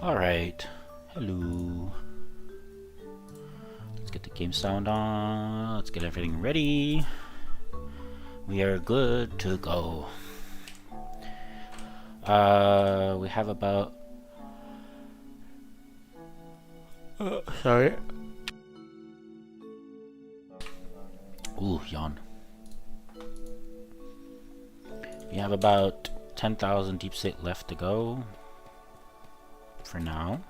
Alright, hello. Let's get the game sound on, let's get everything ready. We are good to go. We have about... sorry. Ooh, yawn. We have about 10,000 deep state left to go for now.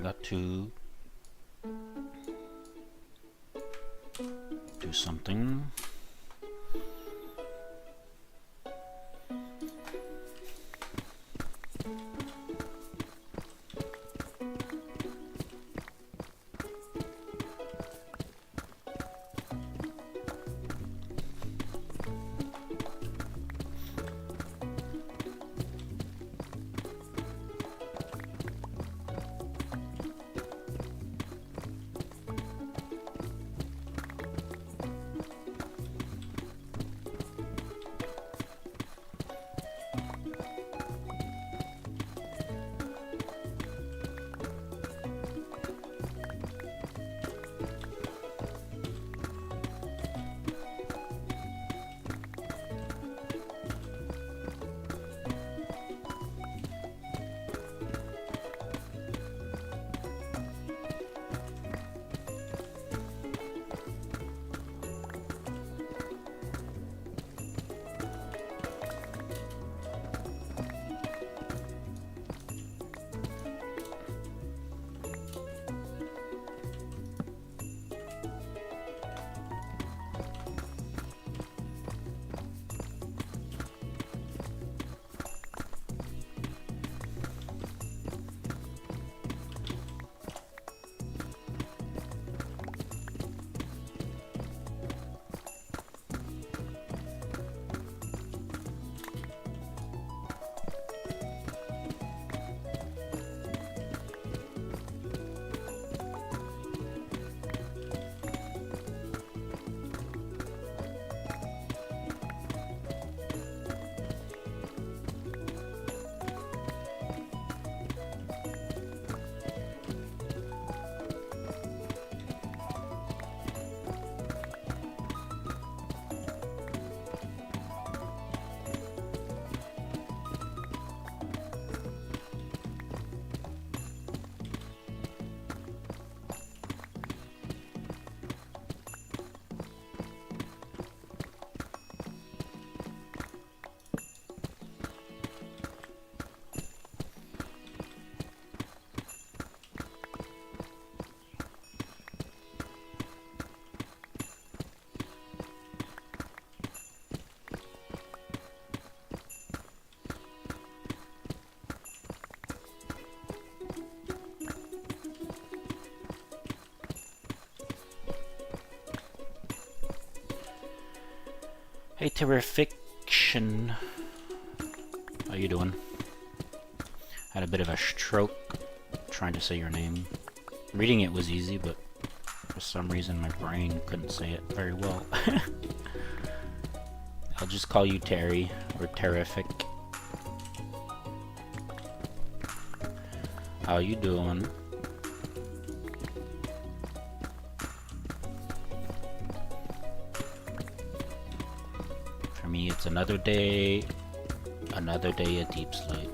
forgot to do something. Hey, Terrifiction. How you doing? Had a bit of a stroke trying to say your name. Reading it was easy, but for some reason my brain couldn't say it very well. I'll just call you Terry, or Terrific. How you doing? For me, it's another day of deep sleep.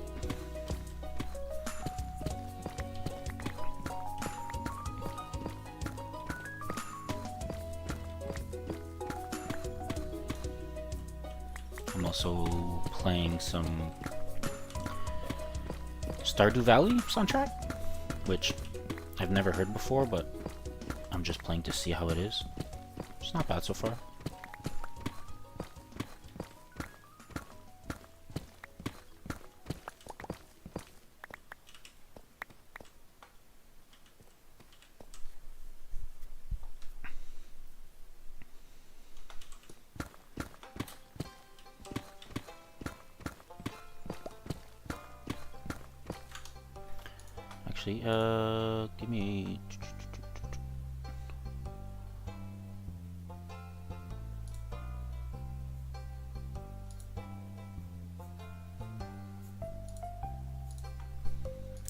I'm also playing some Stardew Valley soundtrack, which I've never heard before, but I'm just playing to see how it is. It's not bad so far. Actually, give me...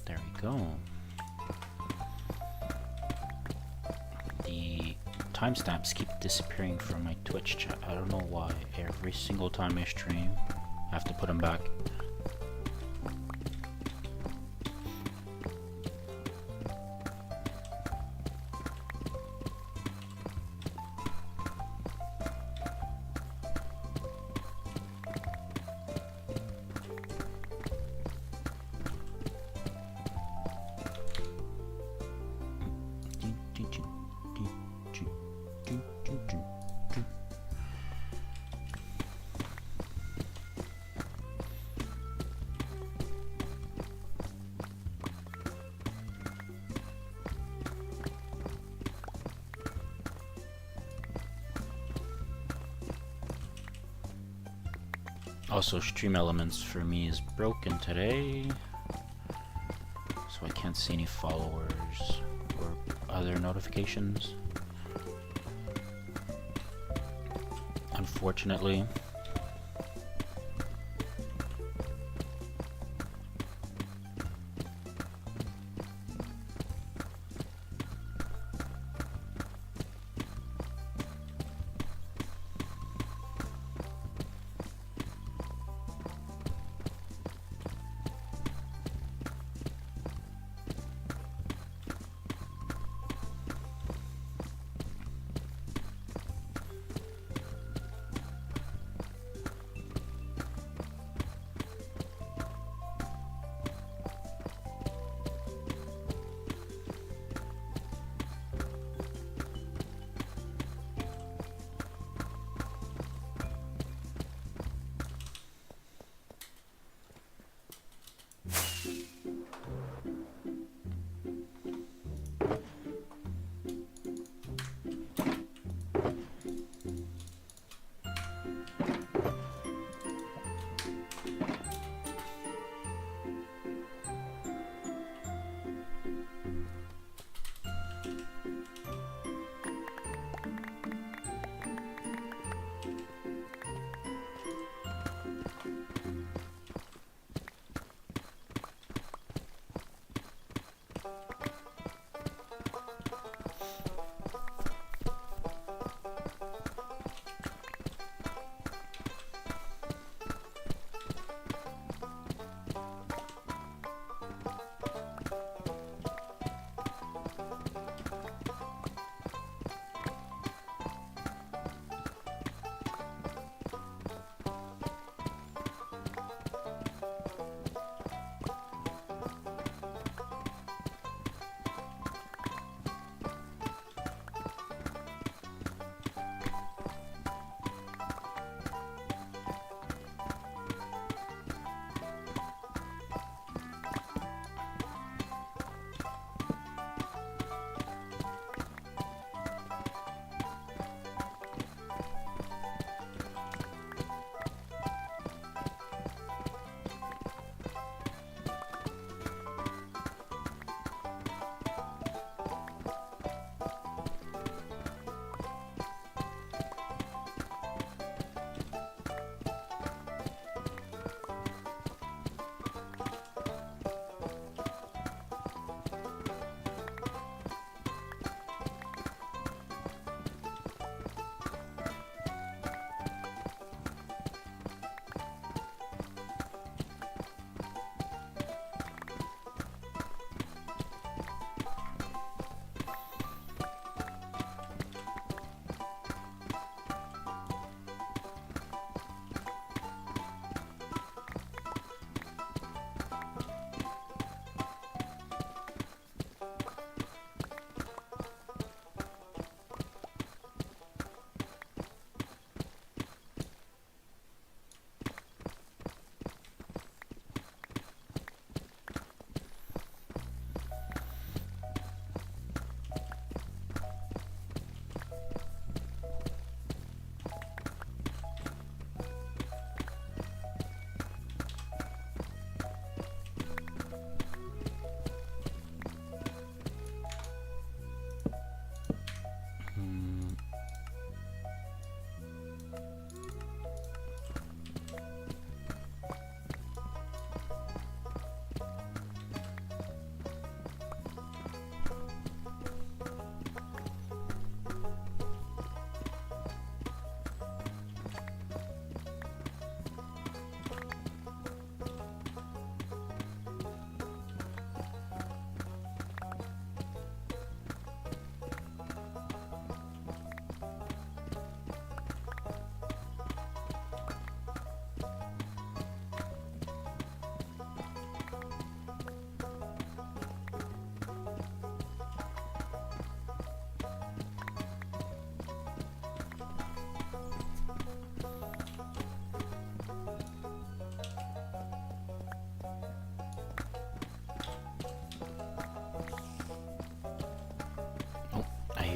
There we go. The timestamps keep disappearing from my Twitch chat. I don't know why. Every single time I stream, I have to put them back. Also, Stream Elements for me is broken today, so I can't see any followers or other notifications, unfortunately.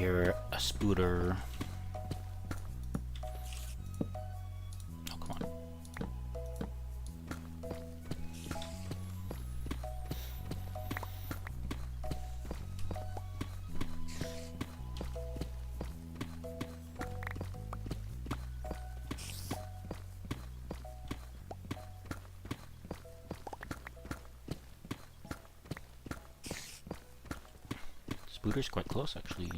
hear a scooter. Oh, come on. Spooter's quite close, actually.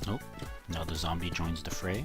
Oh, now the zombie joins the fray.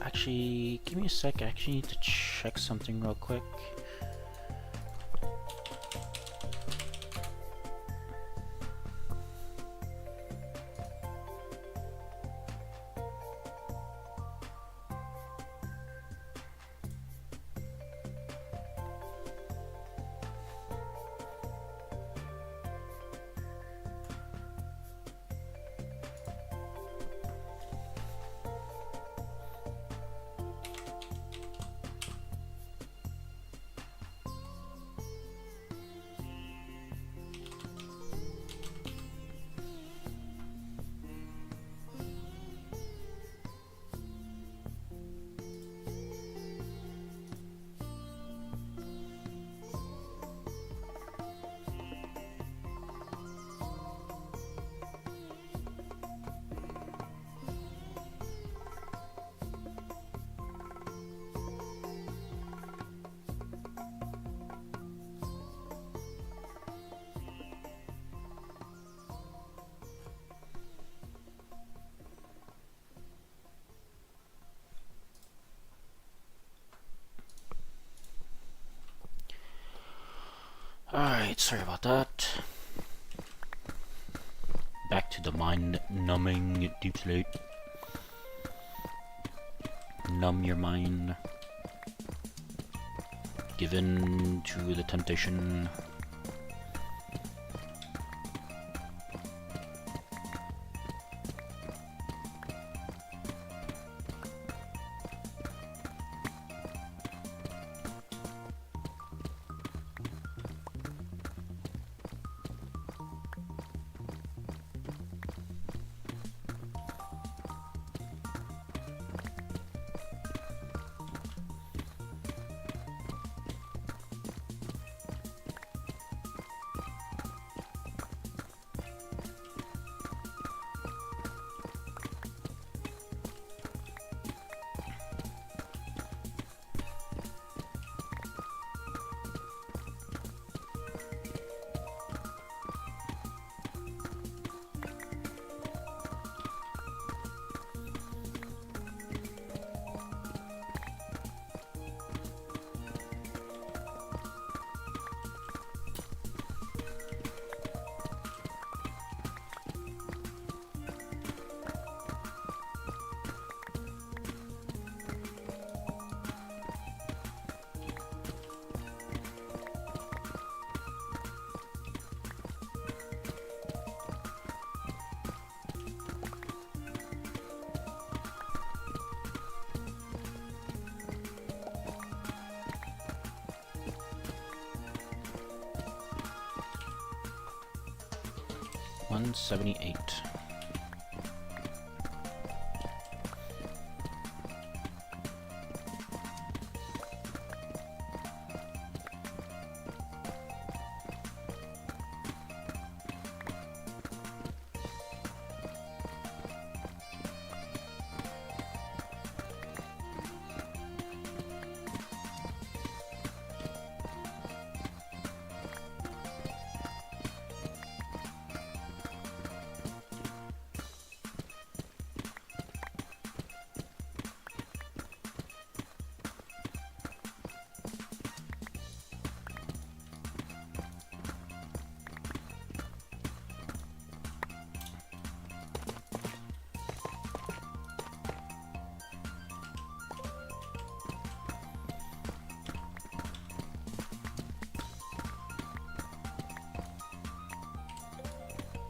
Actually, give me a sec. I actually need to check something real quick. Alright, sorry about that. Back to the mind-numbing deep sleep. Numb your mind. Give in to the temptation. $178.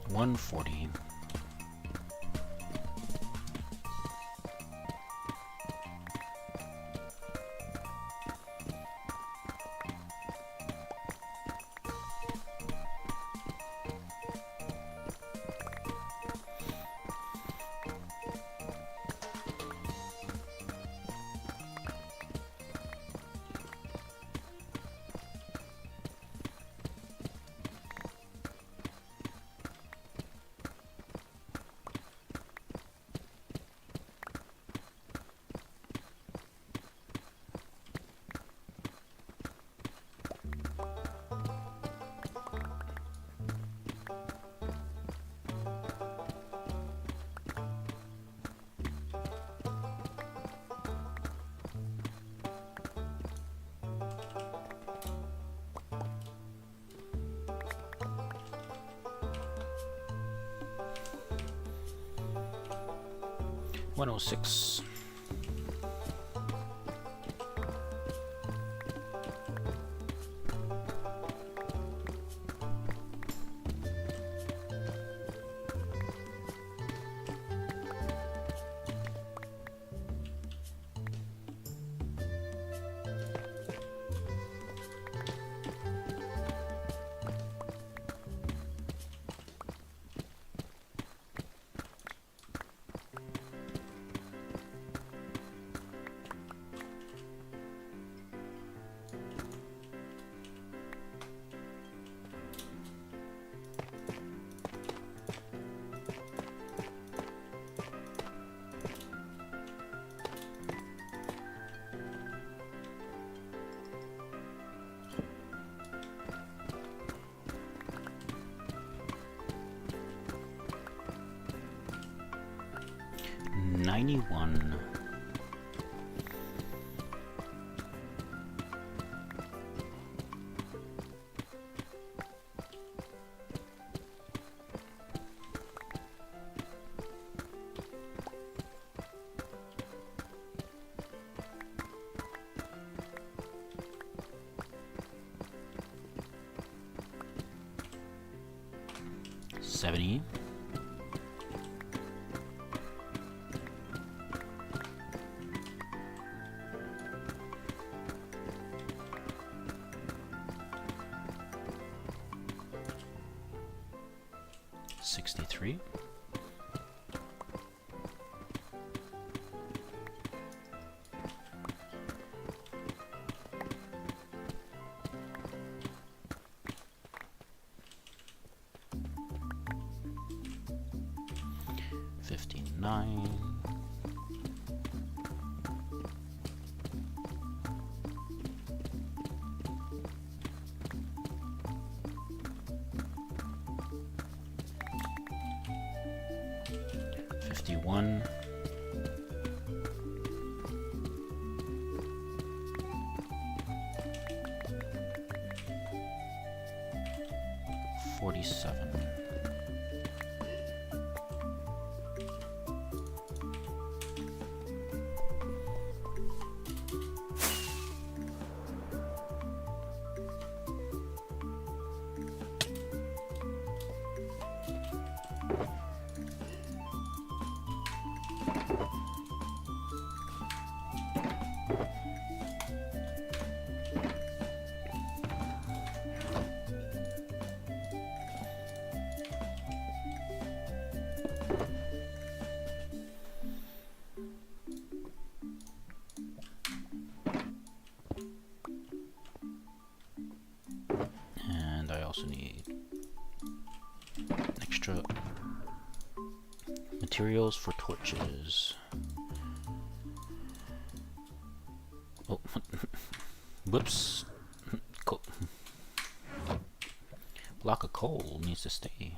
$140. 106. $91. $70. $63. $59. $51. $47. And I also need extra materials for torches. Oh, whoops. Block of coal needs to stay.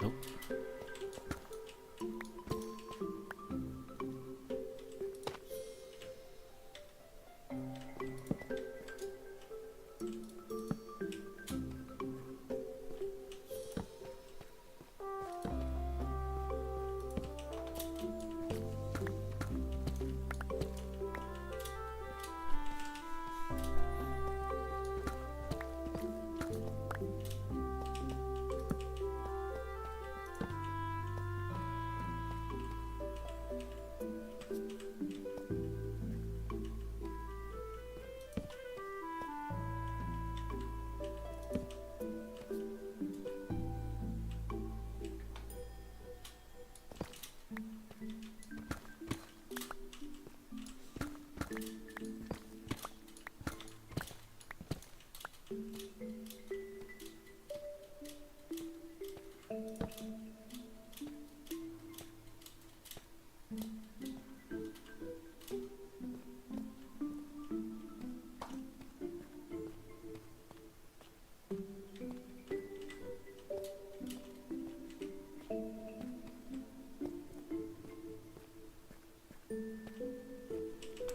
Nope.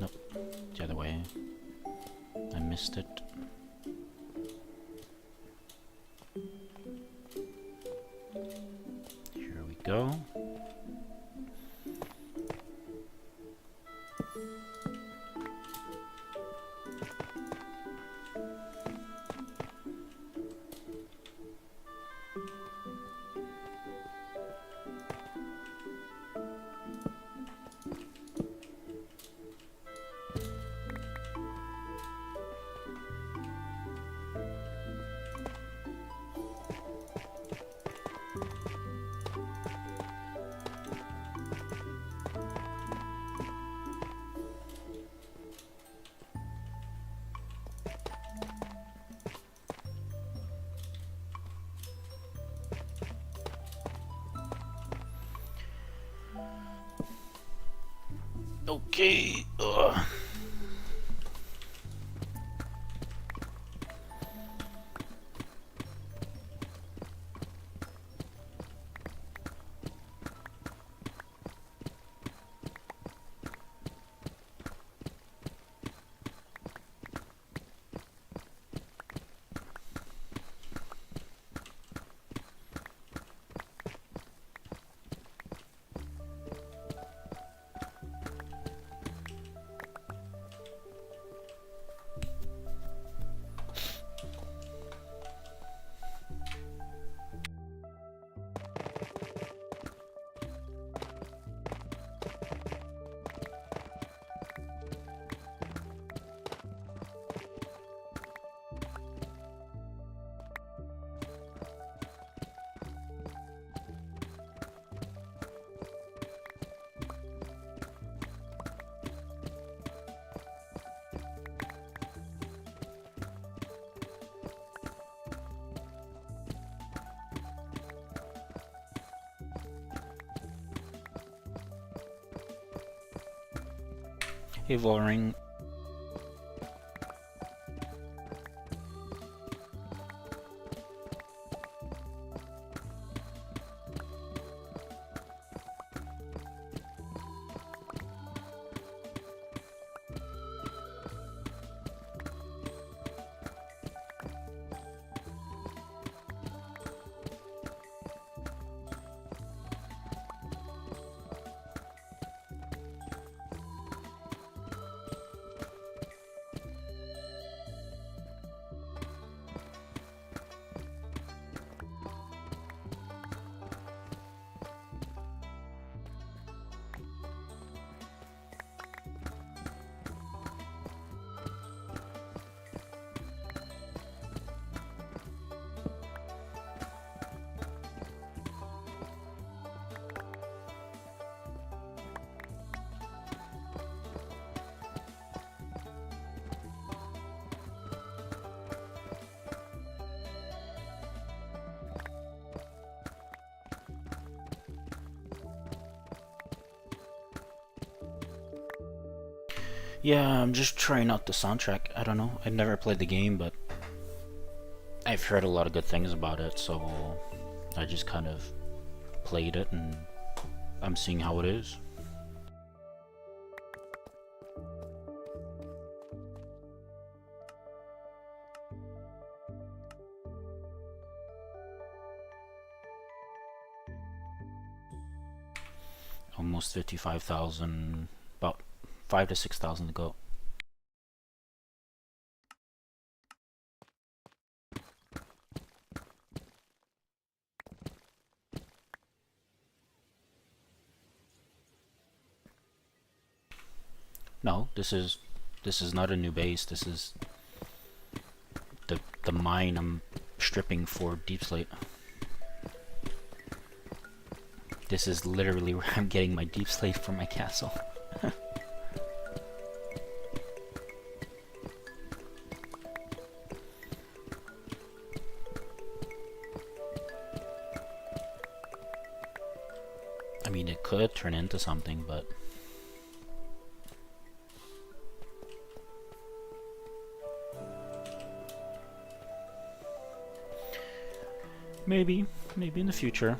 Nope. The other way. I missed it. Here we go. Okay. Hey, Volring. Yeah, I'm just trying out the soundtrack. I don't know. I've never played the game, but I've heard a lot of good things about it, so I just kind of played it and I'm seeing how it is. Almost 55,000, about 5 to 6,000 to go. No, this is not a new base. This is the mine I'm stripping for Deep Slate. This is literally where I'm getting my Deep Slate for my castle. I mean, it could turn into something, but maybe in the future.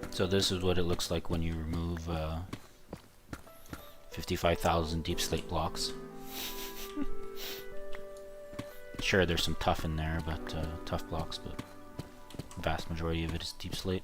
So this is what it looks like when you remove 55,000 Deep Slate blocks. Sure, there's some tough in there, but tough blocks, but the vast majority of it is Deep Slate.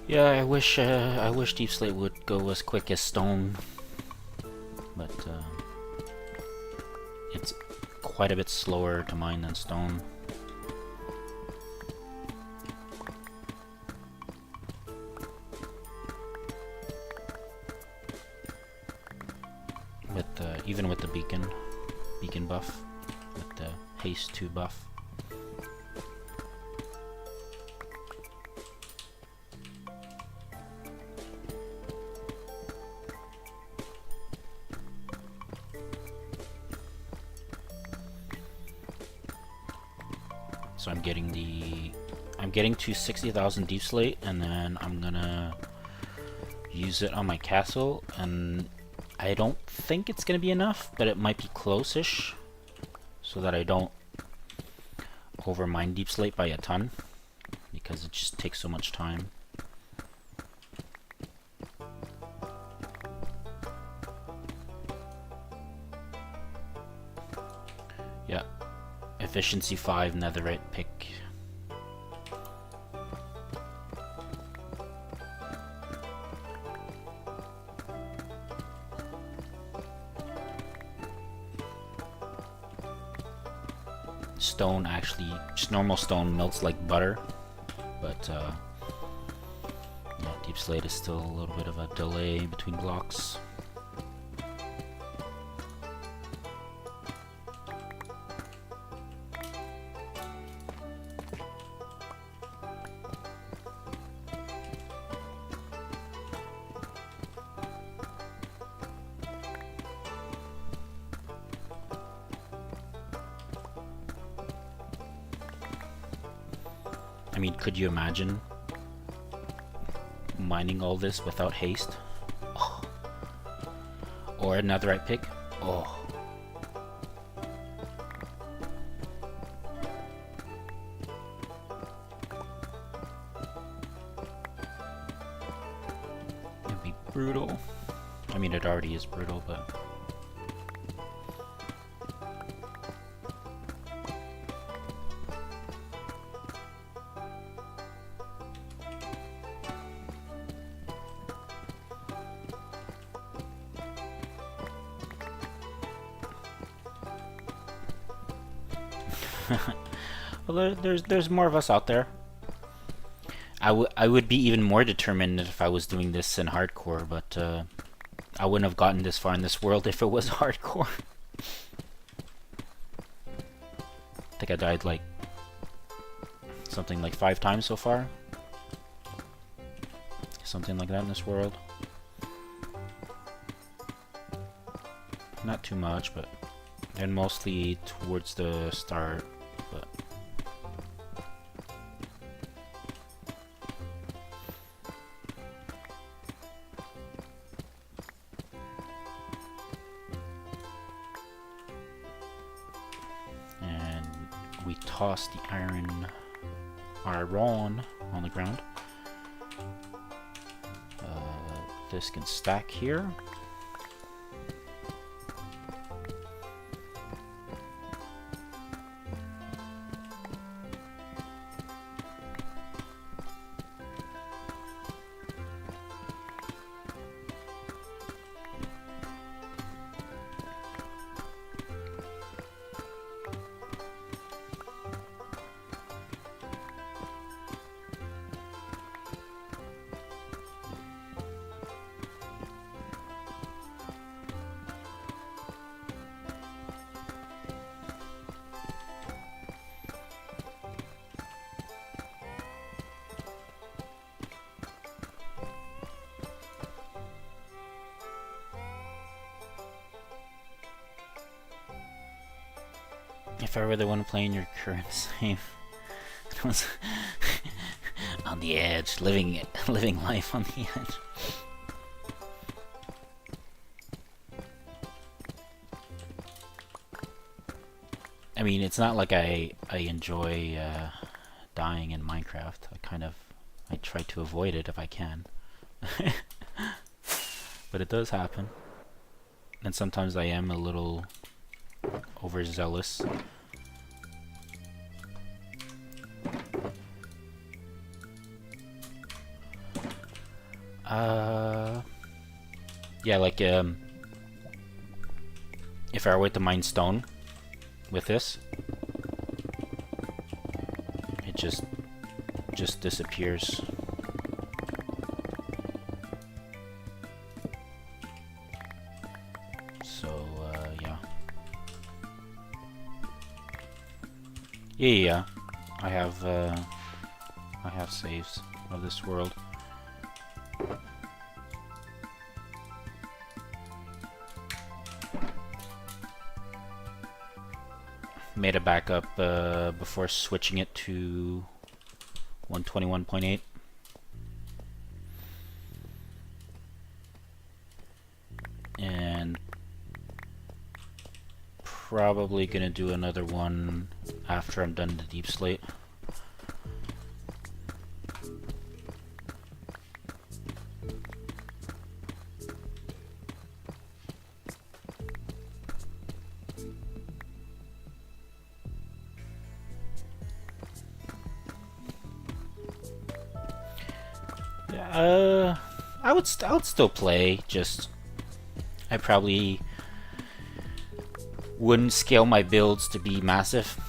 Yeah, I wish Deep Slate would go as quick as stone, but it's quite a bit slower to mine than stone. With even with the beacon buff, with the haste 2 buff. So I'm getting to 60,000 Deep Slate, and then I'm gonna use it on my castle, and I don't think it's gonna be enough, but it might be close-ish, so that I don't overmine Deep Slate by a ton, because it just takes so much time. Yeah. Efficiency 5 netherite pick. Stone actually, just normal stone melts like butter, but yeah, Deep Slate is still a little bit of a delay between blocks. I mean, could you imagine mining all this without haste? Oh. Or a netherite pick? Oh. It'd be brutal. I mean, it already is brutal, but... Well, there's more of us out there. I would be even more determined if I was doing this in hardcore, but I wouldn't have gotten this far in this world if it was hardcore. I think I died like something like 5 times so far. Something like that in this world. Not too much, but and mostly towards the start, but and we toss the iron on the ground. This can stack here. If I really want to play in your current save, it was on the edge, living life on the edge. I mean, it's not like I enjoy dying in Minecraft. I try to avoid it if I can, but it does happen, and sometimes I am a little overzealous. Yeah, like if I were to mine stone with this, it just disappears. So yeah. Yeah, I have saves of this world. Made a backup before switching it to 121.8. And probably gonna do another one after I'm done the deep slate. I would still play, just I probably wouldn't scale my builds to be massive.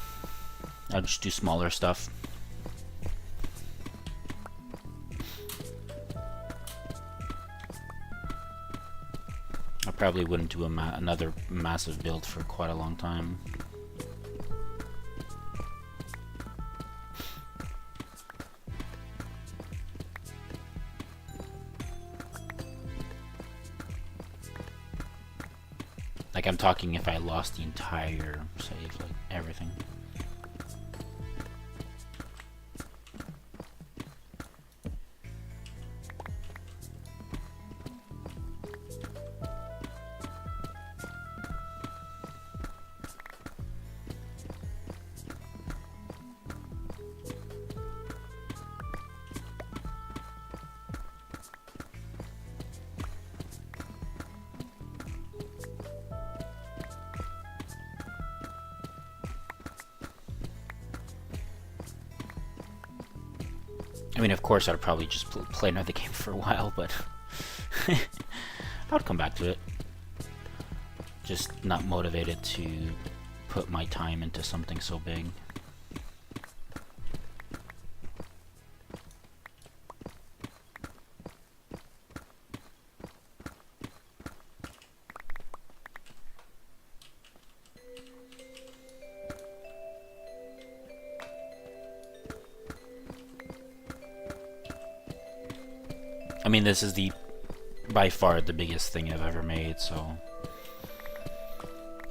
I'll just do smaller stuff. I probably wouldn't do another massive build for quite a long time. Like, I'm talking if I lost the entire save, like everything. I mean, of course, I'd probably just play another game for a while, but I would come back to it. Just not motivated to put my time into something so big. I mean, this is by far the biggest thing I've ever made, so...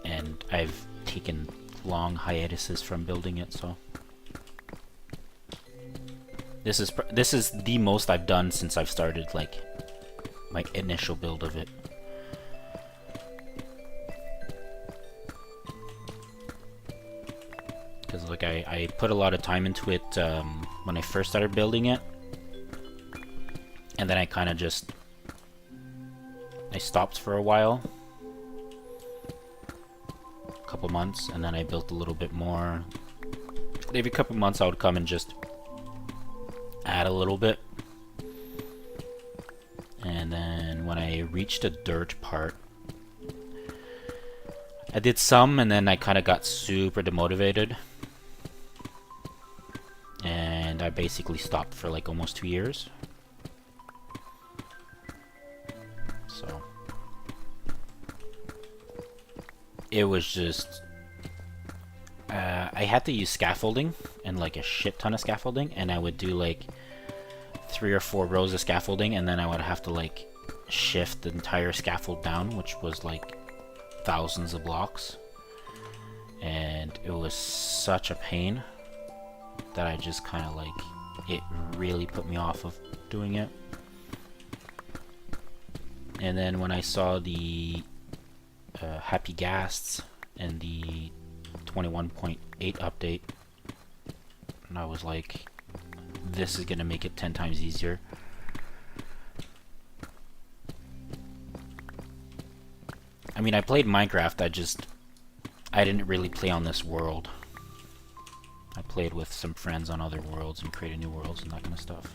And I've taken long hiatuses from building it, so... This is the most I've done since I've started, like, my initial build of it. Because, like, I put a lot of time into it when I first started building it. And then I kind of just... I stopped for a while. A couple months, and then I built a little bit more. Every couple months I would come and just add a little bit. And then when I reached a dirt part, I did some, and then I kind of got super demotivated. And I basically stopped for like almost 2 years. So it was just I had to use scaffolding, and like a shit ton of scaffolding, and I would do like 3 or 4 rows of scaffolding, and then I would have to like shift the entire scaffold down, which was like thousands of blocks, and it was such a pain that I just kind of like, it really put me off of doing it. And then when I saw the Happy Ghasts and the 21.8 update, and I was like, this is gonna make it 10 times easier. I mean, I played Minecraft, I didn't really play on this world. I played with some friends on other worlds and created new worlds and that kind of stuff.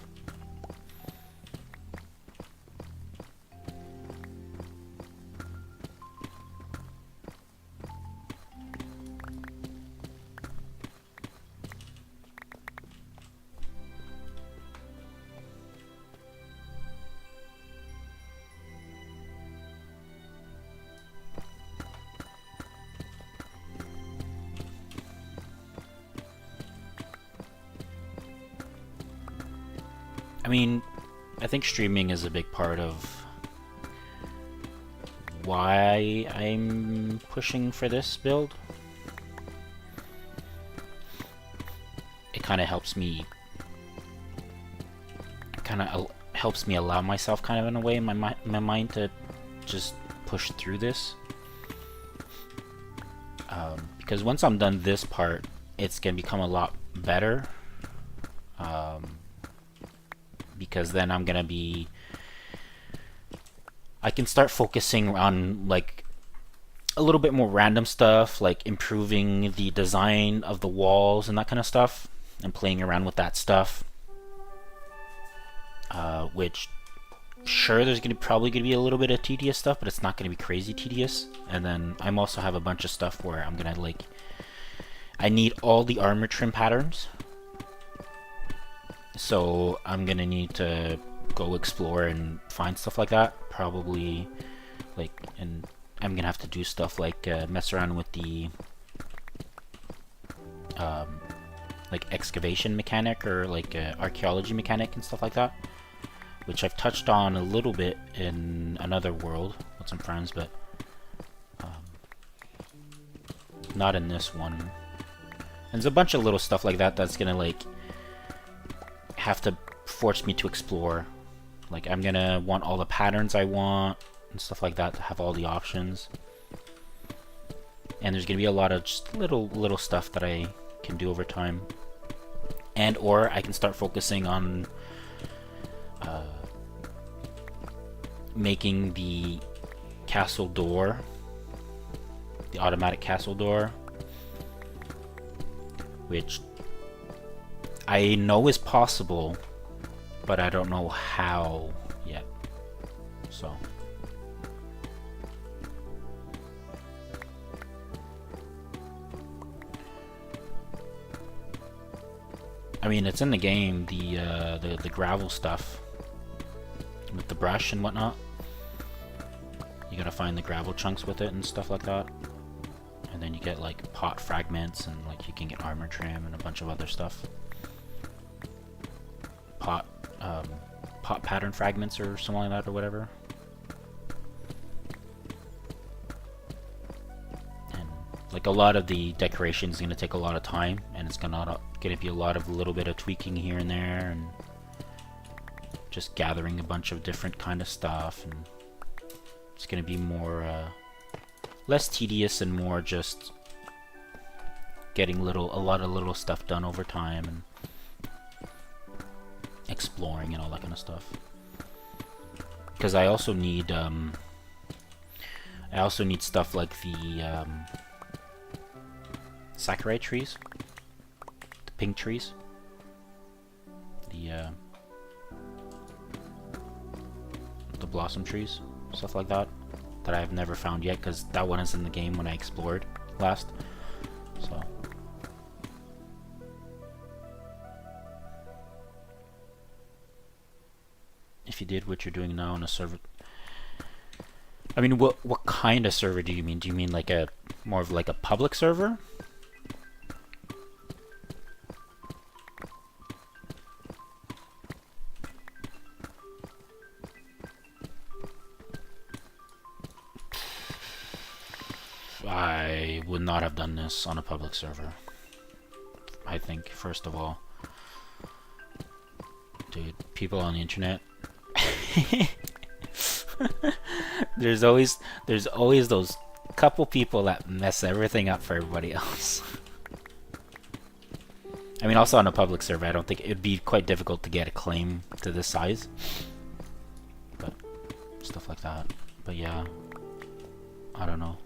I mean, I think streaming is a big part of why I'm pushing for this build. It kind of helps me, allow myself kind of in a way in my mind to just push through this. Because once I'm done this part, it's gonna become a lot better. Because then I'm gonna be, I can start focusing on like a little bit more random stuff, like improving the design of the walls and that kind of stuff, and playing around with that stuff. Which, sure, there's probably gonna be a little bit of tedious stuff, but it's not gonna be crazy tedious. And then I'm also have a bunch of stuff where I'm gonna like, I need all the armor trim patterns. So I'm gonna need to go explore and find stuff like that, probably, like, and I'm gonna have to do stuff like mess around with the like excavation mechanic, or like archaeology mechanic and stuff like that, which I've touched on a little bit in another world with some friends, but not in this one. And there's a bunch of little stuff like that that's gonna like have to force me to explore. Like, I'm gonna want all the patterns I want and stuff like that to have all the options. And there's gonna be a lot of just little stuff that I can do over time. And or I can start focusing on making the castle door, the automatic castle door, which I know is possible, but I don't know how yet. So I mean, it's in the game, the gravel stuff with the brush and whatnot. You gotta find the gravel chunks with it and stuff like that. And then you get like pot fragments, and like you can get armor trim and a bunch of other stuff. Pot pattern fragments or something like that or whatever. And like a lot of the decoration is going to take a lot of time, and it's gonna be a lot of little bit of tweaking here and there, and just gathering a bunch of different kind of stuff, and it's going to be more less tedious and more just getting a lot of little stuff done over time and exploring and all that kind of stuff. Because I also need stuff like the Sakurai trees, the pink trees, the blossom trees, stuff like that I have never found yet, because that one is in the game when I explored last. So if you did what you're doing now on a server, I mean, what kind of server do you mean? Do you mean like a more of like a public server? I would not have done this on a public server. I think, first of all, dude, people on the internet. there's always those couple people that mess everything up for everybody else. I mean, also on a public server, I don't think it'd be quite difficult to get a claim to this size, but stuff like that. But yeah, I don't know.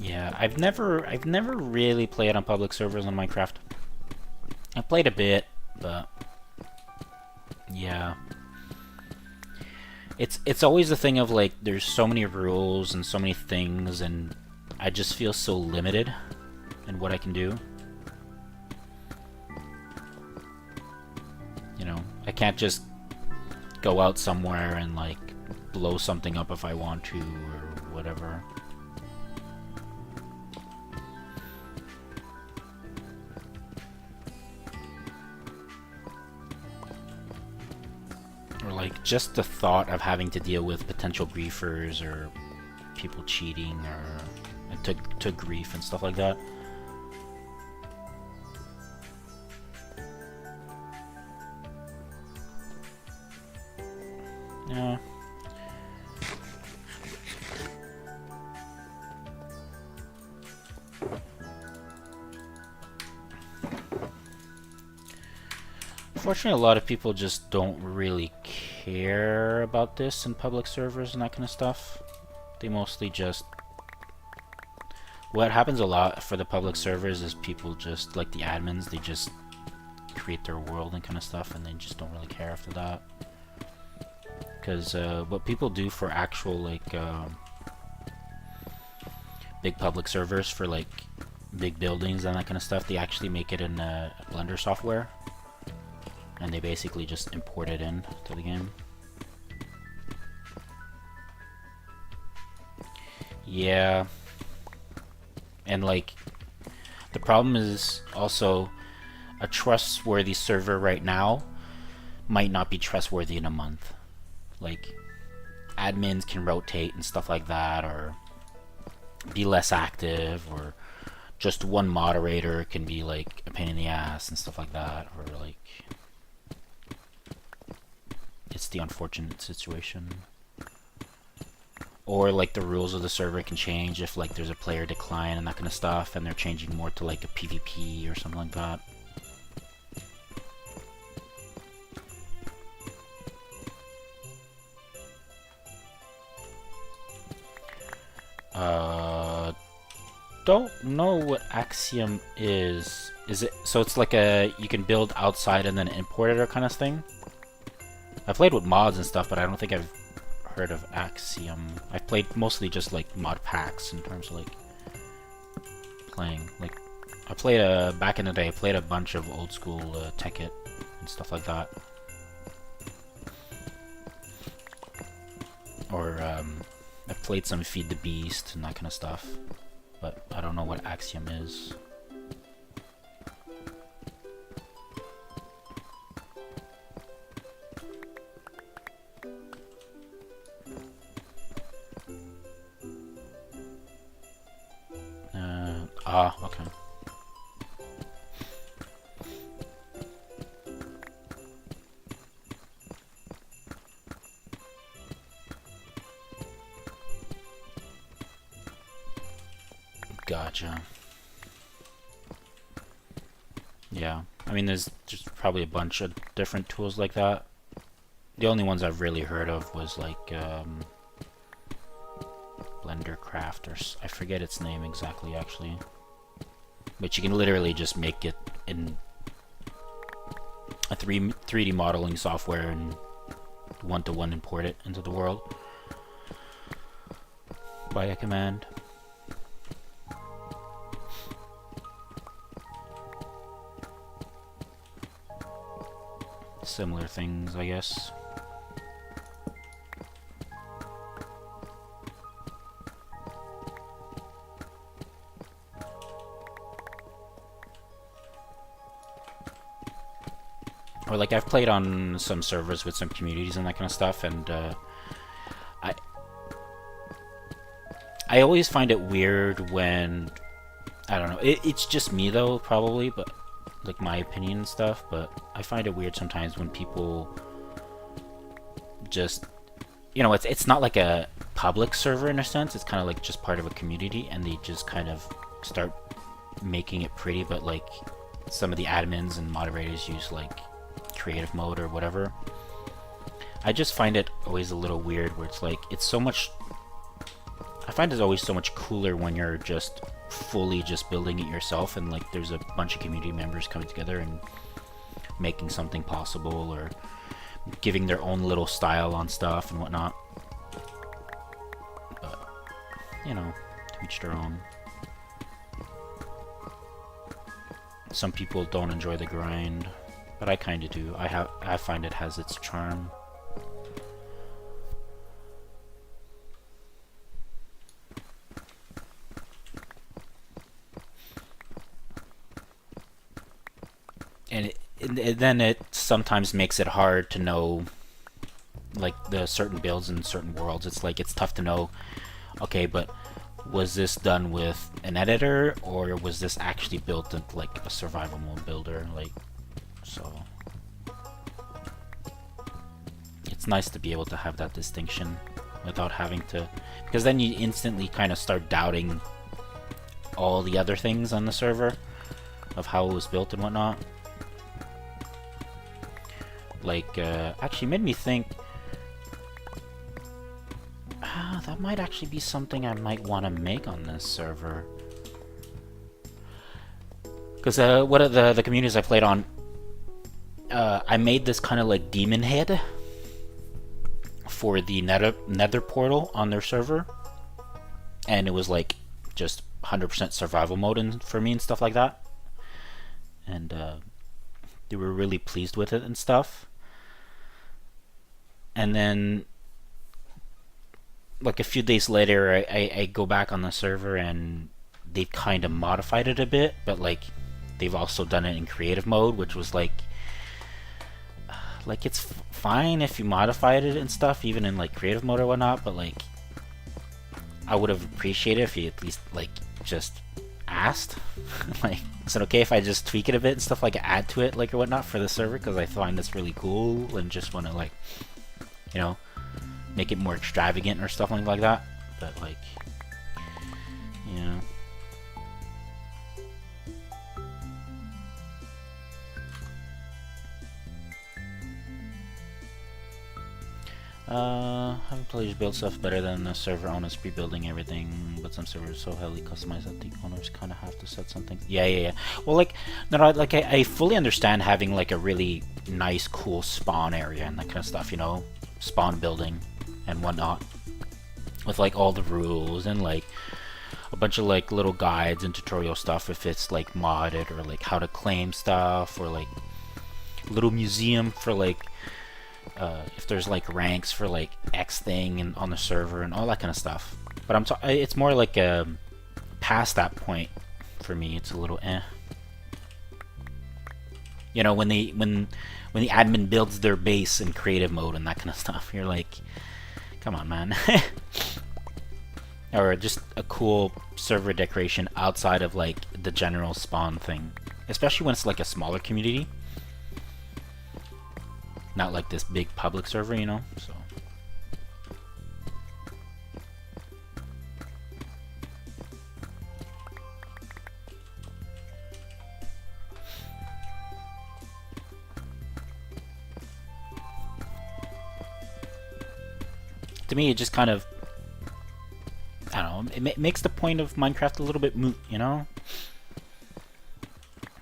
Yeah, I've never really played on public servers on Minecraft. I played a bit, but yeah, it's always the thing of like there's so many rules and so many things, and I just feel so limited in what I can do. You know, I can't just go out somewhere and like blow something up if I want to or whatever. Like, just the thought of having to deal with potential griefers or people cheating or to grief and stuff like that. Yeah. Unfortunately, a lot of people just don't really care about this in public servers and that kind of stuff. They mostly just... What happens a lot for the public servers is people just, like the admins, they just create their world and kind of stuff, and they just don't really care after that. Because what people do for actual, like, big public servers for, like, big buildings and that kind of stuff, they actually make it in Blender software. And they basically just import it in to the game. Yeah. And like, the problem is also a trustworthy server right now might not be trustworthy in a month. Like, admins can rotate and stuff like that, or be less active, or just one moderator can be like a pain in the ass and stuff like that, or like... It's the unfortunate situation. Or like the rules of the server can change if like there's a player decline and that kind of stuff, and they're changing more to like a PvP or something like that. Don't know what Axiom is. Is it so? It's like a you can build outside and then import it or kind of thing. I played with mods and stuff, but I don't think I've heard of Axiom. I've played mostly just like mod packs in terms of like playing. Like I played back in the day. I played a bunch of old school Tekkit and stuff like that. Or I've played some Feed the Beast and that kind of stuff, but I don't know what Axiom is. Okay. Gotcha. Yeah, I mean, there's just probably a bunch of different tools like that. The only ones I've really heard of was like Blender Craft, or I forget its name exactly actually. But you can literally just make it in a 3D modeling software and one-to-one import it into the world by a command. Similar things, I guess. Or like I've played on some servers with some communities and that kind of stuff, and I always find it weird when, I don't know, it's just me though, probably, but like my opinion and stuff, but I find it weird sometimes when people just, you know, it's not like a public server in a sense, it's kind of like just part of a community, and they just kind of start making it pretty, but like some of the admins and moderators use like creative mode or whatever. I just find it always a little weird where it's like, it's so much, I find it's always so much cooler when you're just fully just building it yourself, and like there's a bunch of community members coming together and making something possible, or giving their own little style on stuff and whatnot. But, you know, to each their own. Some people don't enjoy the grind, but I kind of do. I find it has its charm. And then it sometimes makes it hard to know, like, the certain builds in certain worlds. It's like, it's tough to know, okay, but was this done with an editor, or was this actually built in like a survival mode builder? Like, so it's nice to be able to have that distinction without having to, because then you instantly kind of start doubting all the other things on the server of how it was built and whatnot. Like, actually made me think, that might actually be something I might want to make on this server. Because one of the communities I played on, I made this kind of like demon head for the nether portal on their server, and it was like just 100% survival mode for me and stuff like that, and they were really pleased with it and stuff. And then like a few days later, I go back on the server and they've kind of modified it a bit, but like they've also done it in creative mode, which was like it's fine if you modified it and stuff, even in like creative mode or whatnot, but like I would have appreciated if you at least like just asked like, is it okay if I just tweak it a bit and stuff, like add to it like or whatnot for the server, because I find this really cool and just want to like, you know, make it more extravagant or stuff like that. But like, you know, having players build stuff better than the server owners pre-building everything, but some servers are so heavily customized that the owners kind of have to set something. Yeah. Well, like, no, like I fully understand having like a really nice, cool spawn area and that kind of stuff, you know, spawn building and whatnot, with like all the rules and like a bunch of like little guides and tutorial stuff if it's like modded, or like how to claim stuff, or like a little museum for like if there's like ranks for like X thing and on the server and all that kind of stuff. But it's more like past that point for me. It's a little eh. You know, when the admin builds their base in creative mode and that kind of stuff, you're like, come on, man. Or just a cool server decoration outside of like the general spawn thing, especially when it's like a smaller community, not like this big public server, you know. So to me, it just kind of, I don't know, it makes the point of Minecraft a little bit moot, you know?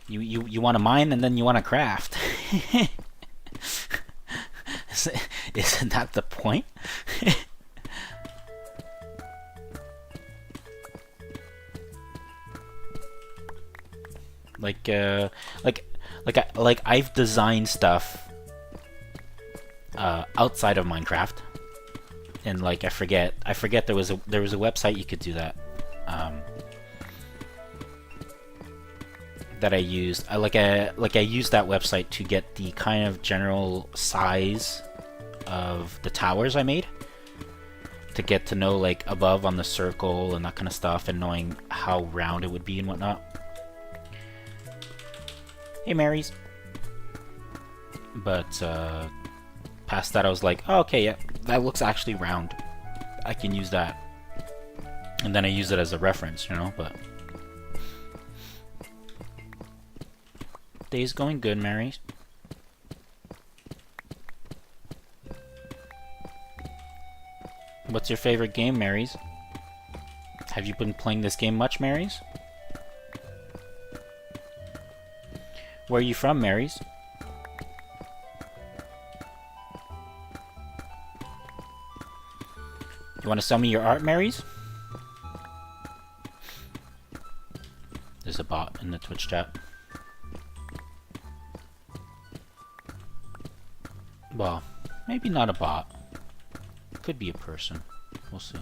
You want to mine and then you want to craft. Isn't that the point? like I've designed stuff outside of Minecraft. And like I forget there was a website you could do that that I used. I used that website to get the kind of general size of the towers I made, to get to know like above on the circle and that kind of stuff, and knowing how round it would be and whatnot. Hey, Marys. But past that, I was like, oh, okay, yeah, that looks actually round. I can use that. And then I use it as a reference, you know, but... Day's going good, Mary. What's your favorite game, Marys? Have you been playing this game much, Marys? Where are you from, Marys? You want to sell me your art, Marys? There's a bot in the Twitch chat. Well, maybe not a bot. Could be a person. We'll see.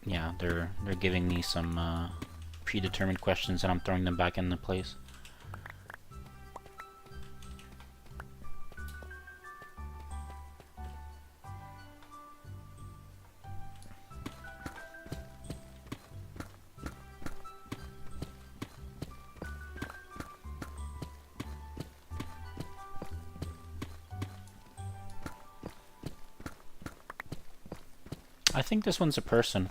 Yeah, they're giving me some predetermined questions and I'm throwing them back into place. I think this one's a person.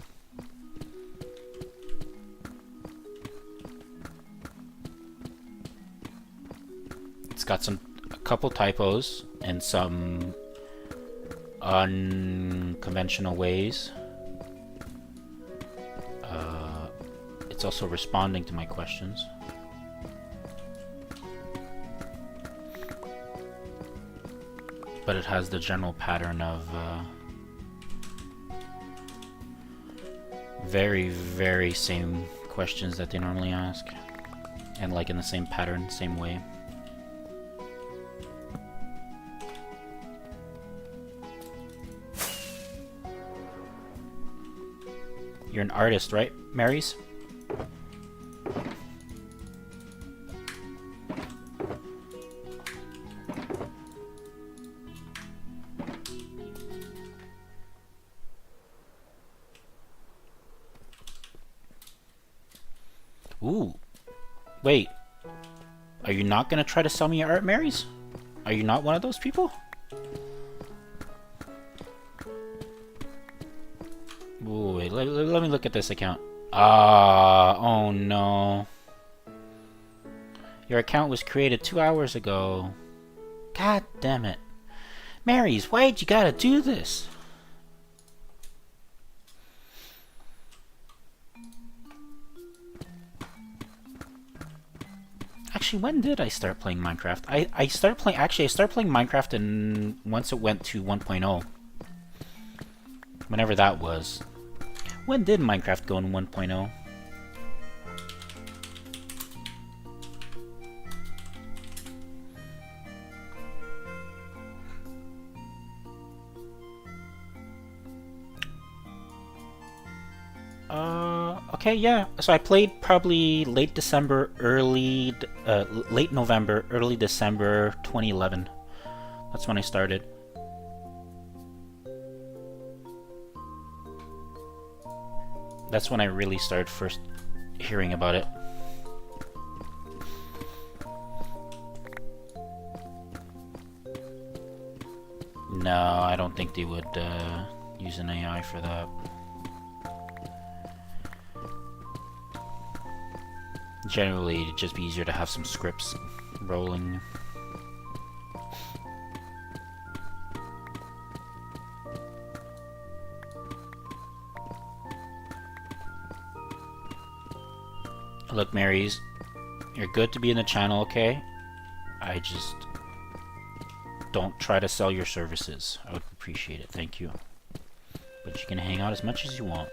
It's got a couple typos and some unconventional ways. It's also responding to my questions. But it has the general pattern of very, very same questions that they normally ask, and like in the same pattern, same way. You're an artist, right, Marys? Ooh. Wait. Are you not gonna try to sell me your art, Marys? Are you not one of those people? Ooh, wait, let me look at this account. Oh no. Your account was created 2 hours ago. God damn it. Marys, why'd you gotta do this? Actually, when did I start playing Minecraft? I started playing Minecraft once it went to 1.0. Whenever that was. When did Minecraft go in 1.0? Okay, yeah. So I played probably late December, late November, early December 2011. That's when I started. That's when I really started first hearing about it. No, I don't think they would use an AI for that. Generally, it'd just be easier to have some scripts rolling. Look, Marys, you're good to be in the channel, okay? I just don't try to sell your services. I would appreciate it, thank you. But you can hang out as much as you want.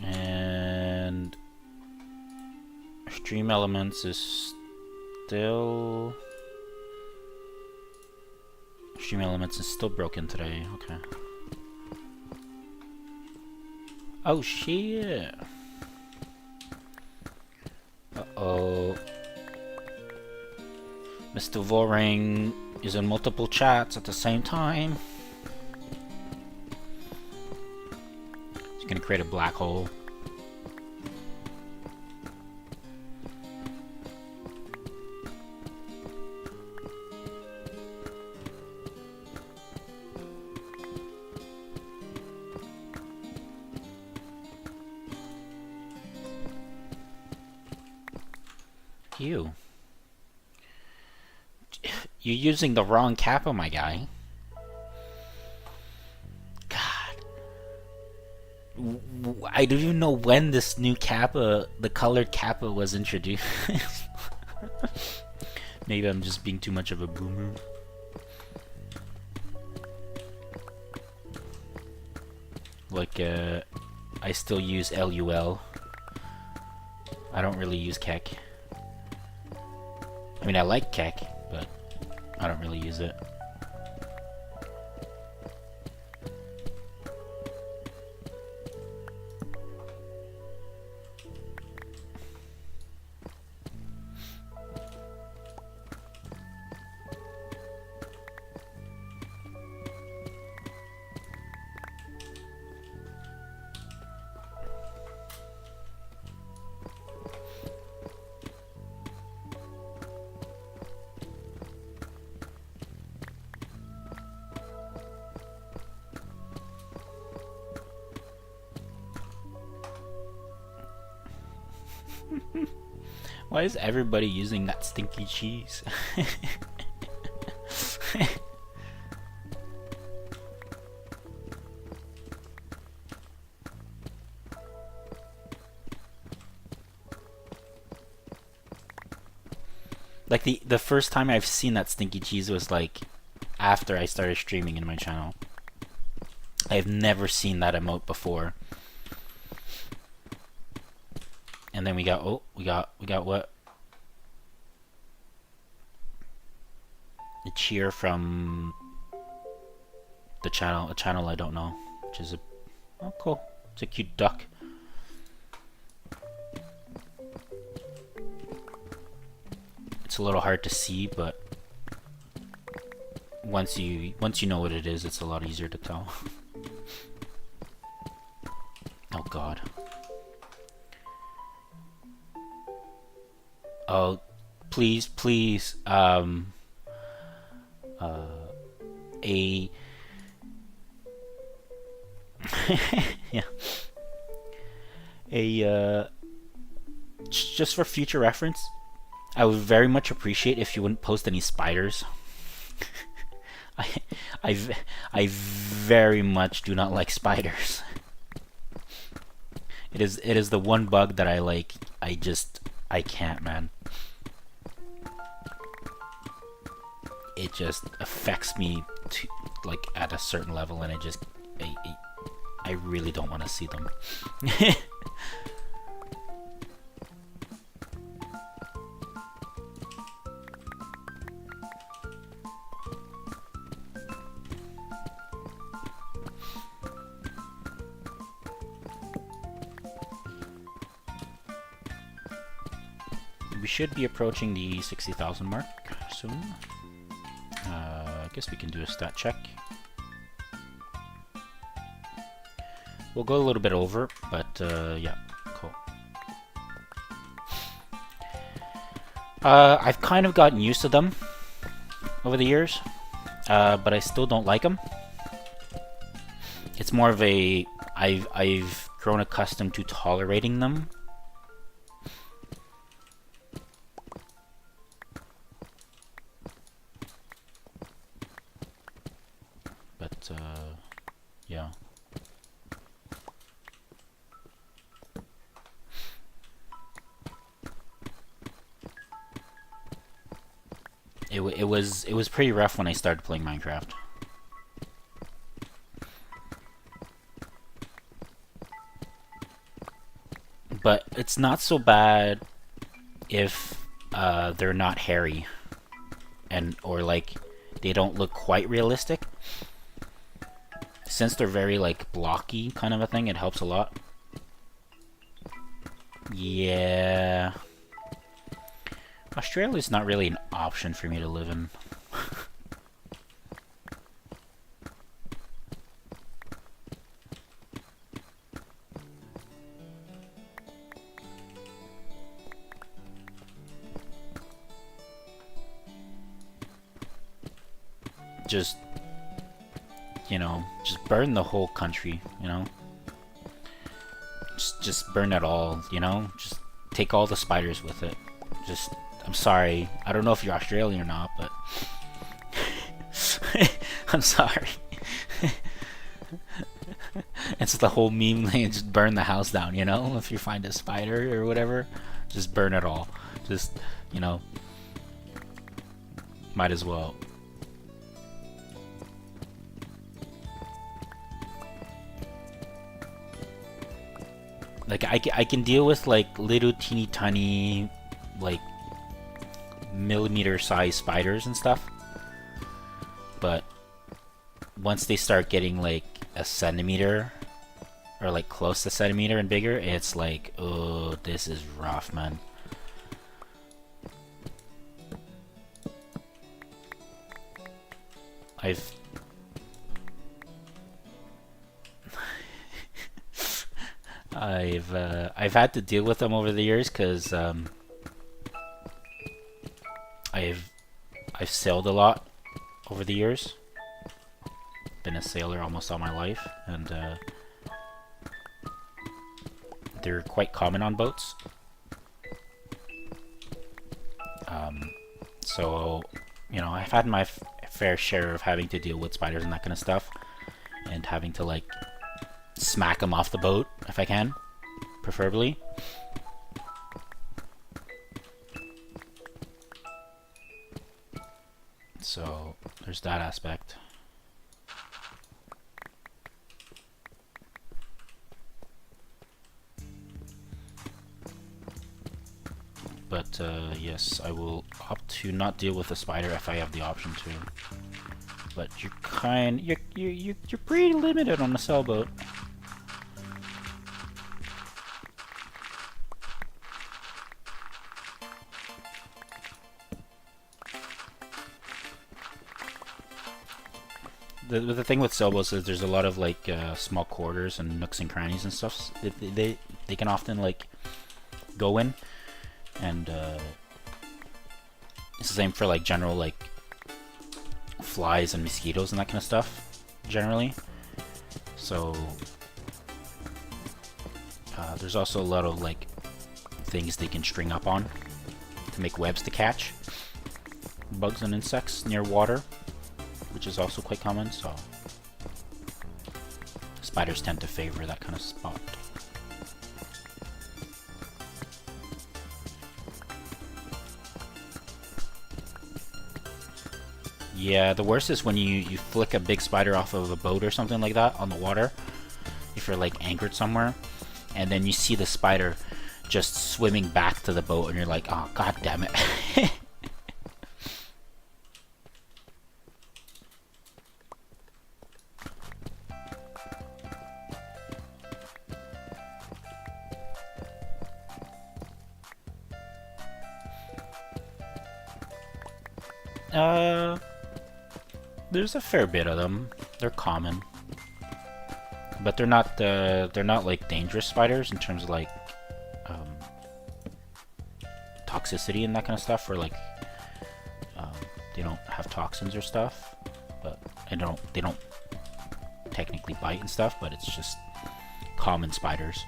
And Stream Elements is still... Stream Elements is still broken today, okay. Oh shit! Uh-oh. Mr. Voring is in multiple chats at the same time. He's gonna create a black hole. You. You're using the wrong kappa, my guy. God. I don't even know when this new kappa, the colored kappa, was introduced. Maybe I'm just being too much of a boomer. Like, I still use LUL. I don't really use KEK. I mean, I like KEK, but I don't really use it. Why is everybody using that stinky cheese? Like the first time I've seen that stinky cheese was like after I started streaming in my channel. I've never seen that emote before. And then we got what? A cheer from a channel I don't know, which is oh cool. It's a cute duck. It's a little hard to see, but once you know what it is, it's a lot easier to tell. Oh god. Oh, please, yeah. Just for future reference, I would very much appreciate if you wouldn't post any spiders. I very much do not like spiders. It is the one bug that I like. I can't, man. It just affects me to, like, at a certain level, and I really don't want to see them. should be approaching the 60,000 mark soon. I guess we can do a stat check. We'll go a little bit over, but yeah, cool. I've kind of gotten used to them over the years, but I still don't like them. It's more of a I've grown accustomed to tolerating them. But yeah. It was pretty rough when I started playing Minecraft. But it's not so bad if they're not hairy or like they don't look quite realistic. Since they're very like blocky kind of a thing, it helps a lot. Yeah. Australia's not really an option for me to live in. Just, you know, just burn the whole country, you know? Just burn it all, you know? Just take all the spiders with it. Just, I'm sorry. I don't know if you're Australian or not, but I'm sorry. It's the whole meme thing, just burn the house down, you know? If you find a spider or whatever, just burn it all. Just, you know, might as well. Like, I can deal with, like, little teeny tiny, like, millimeter size spiders and stuff. But once they start getting, like, a centimeter, or, like, close to a centimeter and bigger, it's like, oh, this is rough, man. I've had to deal with them over the years because I've sailed a lot over the years. Been a sailor almost all my life, and they're quite common on boats. So, you know, I've had my fair share of having to deal with spiders and that kind of stuff, and having to like smack them off the boat if I can, preferably. So there's that aspect. But yes, I will opt to not deal with a spider if I have the option to. But you're pretty limited on a sailboat. The thing with sailboats is there's a lot of like small quarters and nooks and crannies and stuff they can often like go in, and it's the same for like general like flies and mosquitoes and that kind of stuff generally. So there's also a lot of like things they can string up on to make webs to catch bugs and insects near water, which is also quite common, so spiders tend to favor that kind of spot. Yeah, the worst is when you flick a big spider off of a boat or something like that on the water, if you're like anchored somewhere, and then you see the spider just swimming back to the boat and you're like, oh god damn it. There's a fair bit of them. They're common, but they're not like dangerous spiders in terms of like toxicity and that kind of stuff, or like they don't have toxins or stuff, but they don't technically bite and stuff, but it's just common spiders.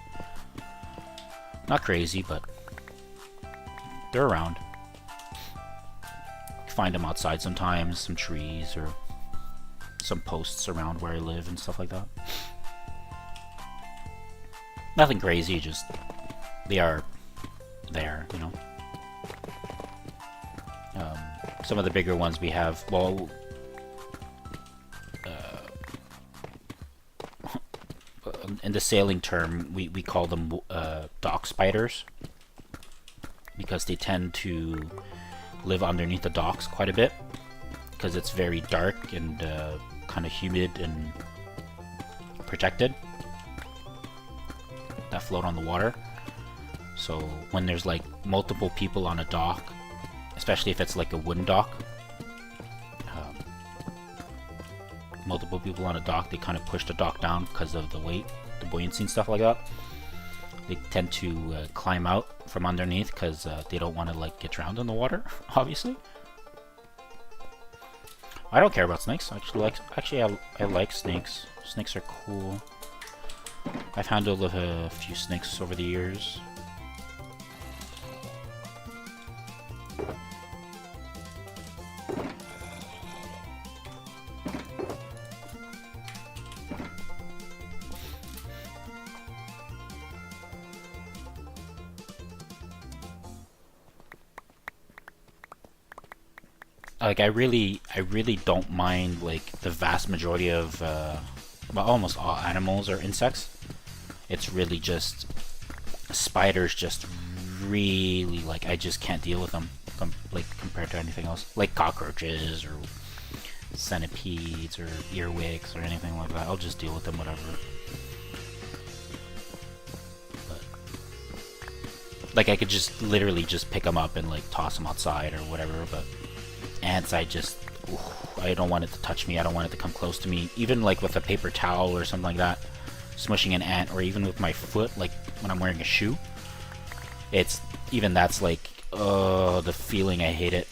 Not crazy, but they're around. You find them outside sometimes, some trees or some posts around where I live and stuff like that. Nothing crazy, just they are there, you know. Some of the bigger ones we have, well, in the sailing term, we call them dock spiders, because they tend to live underneath the docks quite a bit, because it's very dark and kind of humid and protected, that float on the water. So when there's like multiple people on a dock, especially if it's like a wooden dock, multiple people on a dock, they kind of push the dock down because of the weight, the buoyancy and stuff like that. They tend to climb out from underneath because they don't want to like get drowned in the water, obviously. I don't care about snakes. I like snakes. Snakes are cool. I've handled a few snakes over the years. Like I really don't mind like the vast majority of well, almost all animals or insects. It's really just spiders, just really like I just can't deal with them like compared to anything else, like cockroaches or centipedes or earwigs or anything like that. I'll just deal with them, whatever. But like I could just literally just pick them up and like toss them outside or whatever, but ants, I don't want it to touch me. I don't want it to come close to me. Even like with a paper towel or something like that, smushing an ant, or even with my foot, like when I'm wearing a shoe, it's even that's like, oh, the feeling, I hate it.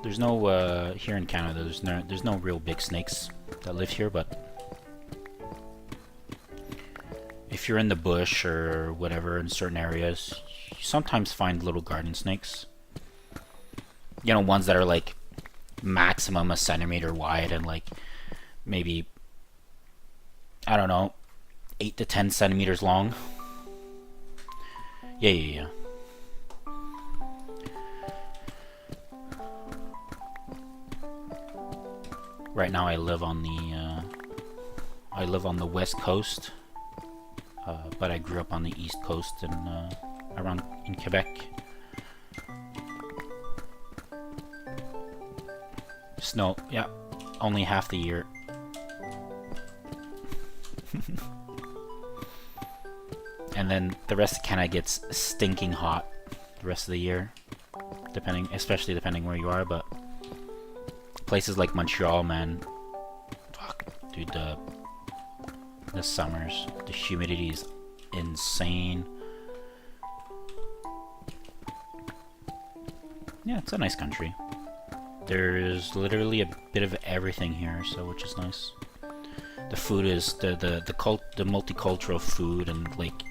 There's no here in Canada. There's no real big snakes that live here, but if you're in the bush or whatever in certain areas, you sometimes find little garden snakes. You know, ones that are like maximum a centimeter wide and like maybe, I don't know, 8 to 10 centimeters long. Yeah. Right now I live on the west coast, but I grew up on the east coast and around in Quebec. Snow, yeah, only half the year. And then the rest of Canada gets stinking hot the rest of the year, especially depending where you are, but places like Montreal, man, fuck, dude, the summers, the humidity is insane. Yeah, it's a nice country. There's literally a bit of everything here, so which is nice. The food is the multicultural food, and like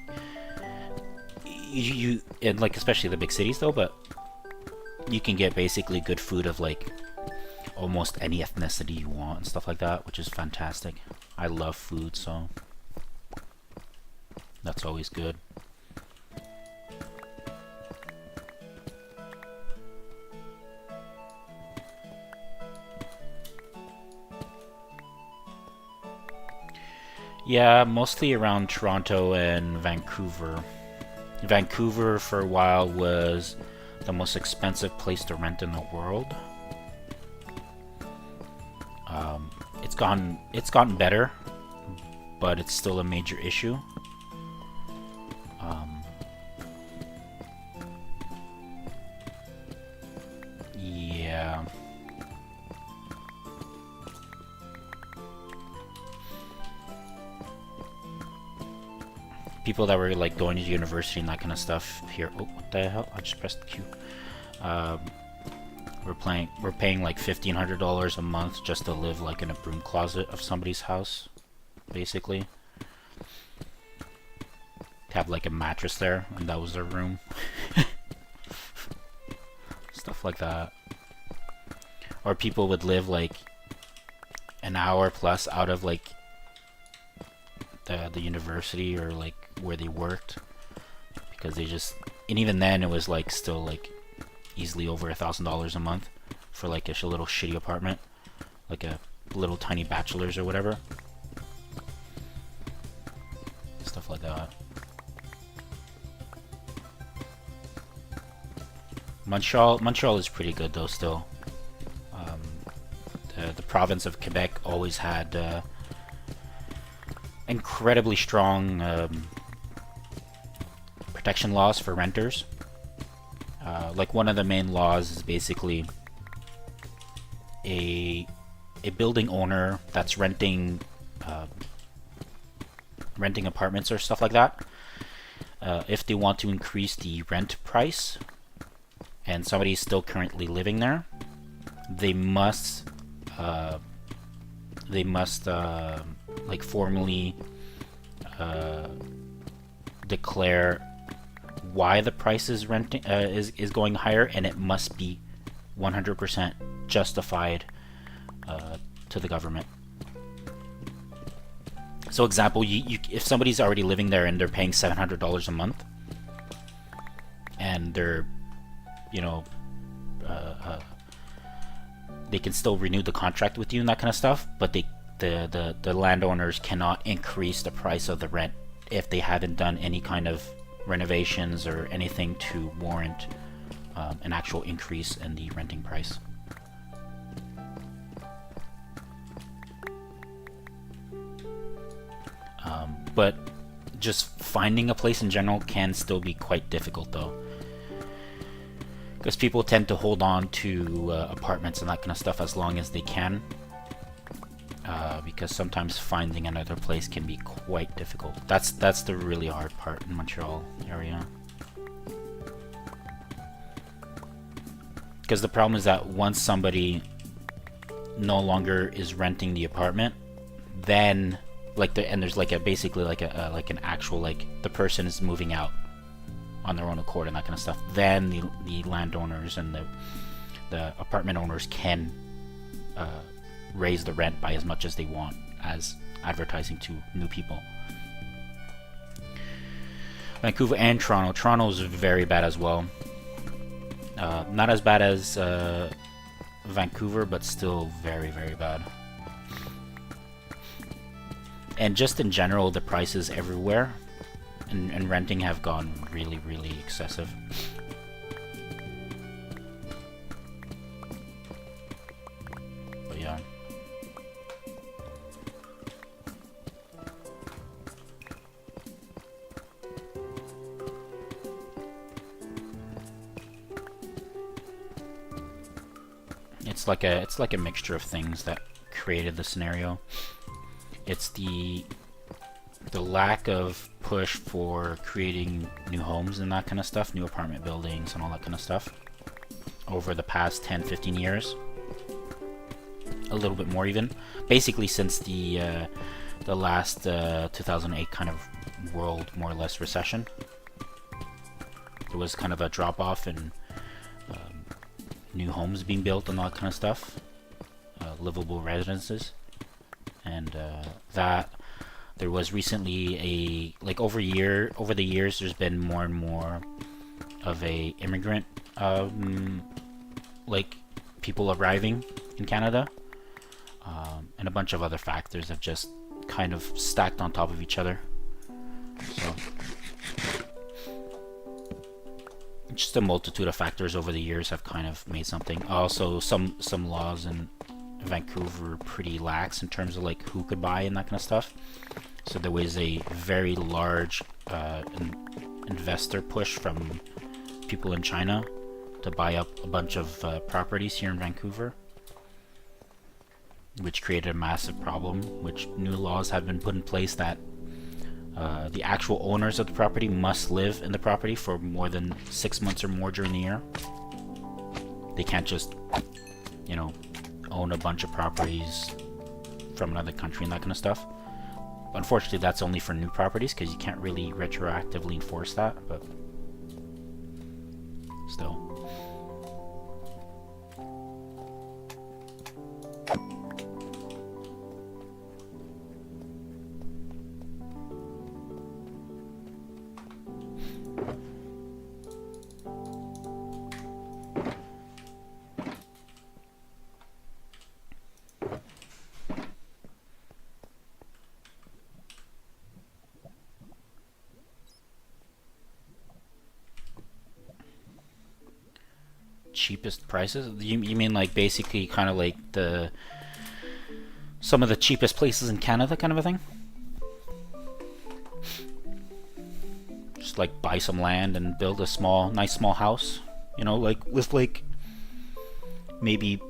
you and like especially the big cities though, but you can get basically good food of like almost any ethnicity you want and stuff like that, which is fantastic. I love food, so that's always good. Yeah, mostly around Toronto and Vancouver. Vancouver for a while was the most expensive place to rent in the world. It's gotten better, but it's still a major issue. Yeah. People that were like going to university and that kind of stuff here. Oh, what the hell? I just pressed Q. We're paying like $1,500 a month just to live like in a broom closet of somebody's house, basically. Have like a mattress there, and that was their room. Stuff like that. Or people would live like an hour plus out of like the university or like where they worked, because they just, and even then it was like still like easily over $1,000 a month for like a little shitty apartment, like a little tiny bachelor's or whatever. Stuff like that. Montreal is pretty good though still. The province of Quebec always had incredibly strong protection laws for renters. Like one of the main laws is basically a building owner that's renting apartments or stuff like that. If they want to increase the rent price and somebody's still currently living there, they must like formally declare why the price is is going higher, and it must be 100% justified to the government. So example, if somebody's already living there and they're paying $700 a month, and they're, you know, they can still renew the contract with you and that kind of stuff, but the landowners cannot increase the price of the rent if they haven't done any kind of renovations or anything to warrant an actual increase in the renting price. But just finding a place in general can still be quite difficult though, because people tend to hold on to apartments and that kind of stuff as long as they can, because sometimes finding another place can be quite difficult. That's the really hard part in Montreal area, because the problem is that once somebody no longer is renting the apartment, then and there's like basically like an actual, like, the person is moving out on their own accord and that kind of stuff, then the landowners and the apartment owners can raise the rent by as much as they want as advertising to new people. Vancouver and Toronto. Toronto is very bad as well. Not as bad as Vancouver, but still very, very bad. And just in general, the prices everywhere and renting have gone really, really excessive. But yeah. It's like a mixture of things that created the scenario. It's the lack of push for creating new homes and that kind of stuff, new apartment buildings and all that kind of stuff over the past 10-15 years. A little bit more even. Basically since the last 2008 kind of world, more or less, recession. There was kind of a drop off in new homes being built and all that kind of stuff. Livable residences. And that there was recently over the years there's been more and more of a immigrant like people arriving in Canada, and a bunch of other factors have just kind of stacked on top of each other. So just a multitude of factors over the years have kind of made something. Also, some laws in Vancouver are pretty lax in terms of like who could buy and that kind of stuff. So there was a very large investor push from people in China to buy up a bunch of properties here in Vancouver, which created a massive problem. Which new laws have been put in place that the actual owners of the property must live in the property for more than 6 months or more during the year. They can't just, you know, own a bunch of properties from another country and that kind of stuff. Unfortunately, that's only for new properties because you can't really retroactively enforce that, but still. Cheapest prices? You mean like basically kind of like some of the cheapest places in Canada kind of a thing? Just like buy some land and build a nice small house, you know, like with like maybe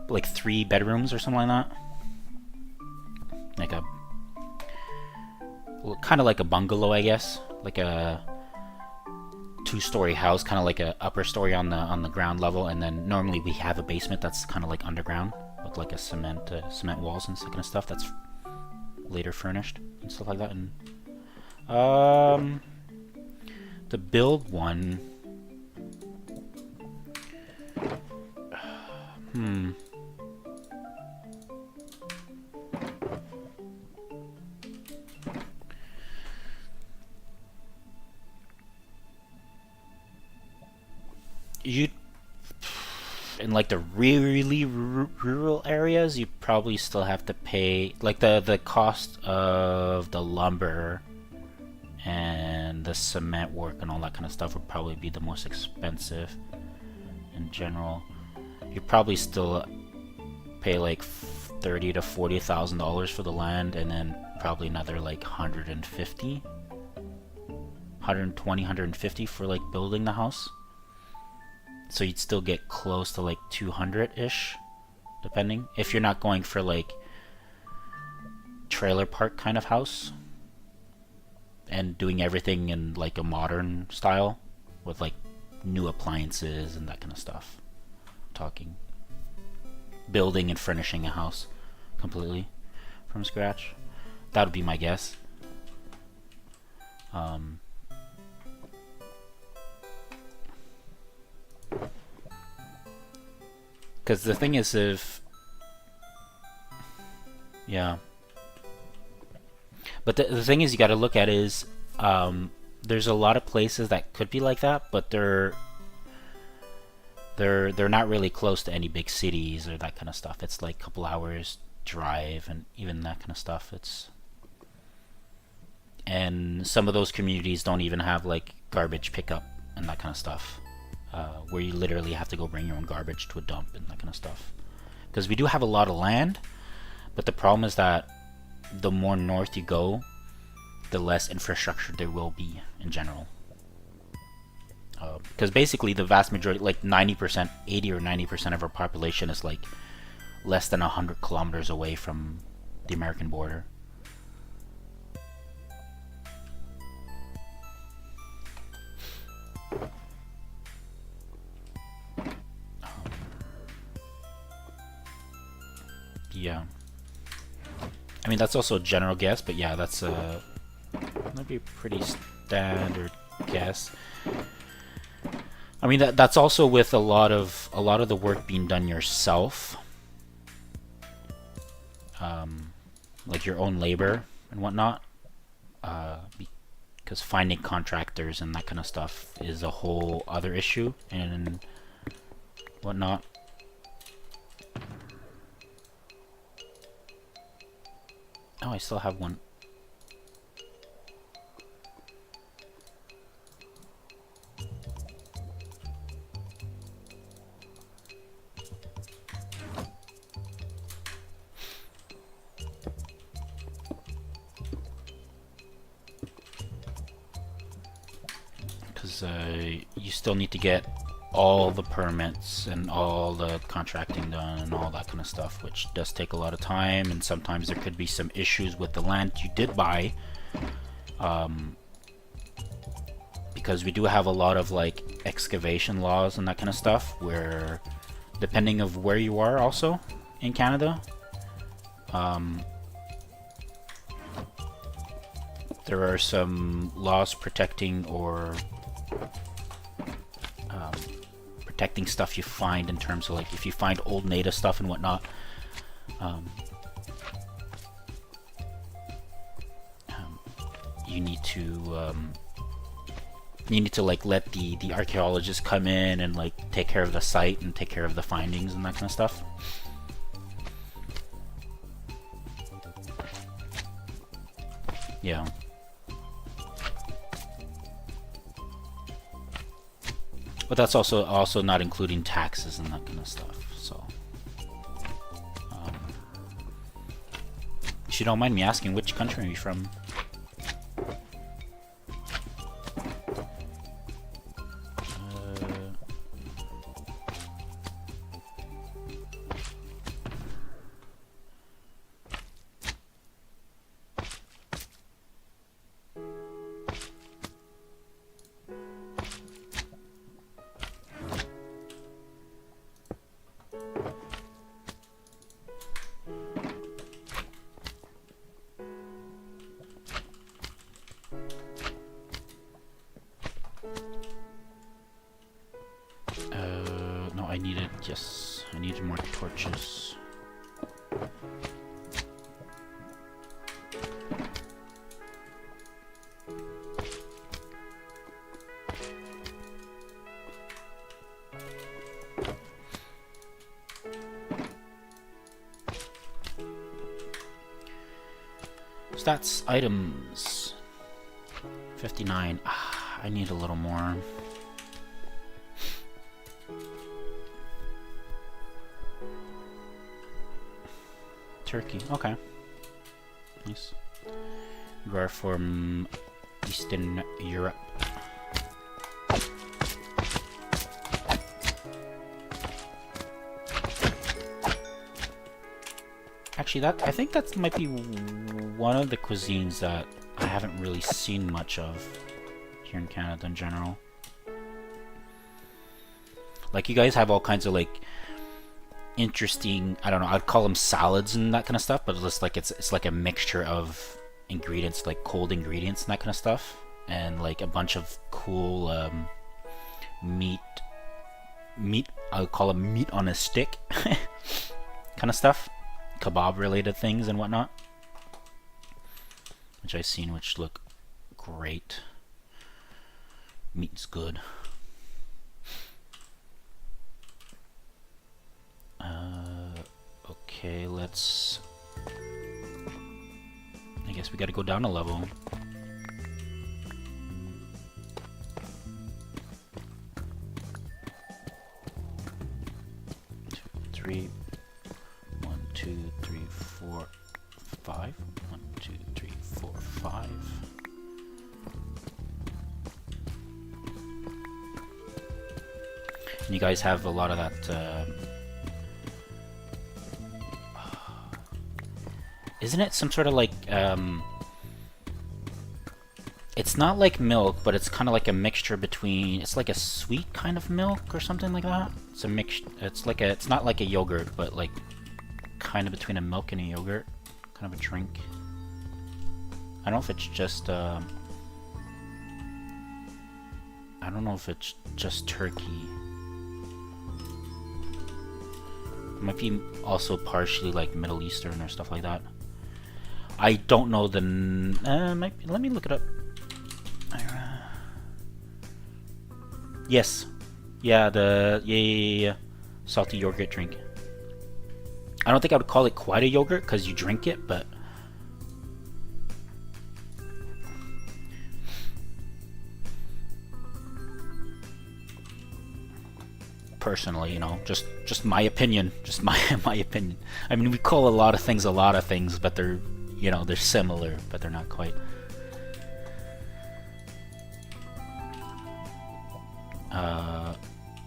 like 3 bedrooms or something like that. Like kind of like a bungalow, I guess, like a 2-story house, kind of like a upper story on the ground level, and then normally we have a basement that's kind of like underground with like a cement walls and that kind of stuff that's later furnished and stuff like that. And to build one, you in like the really rural areas, you probably still have to pay like the cost of the lumber and the cement work and all that kind of stuff would probably be the most expensive in general. You probably still pay like $30,000 to $40,000 for the land, and then probably another like 150, 120, 150 for like building the house. So you'd still get close to like 200-ish, depending. If you're not going for like trailer park kind of house and doing everything in like a modern style with like new appliances and that kind of stuff. I'm talking building and furnishing a house completely from scratch. That would be my guess. Because the thing is, but the thing is, you got to look at is, there's a lot of places that could be like that, but they're not really close to any big cities or that kind of stuff. It's like a couple hours drive, and even that kind of stuff. And some of those communities don't even have like garbage pickup and that kind of stuff. Where you literally have to go bring your own garbage to a dump and that kind of stuff. Because we do have a lot of land, but the problem is that the more north you go, the less infrastructure there will be in general. Because basically the vast majority, like 90%, 80 or 90% of our population is like less than 100 kilometers away from the American border. Yeah, I mean that's also a general guess, but yeah, that's that'd be a pretty standard guess. I mean that's also with a lot of the work being done yourself, like your own labor and whatnot, because finding contractors and that kind of stuff is a whole other issue and whatnot. Oh, I still have one. Because you still need to get all the permits and all the contracting done and all that kind of stuff, which does take a lot of time, and sometimes there could be some issues with the land you did buy, because we do have a lot of like excavation laws and that kind of stuff, where depending of where you are also in Canada, there are some laws protecting or protecting stuff you find, in terms of like if you find old native stuff and whatnot, you need to like let the archaeologists come in and like take care of the site and take care of the findings and that kind of stuff. Yeah. But that's also not including taxes and that kind of stuff. So, if you don't mind me asking, which country are you from? I needed more torches. Stats, items, 59. I need a little more. Turkey, okay. Nice. You are from Eastern Europe. Actually, I think that might be one of the cuisines that I haven't really seen much of here in Canada in general. Like, you guys have all kinds of like interesting, I don't know, I'd call them salads and that kind of stuff, but it's just like it's like a mixture of ingredients, like cold ingredients and that kind of stuff, and like a bunch of cool meat I would call them meat on a stick kind of stuff, kebab related things and whatnot, which I've seen, which look great. Meat's good. Okay, let's... I guess we gotta go down a level. Three. 1, 2, 3, 4, 5. 1, 2, 3, 4, 5. And you guys have a lot of that... isn't it some sort of like, it's not like milk, but it's kind of like a mixture between, it's like a sweet kind of milk or something like that. It's a mix, it's not like a yogurt, but like kind of between a milk and a yogurt, kind of a drink. I don't know if it's just, I don't know if it's just turkey. It might be also partially like Middle Eastern or stuff like that. I don't know the... let me look it up. Yes. Yeah, yeah. Salty yogurt drink. I don't think I would call it quite a yogurt because you drink it, but personally, you know, just my opinion, just my my opinion. I mean, we call a lot of things, but they're, you know, they're similar, but they're not quite.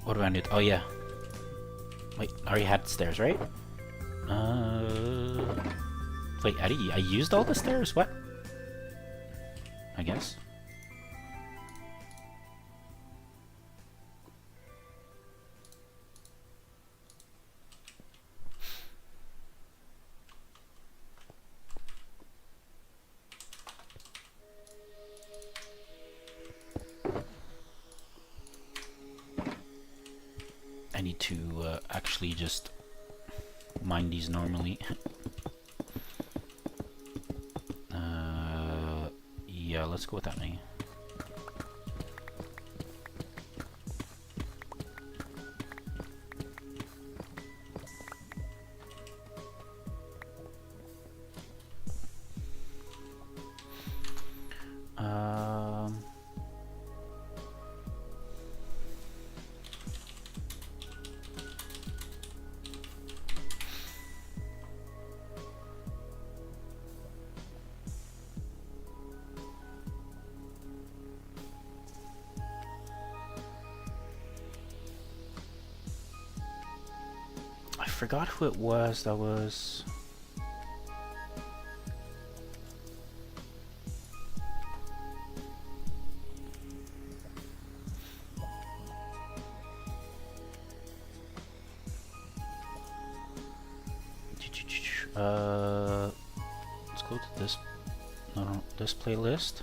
What do I need? Oh yeah. Wait, I already had stairs, right? Wait, I used all the stairs? What? I guess. I need to actually just mine these normally. Yeah, let's go with that many. I forgot who it was that was... let's go to this, no, this playlist.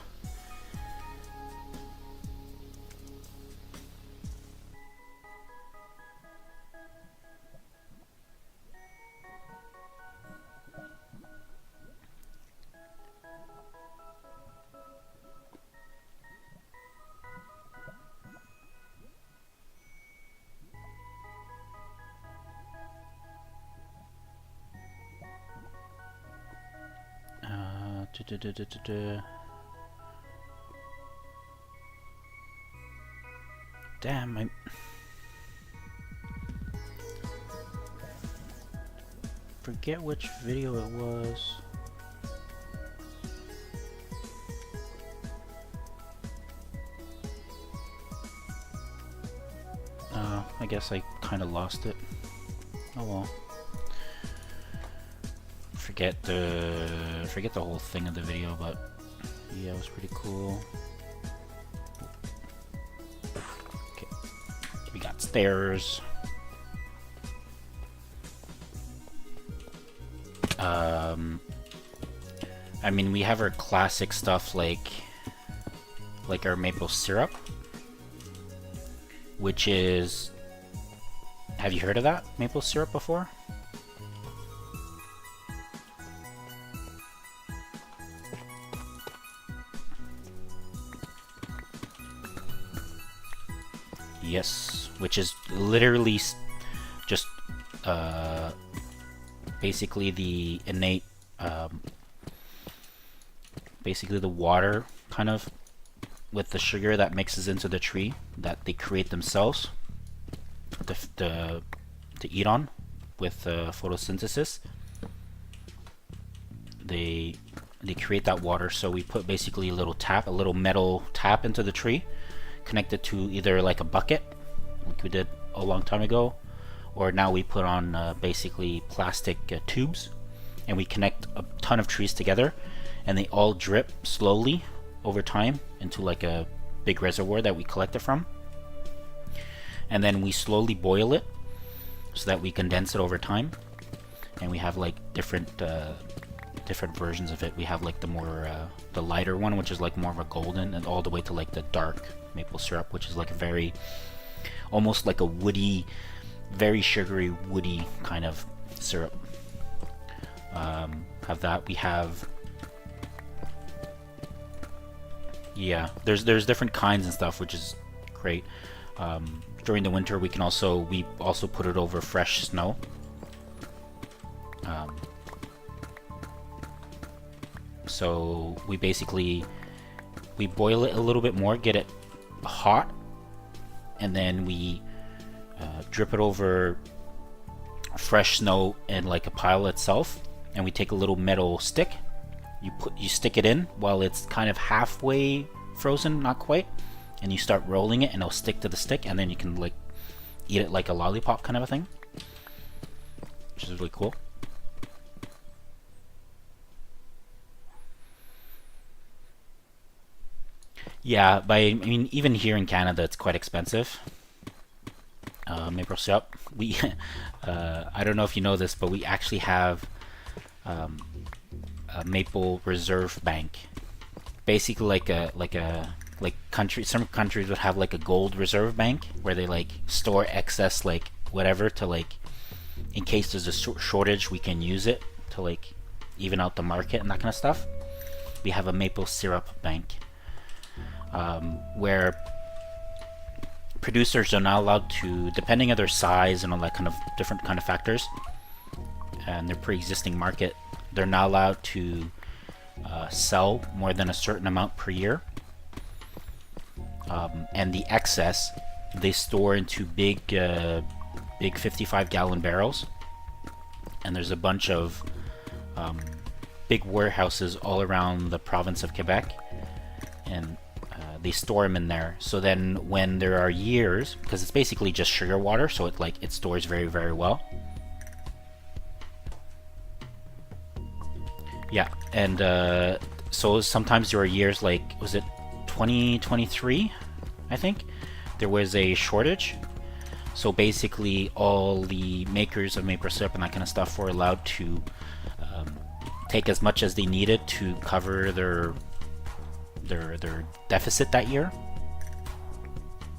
Damn, I forget which video it was. I guess I kind of lost it. Oh well. Forget the whole thing of the video, but yeah, it was pretty cool. Okay, we got stairs. I mean, we have our classic stuff like our maple syrup, which is, have you heard of that maple syrup before? Yes, which is literally just basically the innate, basically the water kind of with the sugar that mixes into the tree that they create themselves to eat on with photosynthesis. They create that water, so we put basically a little metal tap into the tree, connected to either like a bucket like we did a long time ago, or now we put on basically plastic tubes, and we connect a ton of trees together, and they all drip slowly over time into like a big reservoir that we collect it from, and then we slowly boil it so that we condense it over time, and we have like different versions of it. We have like the more the lighter one, which is like more of a golden, and all the way to like the dark maple syrup, which is like a very, almost like a woody, very sugary, woody kind of syrup. Have that. We have, yeah, there's different kinds and stuff, which is great. During the winter, we also put it over fresh snow. So we boil it a little bit more, get it hot, and then we drip it over fresh snow in like a pile itself, and we take a little metal stick. You stick it in while it's kind of halfway frozen, not quite, and you start rolling it, and it'll stick to the stick, and then you can like eat it like a lollipop kind of a thing, which is really cool. Yeah, I mean, even here in Canada, it's quite expensive. Maple syrup. We, I don't know if you know this, but we actually have a maple reserve bank. Basically, like some countries would have like a gold reserve bank where they like store excess like whatever to like, in case there's a shortage, we can use it to like even out the market and that kind of stuff. We have a maple syrup bank. Where producers are not allowed to, depending on their size and all that kind of different kind of factors and their pre-existing market, they're not allowed to sell more than a certain amount per year, and the excess they store into big 55-gallon barrels, and there's a bunch of big warehouses all around the province of Quebec, and they store them in there. So then when there are years, because it's basically just sugar water, so it stores very, very well. Yeah, and so sometimes there are years like, was it 2023, I think, there was a shortage. So basically all the makers of maple syrup and that kind of stuff were allowed to take as much as they needed to cover their deficit that year,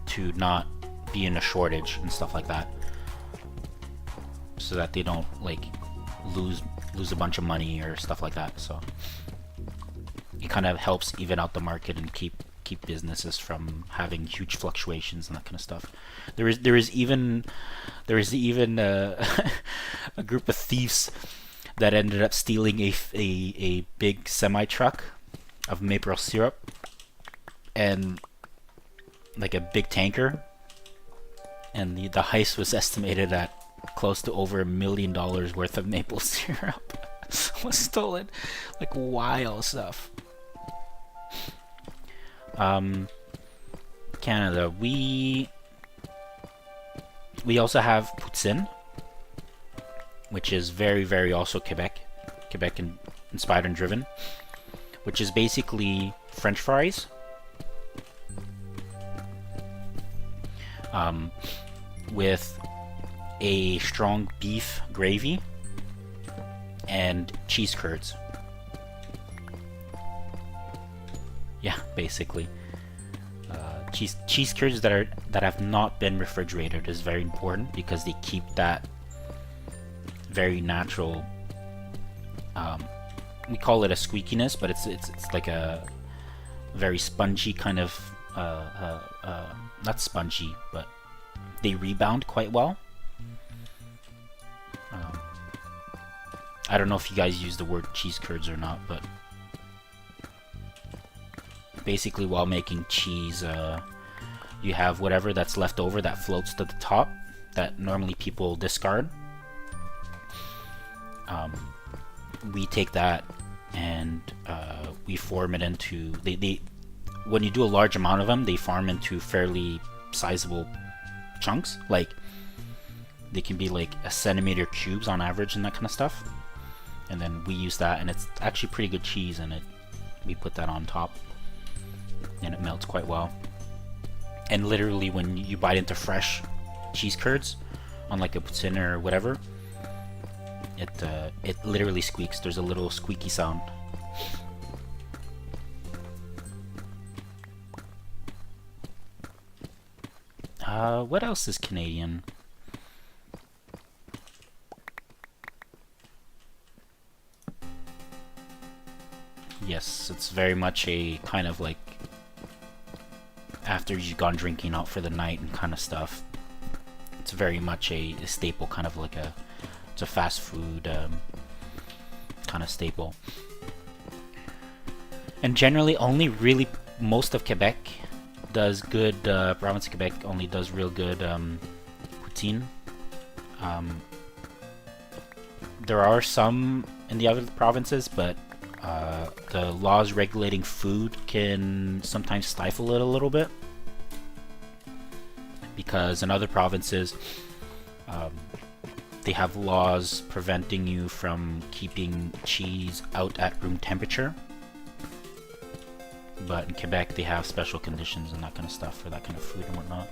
to not be in a shortage and stuff like that, so that they don't like lose a bunch of money or stuff like that. So it kind of helps even out the market and keep businesses from having huge fluctuations and that kind of stuff. There is even a group of thieves that ended up stealing a big semi truck of maple syrup, and like a big tanker, and the heist was estimated at close to over $1 million worth of maple syrup was stolen. Like wild stuff. Canada, we also have poutine, which is very, very also Quebec inspired and driven, which is basically French fries, with a strong beef gravy and cheese curds. Yeah, basically. Cheese curds that have not been refrigerated is very important, because they keep that very natural. We call it a squeakiness, but it's like a very spongy kind of not spongy, but they rebound quite well. I don't know if you guys use the word cheese curds or not, but basically while making cheese, you have whatever that's left over that floats to the top that normally people discard. We take that and we form it into, they when you do a large amount of them, they form into fairly sizable chunks. Like they can be like a centimeter cubes on average and that kind of stuff. And then we use that, and it's actually pretty good cheese, and we put that on top, and it melts quite well. And literally, when you bite into fresh cheese curds on like a poutine or whatever, it literally squeaks. There's a little squeaky sound. What else is Canadian? Yes, it's very much a kind of like after you've gone drinking out for the night and kind of stuff. It's very much a staple, kind of like it's a fast food kind of staple. And generally, only really most of Quebec does good. Province of Quebec only does real good 2018. There are some in the other provinces, but the laws regulating food can sometimes stifle it a little bit, because in other provinces they have laws preventing you from keeping cheese out at room temperature, but in Quebec they have special conditions and that kind of stuff for that kind of food and whatnot.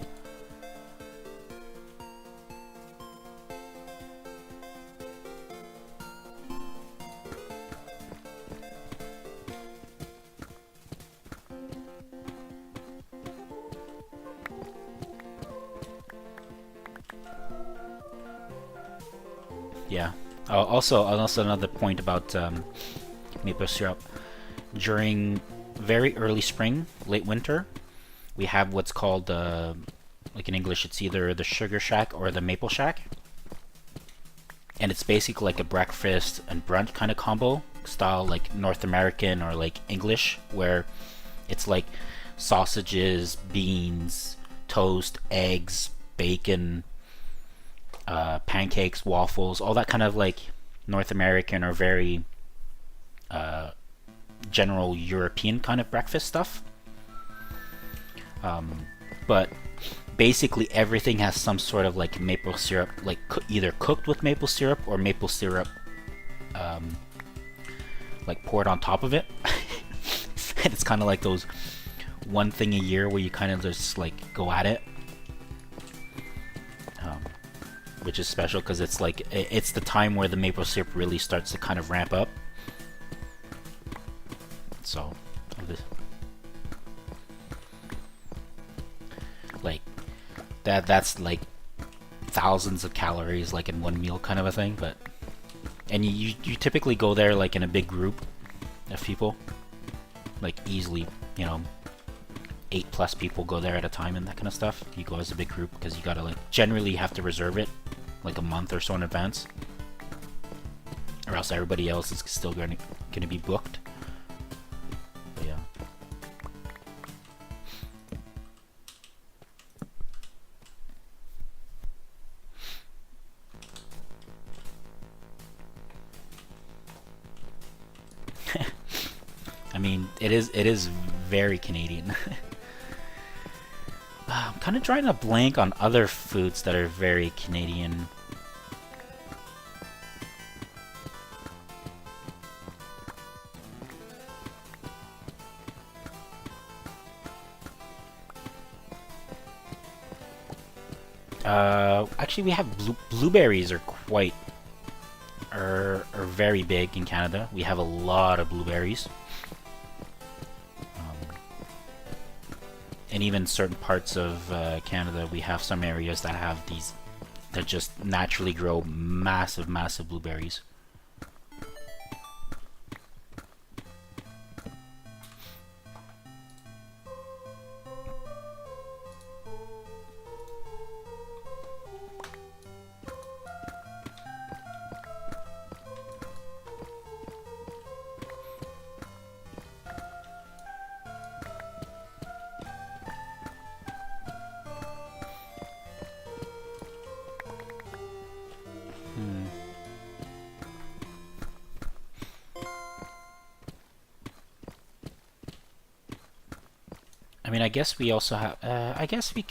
Yeah. Also another point about maple syrup. During very early spring, late winter, we have what's called, like in English, it's either the sugar shack or the maple shack. And it's basically like a breakfast and brunch kind of combo style, like North American or like English, where it's like sausages, beans, toast, eggs, bacon, pancakes, waffles, all that kind of like North American or very general European kind of breakfast stuff. But basically everything has some sort of like maple syrup, like either cooked with maple syrup or maple syrup like poured on top of it. And it's kind of like those one thing a year where you kind of just like go at it, which is special because it's like it's the time where the maple syrup really starts to kind of ramp up. So like that's like thousands of calories like in one meal kind of a thing. But and you typically go there like in a big group of people, like easily, you know, 8+ people go there at a time and that kind of stuff. You go as a big group because you gotta like generally have to reserve it like a month or so in advance, or else everybody else is still gonna be booked. But yeah. I mean, it is very Canadian. I'm kind of trying to blank on other foods that are very Canadian. Actually, we have blueberries are very big in Canada. We have a lot of blueberries. And even certain parts of Canada, we have some areas that have these that just naturally grow massive blueberries. I mean, I guess we also have, I guess we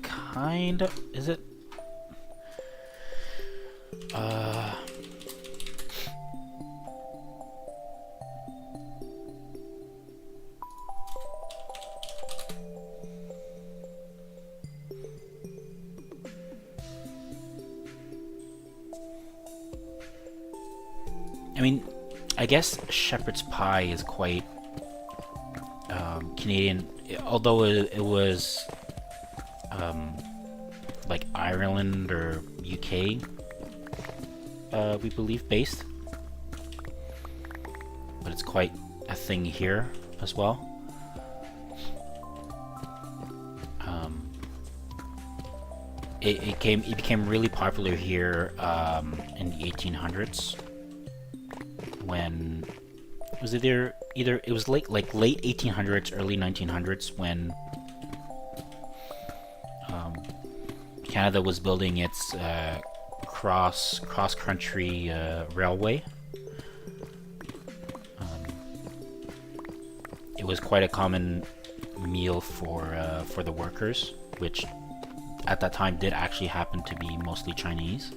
kind of, is it? I mean, I guess shepherd's pie is quite Canadian, although it was like Ireland or UK, we believe, based, but it's quite a thing here as well. It became really popular here in the 1800s, when it was either it was late 1800s, early 1900s, when Canada was building its cross-country railway. It was quite a common meal for the workers, which at that time did actually happen to be mostly Chinese.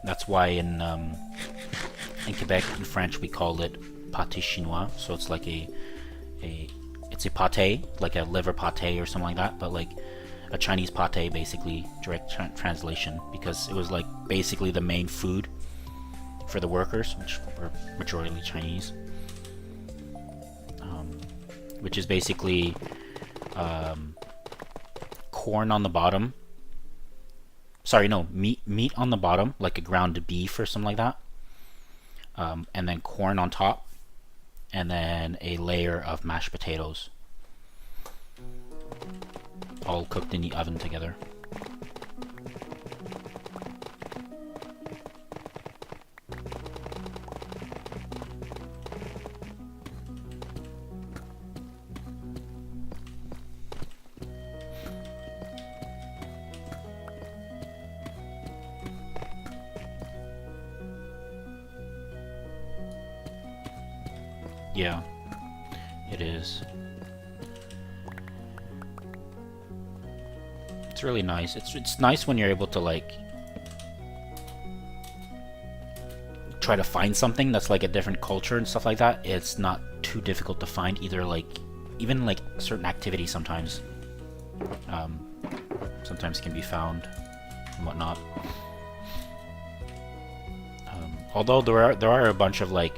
That's why in Quebec, in French, we call it pâté chinois. So it's like it's a pâté, like a liver pâté or something like that, but like a Chinese pâté, basically, direct translation, because it was like basically the main food for the workers, which were majority Chinese. Which is basically corn on the bottom. Sorry, no, meat on the bottom, like a ground beef or something like that. And then corn on top, and then a layer of mashed potatoes, all cooked in the oven together. Yeah, it is. It's really nice. It's nice when you're able to like try to find something that's like a different culture and stuff like that. It's not too difficult to find either, like even like certain activities sometimes can be found and whatnot. Although there are a bunch of like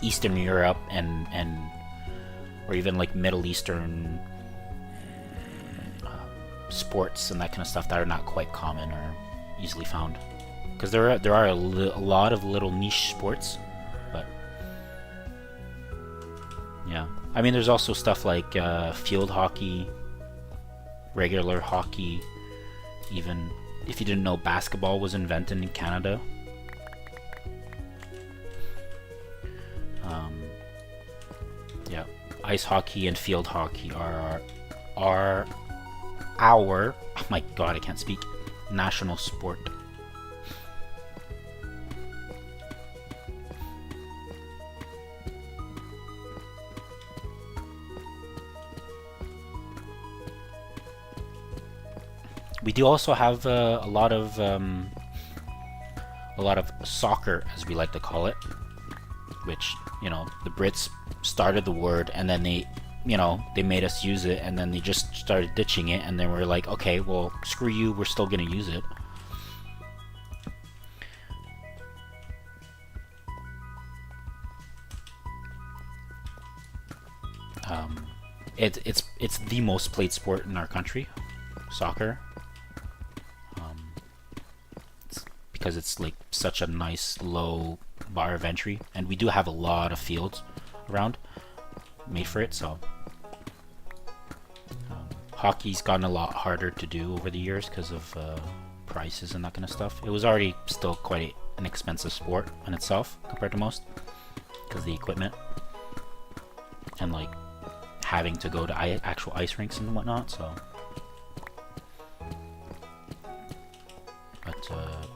Eastern Europe and or even like Middle Eastern sports and that kind of stuff that are not quite common or easily found, because there are a lot of little niche sports, but yeah, I mean there's also stuff like field hockey, regular hockey, even if you didn't know, basketball was invented in Canada. Yeah, ice hockey and field hockey are our, oh my god, I can't speak, national sport. We do also have a lot of soccer, as we like to call it, which, you know, the Brits started the word and then they made us use it, and then they just started ditching it, and then we're like, okay, well, screw you, we're still gonna use it. It's the most played sport in our country, soccer. Because it's like such a nice low bar of entry, and we do have a lot of fields around made for it. So hockey's gotten a lot harder to do over the years because of prices and that kind of stuff. It was already still quite an expensive sport in itself compared to most, because of the equipment and like having to go to actual ice rinks and whatnot. So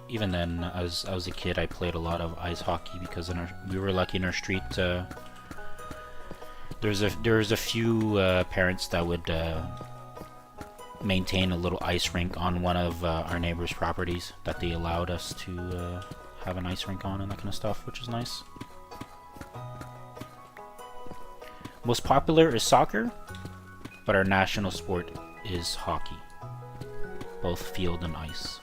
even then, as I was a kid, I played a lot of ice hockey because we were lucky in our street. There's a few parents that would maintain a little ice rink on one of our neighbors' properties that they allowed us to have an ice rink on and that kind of stuff, which is nice. Most popular is soccer, but our national sport is hockey, both field and ice.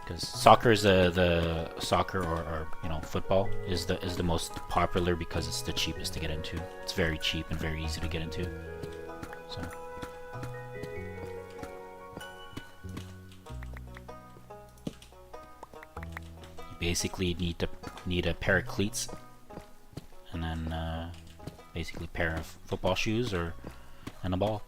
Because soccer is the soccer or you know, football is the most popular because it's the cheapest to get into. It's very cheap and very easy to get into. So you basically need a pair of cleats, and then basically a pair of football shoes and a ball.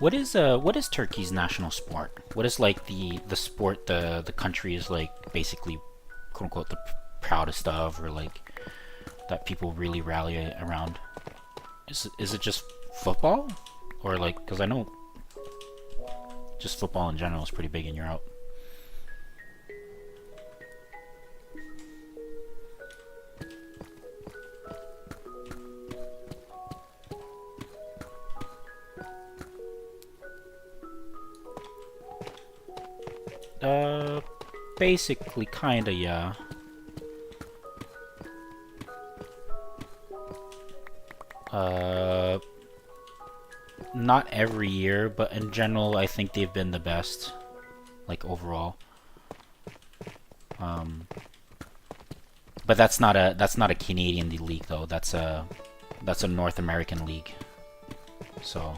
what is Turkey's national sport? What is like the sport the country is like basically quote unquote the proudest of, or like that people really rally around? Is it just football, or like, because I know just football in general is pretty big in Europe. Basically, kinda, yeah. Not every year, but in general, I think they've been the best, like overall. But that's not a Canadian league though. That's a North American league. So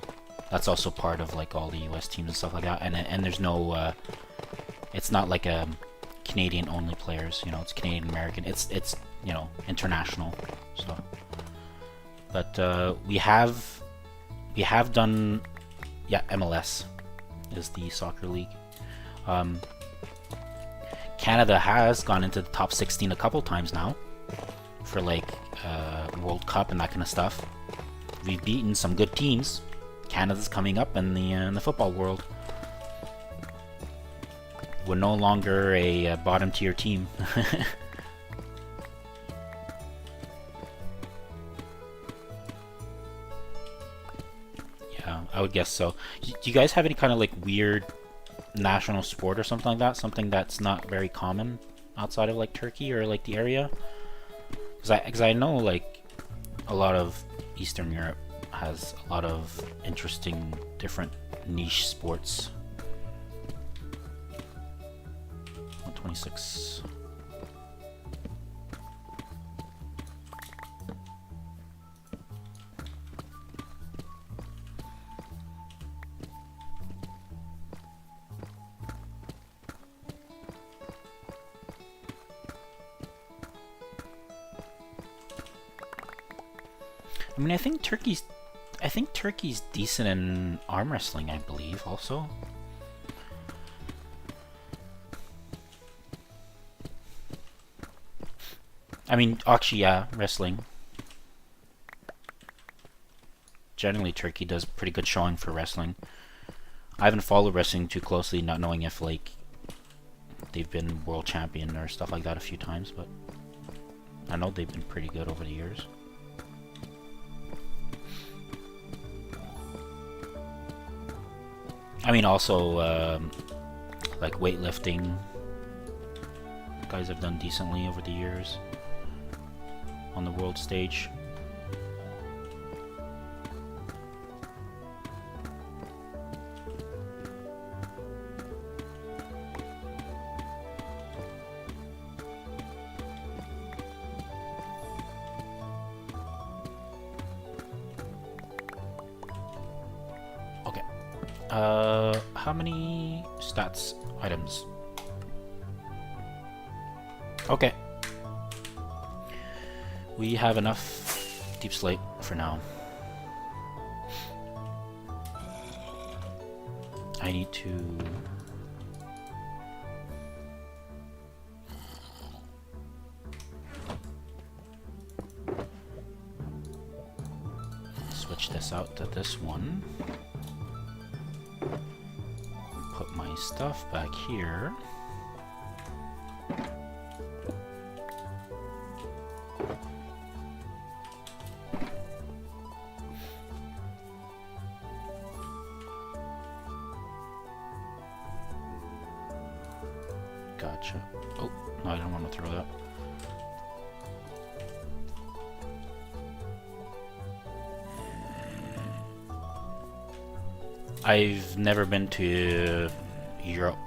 that's also part of like all the U.S. teams and stuff like that. And there's no, it's not like a Canadian only players. You know, it's Canadian American. It's you know, international. So, but we have done, yeah, MLS is the soccer league. Canada has gone into the top 16 a couple times now for like World Cup and that kind of stuff. We've beaten some good teams. Canada's coming up in the football world. We're no longer a bottom tier team. Yeah, I would guess so. Do you guys have any kind of like weird national sport or something like that? Something that's not very common outside of like Turkey or like the area? Because I know like a lot of Eastern Europe has a lot of interesting different niche sports. 126. I mean, I think Turkey's decent in arm wrestling, I believe, also. I mean, actually, yeah, wrestling. Generally, Turkey does pretty good showing for wrestling. I haven't followed wrestling too closely, not knowing if, like, they've been world champion or stuff like that a few times, but I know they've been pretty good over the years. I mean, also, like weightlifting, guys have done decently over the years on the world stage. Okay. How many stats items? Okay. We have enough deep slate for now. I need to switch this out to this one. Put my stuff back here. Gotcha. Oh, no, I don't want to throw that. I've never been to Europe.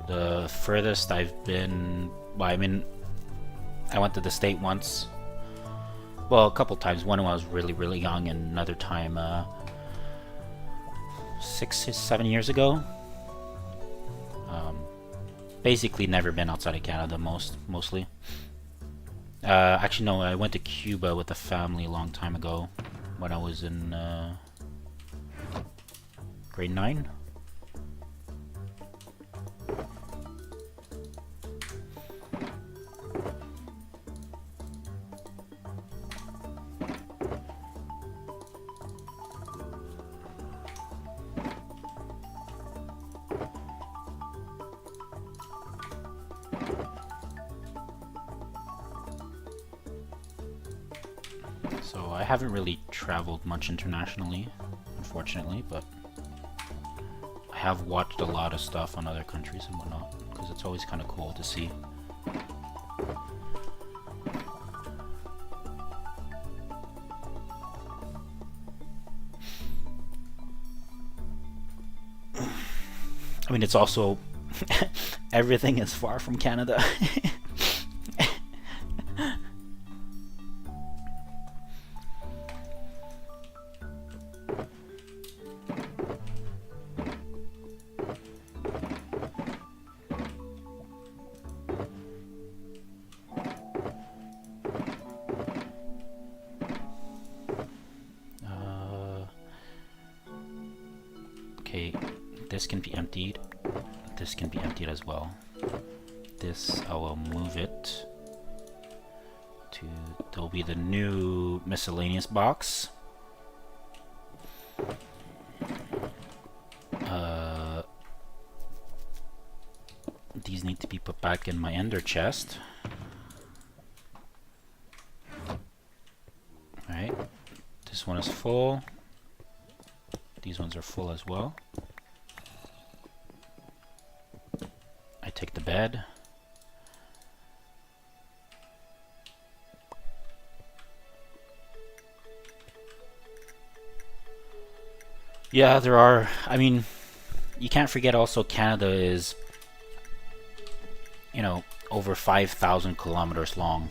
The furthest I've been, well, I mean, I went to the States once. Well, a couple times. One when I was really, really young, and another time 6-7 years ago. Basically never been outside of Canada mostly. Actually no, I went to Cuba with a family a long time ago when I was in Grade 9. So I haven't really traveled much internationally, unfortunately, but I have watched a lot of stuff on other countries and whatnot, because it's always kind of cool to see. I mean, it's also everything is far from Canada. Okay, this can be emptied. This can be emptied as well. This, I will move it to, there'll be the new miscellaneous box. These need to be put back in my ender chest. Alright, this one is full. These ones are full as well. I take the bed. Yeah, there are, I mean, you can't forget also Canada is, you know, over 5,000 kilometers long.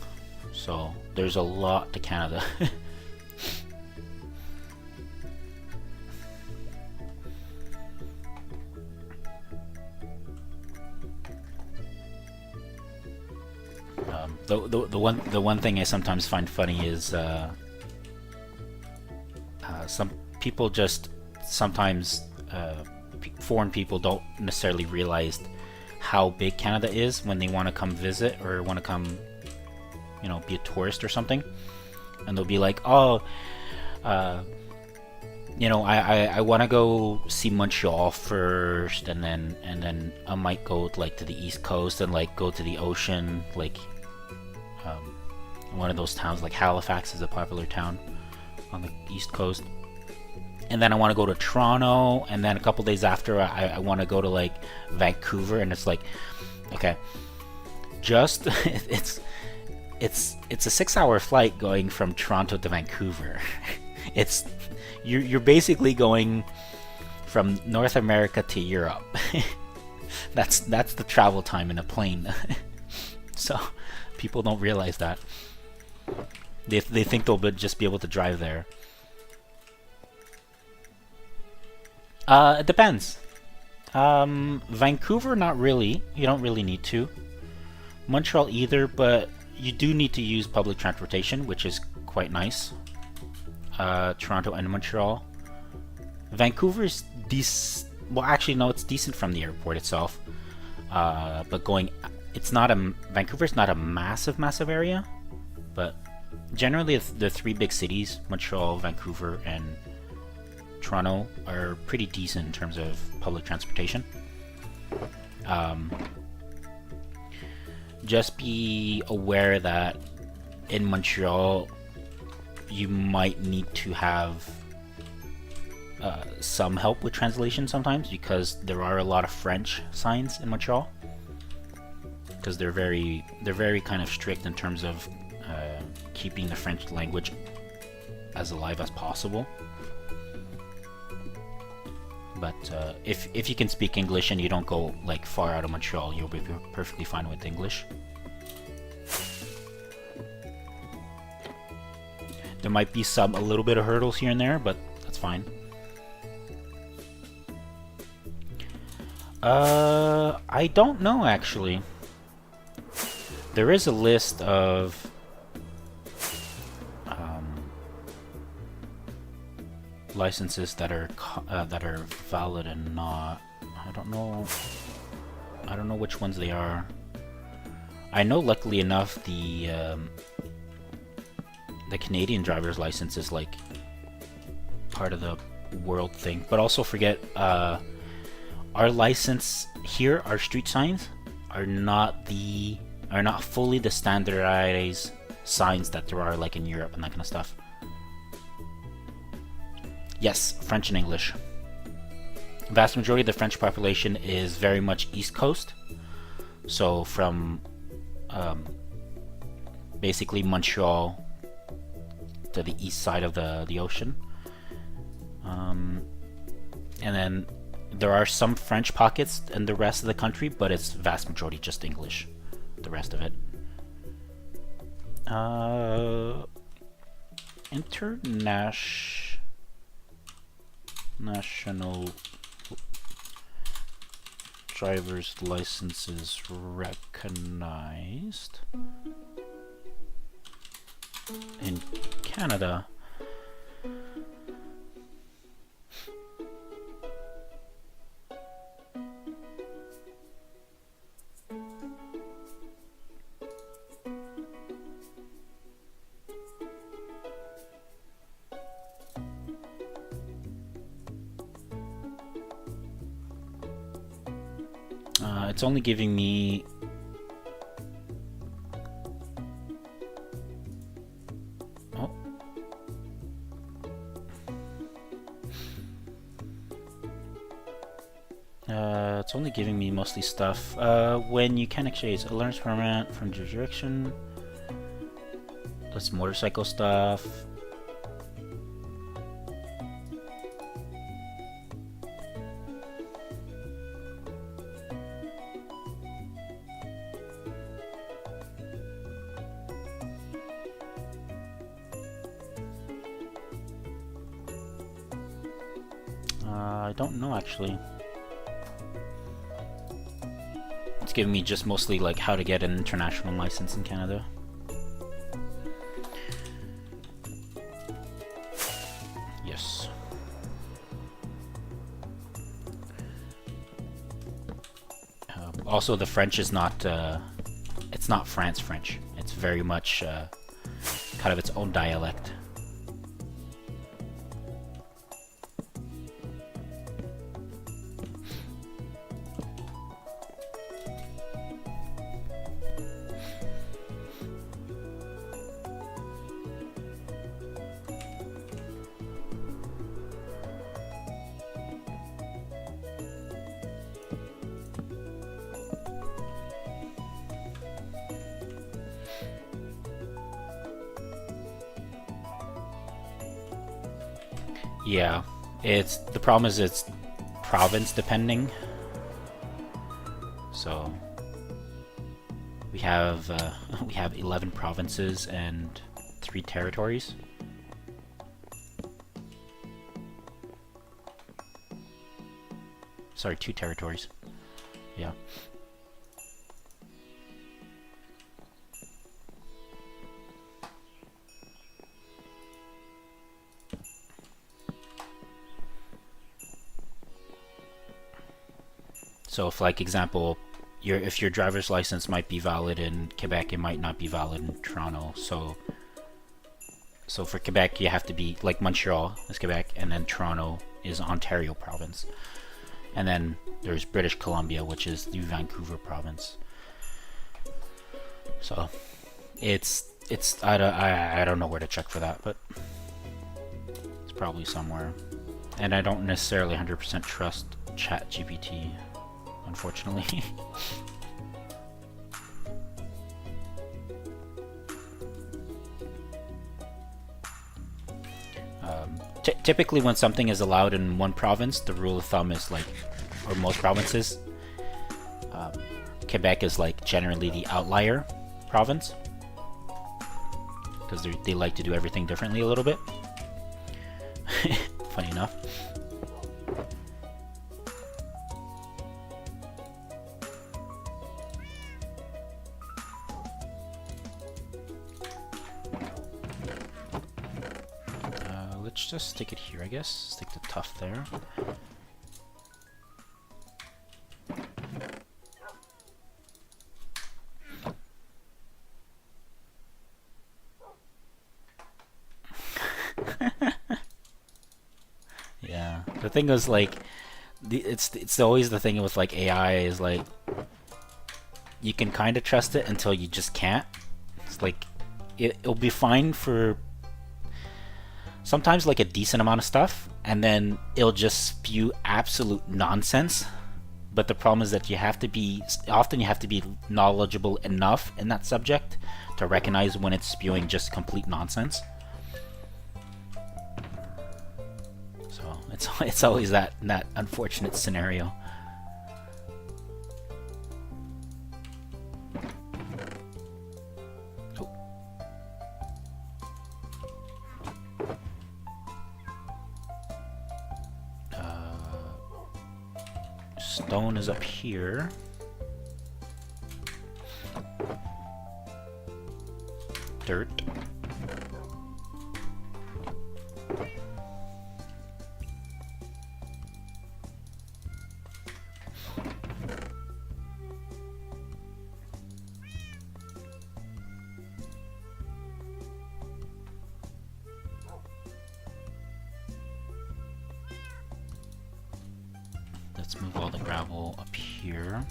So there's a lot to Canada. The one thing I sometimes find funny is some people just sometimes foreign people don't necessarily realize how big Canada is when they want to come visit or want to come, you know, be a tourist or something, and they'll be like, oh, you know, I want to go see Montreal first, and then I might go like to the East Coast and like go to the ocean, like one of those towns like Halifax is a popular town on the East Coast, and then I want to go to Toronto, and then a couple days after I want to go to like Vancouver, and it's like, okay, just it's a 6-hour flight going from Toronto to Vancouver. It's you're basically going from North America to Europe. that's the travel time in a plane. So people don't realize that. They think they'll just be able to drive there. It depends. Vancouver, not really. You don't really need to. Montreal either, but you do need to use public transportation, which is quite nice. Toronto and Montreal. Vancouver's decent. Well, actually, no, it's decent from the airport itself. But Vancouver's not a massive area. But generally, the three big cities, Montreal, Vancouver, and Toronto, are pretty decent in terms of public transportation. Just be aware that in Montreal, you might need to have some help with translation sometimes, because there are a lot of French signs in Montreal. Because they're very kind of strict in terms of keeping the French language as alive as possible. But if you can speak English and you don't go like far out of Montreal, you'll be perfectly fine with English. There might be a little bit of hurdles here and there, but that's fine. I don't know actually. There is a list of licenses that are valid and not. I don't know. I don't know which ones they are. I know, luckily enough, the Canadian driver's license is like part of the world thing. But also forget, our license here, our street signs are not fully the standardized signs that there are like in Europe and that kind of stuff. Yes, French and English. The vast majority of the French population is very much East Coast. So from basically Montreal to the east side of the ocean. And then there are some French pockets in the rest of the country, but it's vast majority just English, the rest of it. National driver's licenses recognized in Canada. It's only giving me it's only giving me mostly stuff when you can exchange a learner's permit from jurisdiction. That's motorcycle stuff. I don't know actually. It's giving me just mostly like how to get an international license in Canada. Yes. Also, the French is not. It's not France French. It's very much kind of its own dialect. Yeah, the problem is it's province depending. So we have 11 provinces and 3 territories. Sorry, 2 territories. Yeah. So if, like, example, if your driver's license might be valid in Quebec, it might not be valid in Toronto. So for Quebec, you have to be, like, Montreal is Quebec, and then Toronto is Ontario province. And then there's British Columbia, which is the Vancouver province. So I don't know where to check for that, but it's probably somewhere. And I don't necessarily 100% trust ChatGPT, unfortunately. Typically when something is allowed in one province, the rule of thumb is like, or most provinces, Quebec is like generally the outlier province, because they like to do everything differently a little bit. Funny enough. let's just stick it here, I guess. Stick the tuff there. Yeah, the thing is like, it's always the thing with like AI is like, you can kind of trust it until you just can't. It's like it'll be fine for sometimes like a decent amount of stuff, and then it'll just spew absolute nonsense. But the problem is that you have to be knowledgeable enough in that subject to recognize when it's spewing just complete nonsense. So it's always that unfortunate scenario. Stone is up here. Dirt. Let's move all the gravel up here.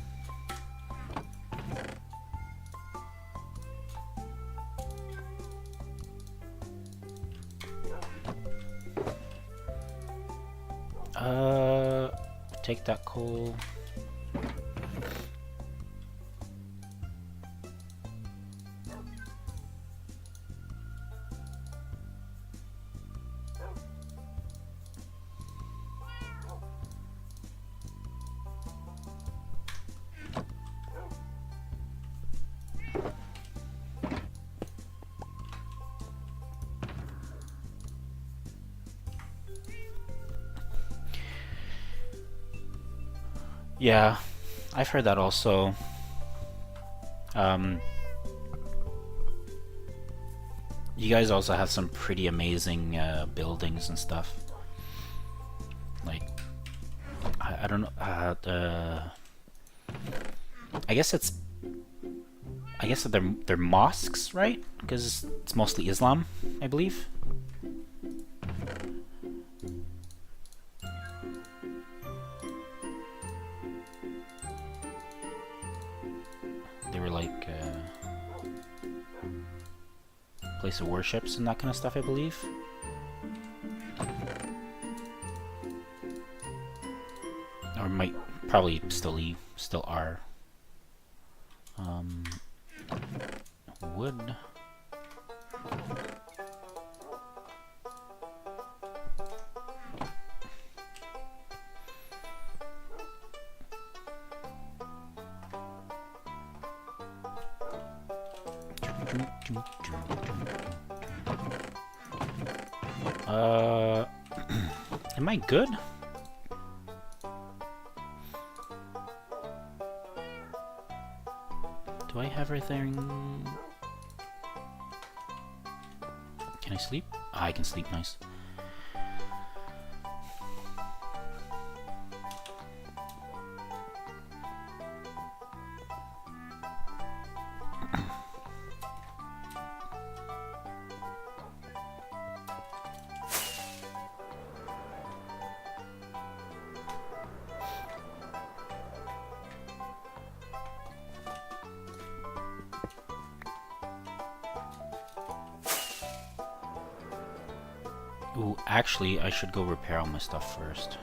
Take that coal. Yeah, I've heard that also. You guys also have some pretty amazing buildings and stuff. Like, I don't know. I guess they're mosques, right? Because it's mostly Islam, I believe. They were like place of worships and that kind of stuff, I believe. Or might probably still are. Wood. Am I good? Do I have everything? Can I sleep? Ah, I can sleep, nice. Ooh, actually, I should go repair all my stuff first.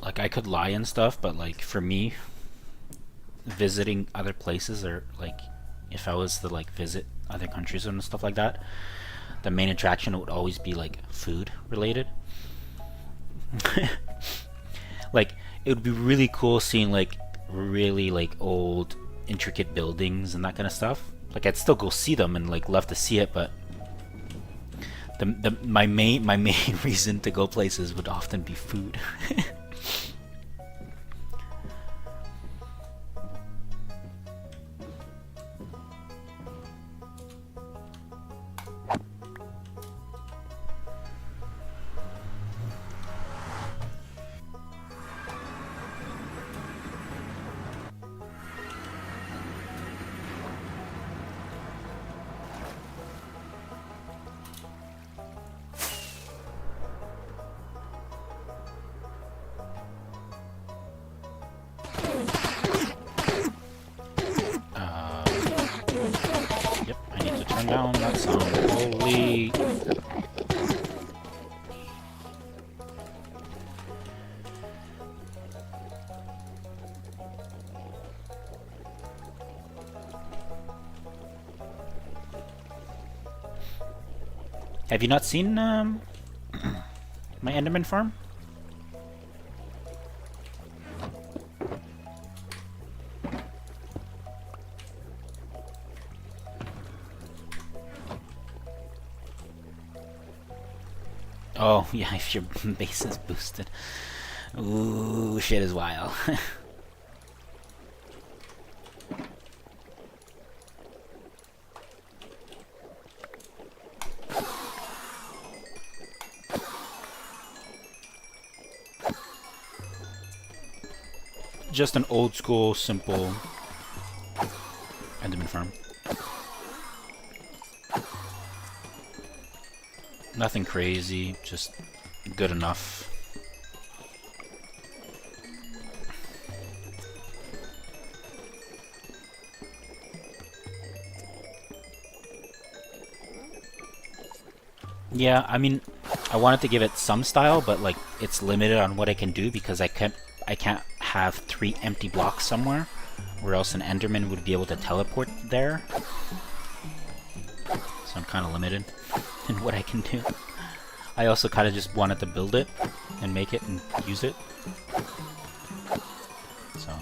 like I could lie and stuff, but like for me, visiting other places, or like if I was to like visit other countries and stuff like that, the main attraction would always be like food related. Like it would be really cool seeing like really like old intricate buildings and that kind of stuff. Like I'd still go see them and like love to see it, but my main reason to go places would often be food. Yep, I need to turn down that sound. Holy. Have you not seen my Enderman farm? Oh, yeah, if your base is boosted. Ooh, shit is wild. Just an old school, simple Enderman farm. Nothing crazy, just good enough. Yeah, I mean, I wanted to give it some style, but like it's limited on what I can do because I can't have 3 empty blocks somewhere, or else an Enderman would be able to teleport there. So I'm kind of limited in what I can do. I also kind of just wanted to build it and make it and use it. So.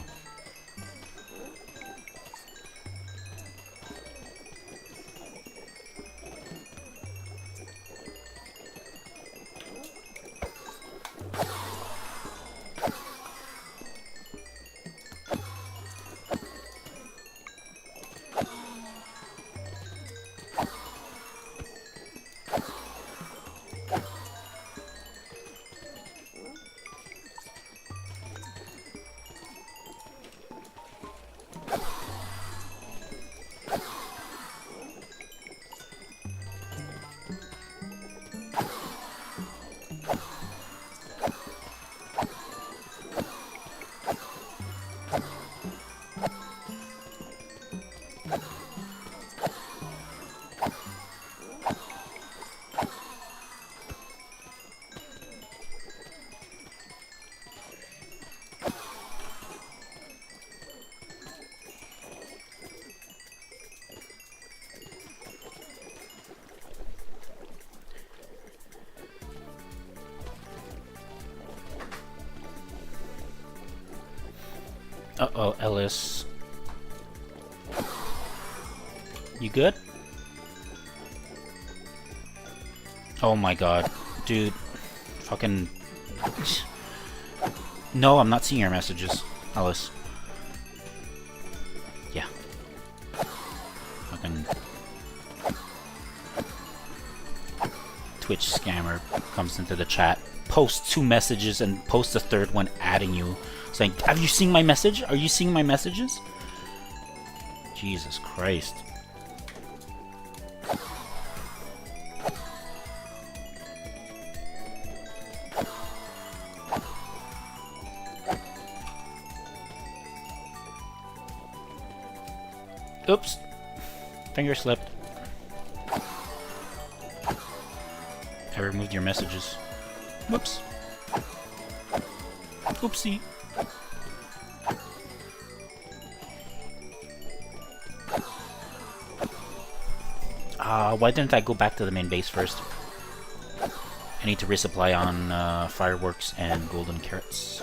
Uh-oh, Ellis. You good? Oh my god. Dude. Fucking... No, I'm not seeing your messages, Ellis. Yeah. Fucking... Twitch scammer comes into the chat, posts 2 messages, and posts a 3rd one adding you, saying, "Have you seen my message? Are you seeing my messages?" Jesus Christ. Oops. Finger slipped. I removed your messages. Whoops. Oopsie. Why didn't I go back to the main base first? I need to resupply on fireworks and golden carrots.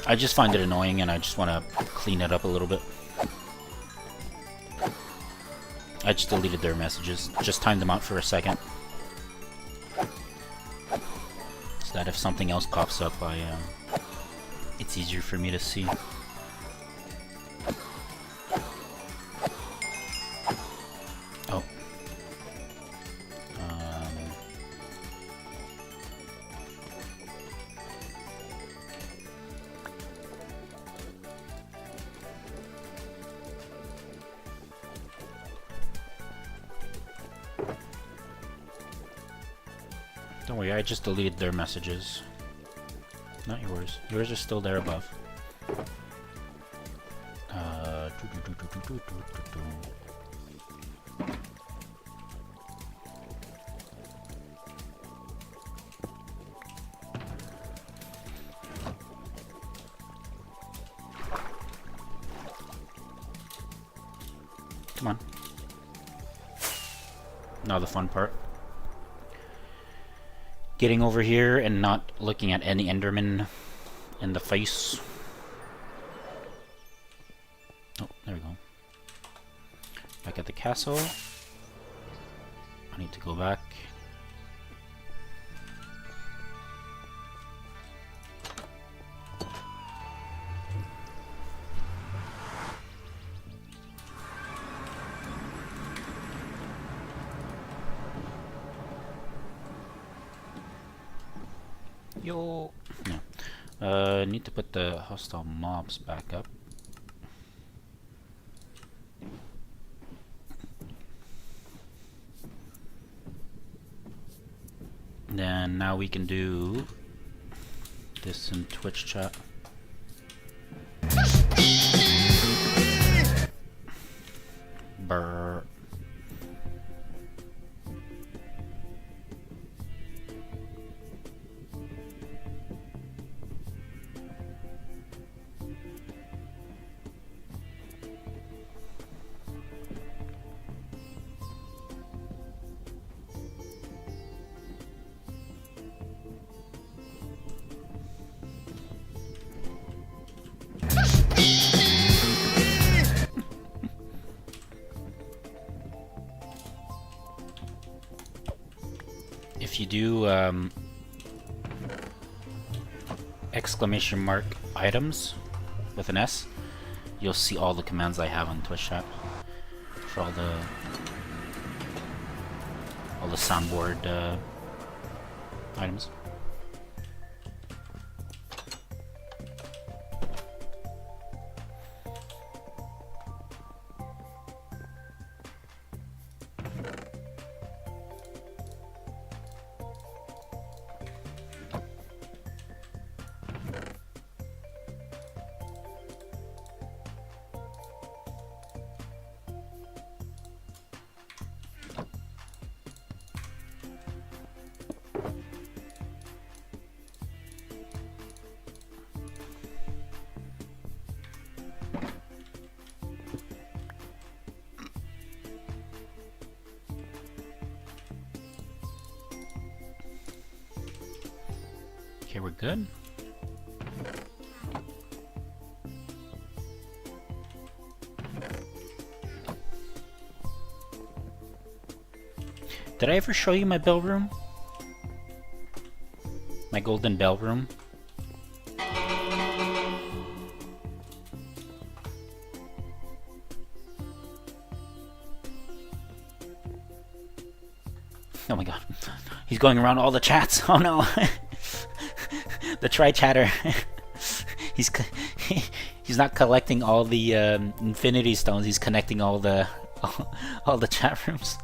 I just find it annoying and I just want to clean it up a little bit. I just deleted their messages. Just timed them out for a second. So that if something else pops up, it's easier for me to see. Oh. Don't worry, I just deleted their messages. Not yours. Yours are still there above. Come on. Now the fun part. Getting over here and not looking at any Enderman in the face. Oh, there we go. Back at the castle. I need to go back. Yo. No. Need to put the hostile mobs back up. Then now we can do this in Twitch chat. Brr. If you do exclamation mark items with an S, you'll see all the commands I have on Twitch chat for all the soundboard items. Okay, we're good. Did I ever show you my bell room? My golden bell room? Oh my god. He's going around all the chats. Oh no. The tri-chatter. He's not collecting all the infinity stones. He's connecting all the chat rooms.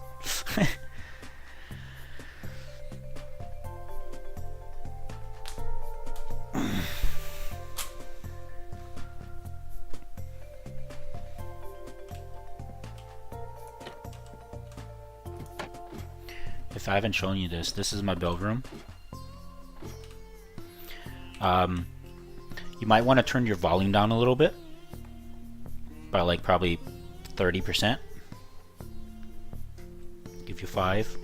if I haven't shown you this, this is my build room. You might want to turn your volume down a little bit, by like probably 30%. Give you 5,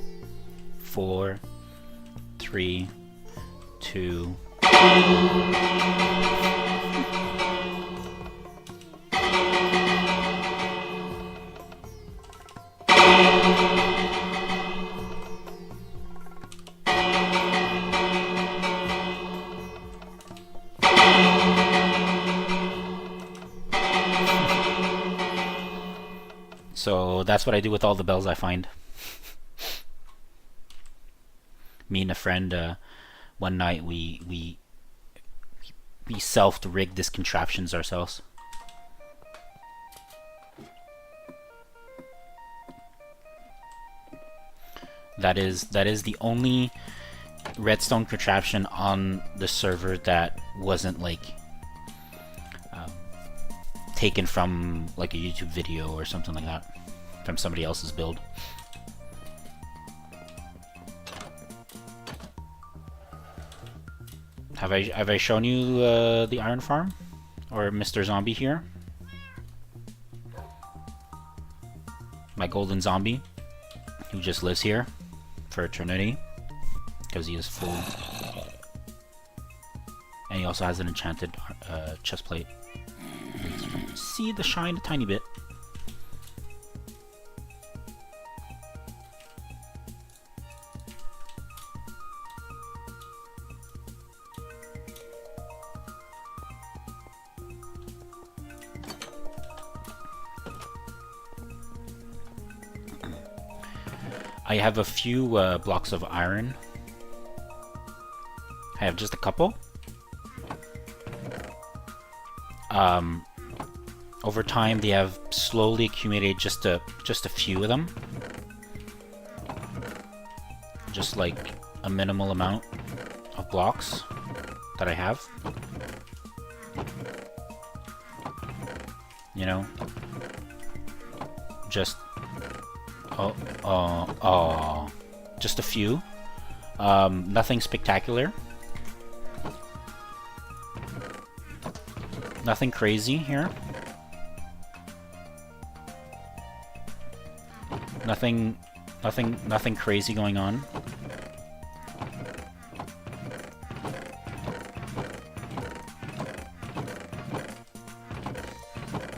4, 3, 2. So that's what I do with all the bells I find. Me and a friend, one night we self-rigged these contraptions ourselves. That is the only redstone contraption on the server that wasn't like taken from like a YouTube video or something like that, from somebody else's build. Have I shown you the iron farm or Mr. Zombie here? My golden zombie who just lives here for eternity because he is full, and he also has an enchanted chest plate. See the shine a tiny bit. I have a few blocks of iron. I have just a couple. Over time, they have slowly accumulated just a few of them. Just like a minimal amount of blocks that I have. You know, just just a few. Nothing spectacular. Nothing crazy here. Nothing crazy going on.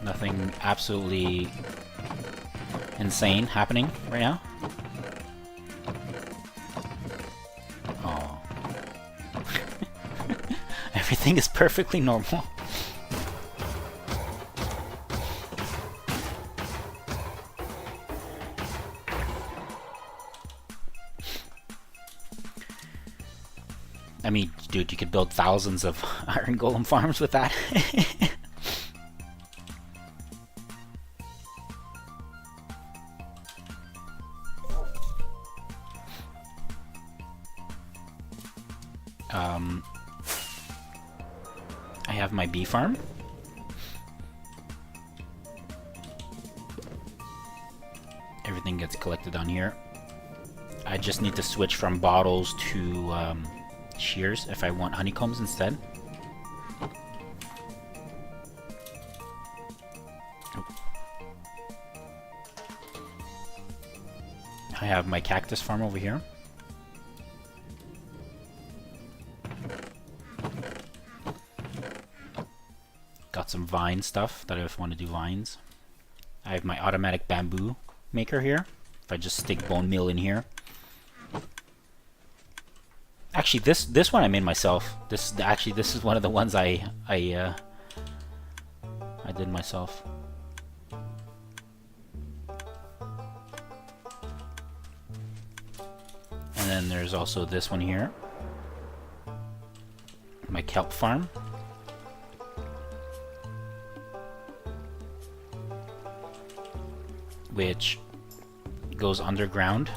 Nothing absolutely insane happening right now. Oh. Everything is perfectly normal. I mean, dude, you could build thousands of iron golem farms with that. I have my bee farm. Everything gets collected on here. I just need to switch from bottles to shears if I want honeycombs instead. I have my cactus farm over here. Got some vine stuff that I just want to do vines. I have my automatic bamboo maker here. If I just stick bone meal in here. Actually, this one I made myself. This is one of the ones I did myself. And then there's also this one here. My kelp farm. Which goes underground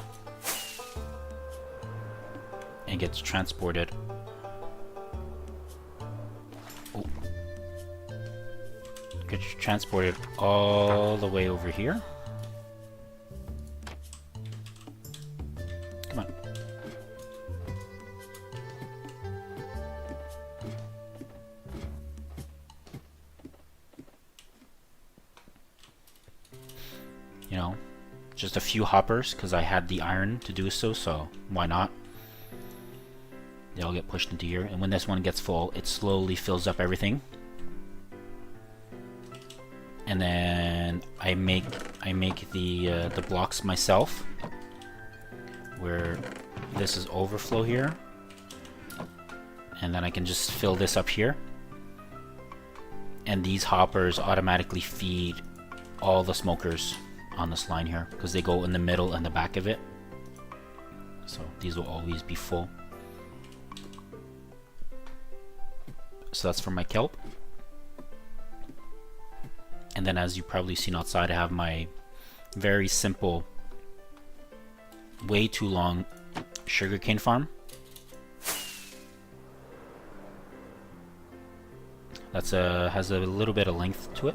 and gets transported. Oh. Gets transported all the way over here. Come on. You know, just a few hoppers because I had the iron to do so, so why not? They all get pushed into here, and when this one gets full, it slowly fills up everything. And then I make the blocks myself, where this is overflow here, and then I can just fill this up here, and these hoppers automatically feed all the smokers on this line here because they go in the middle and the back of it, so these will always be full. So that's for my kelp. And then, as you've probably seen outside, I have my very simple, way too long sugarcane farm. That's has a little bit of length to it.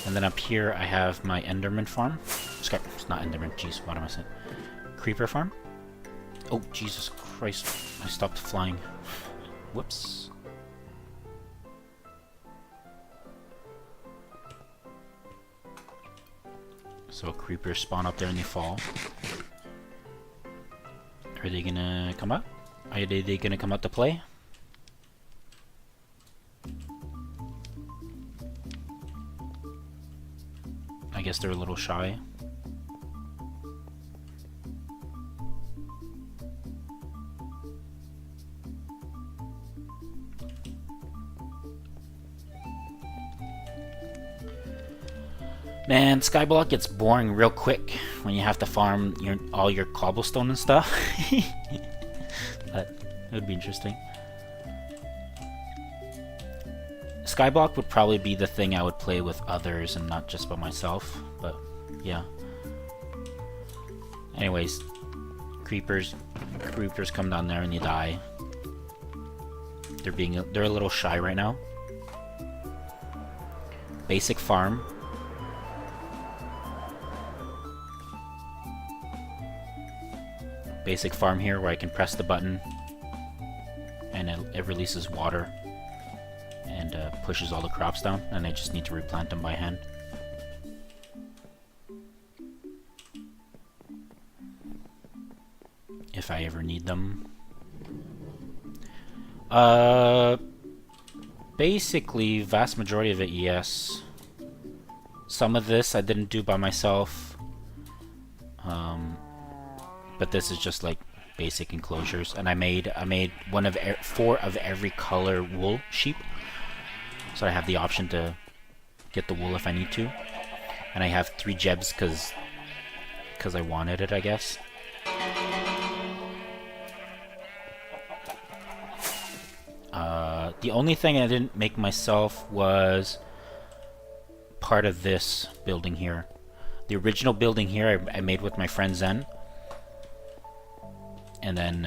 And then up here I have my Enderman farm. It's not Enderman, jeez, what am I saying? Creeper farm. Oh, Jesus Christ, I stopped flying. Whoops. So creepers spawn up there and they fall. Are they gonna come out? Are they gonna come out to play? I guess they're a little shy. Man, Skyblock gets boring real quick when you have to farm all your cobblestone and stuff. But it would be interesting. Skyblock would probably be the thing I would play with others and not just by myself, but yeah. Anyways, creepers come down there and they die. They're a little shy right now. Basic farm. Basic farm here where I can press the button and it releases water and pushes all the crops down, and I just need to replant them by hand. If I ever need them. Basically, vast majority of it, yes. Some of this I didn't do by myself. But this is just like basic enclosures, and I made one of 4 of every color wool sheep, so I have the option to get the wool if I need to, and I have 3 jebs because I wanted it, I guess. The only thing I didn't make myself was part of this building here. The original building here I made with my friend Zen. And then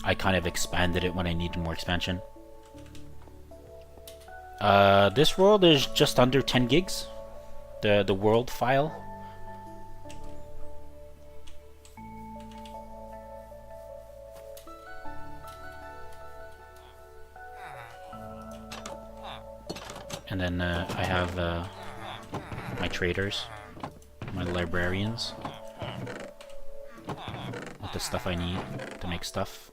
I kind of expanded it when I needed more expansion. This world is just under 10 gigs. The world file. And then I have my traders, my librarians. The stuff I need to make stuff.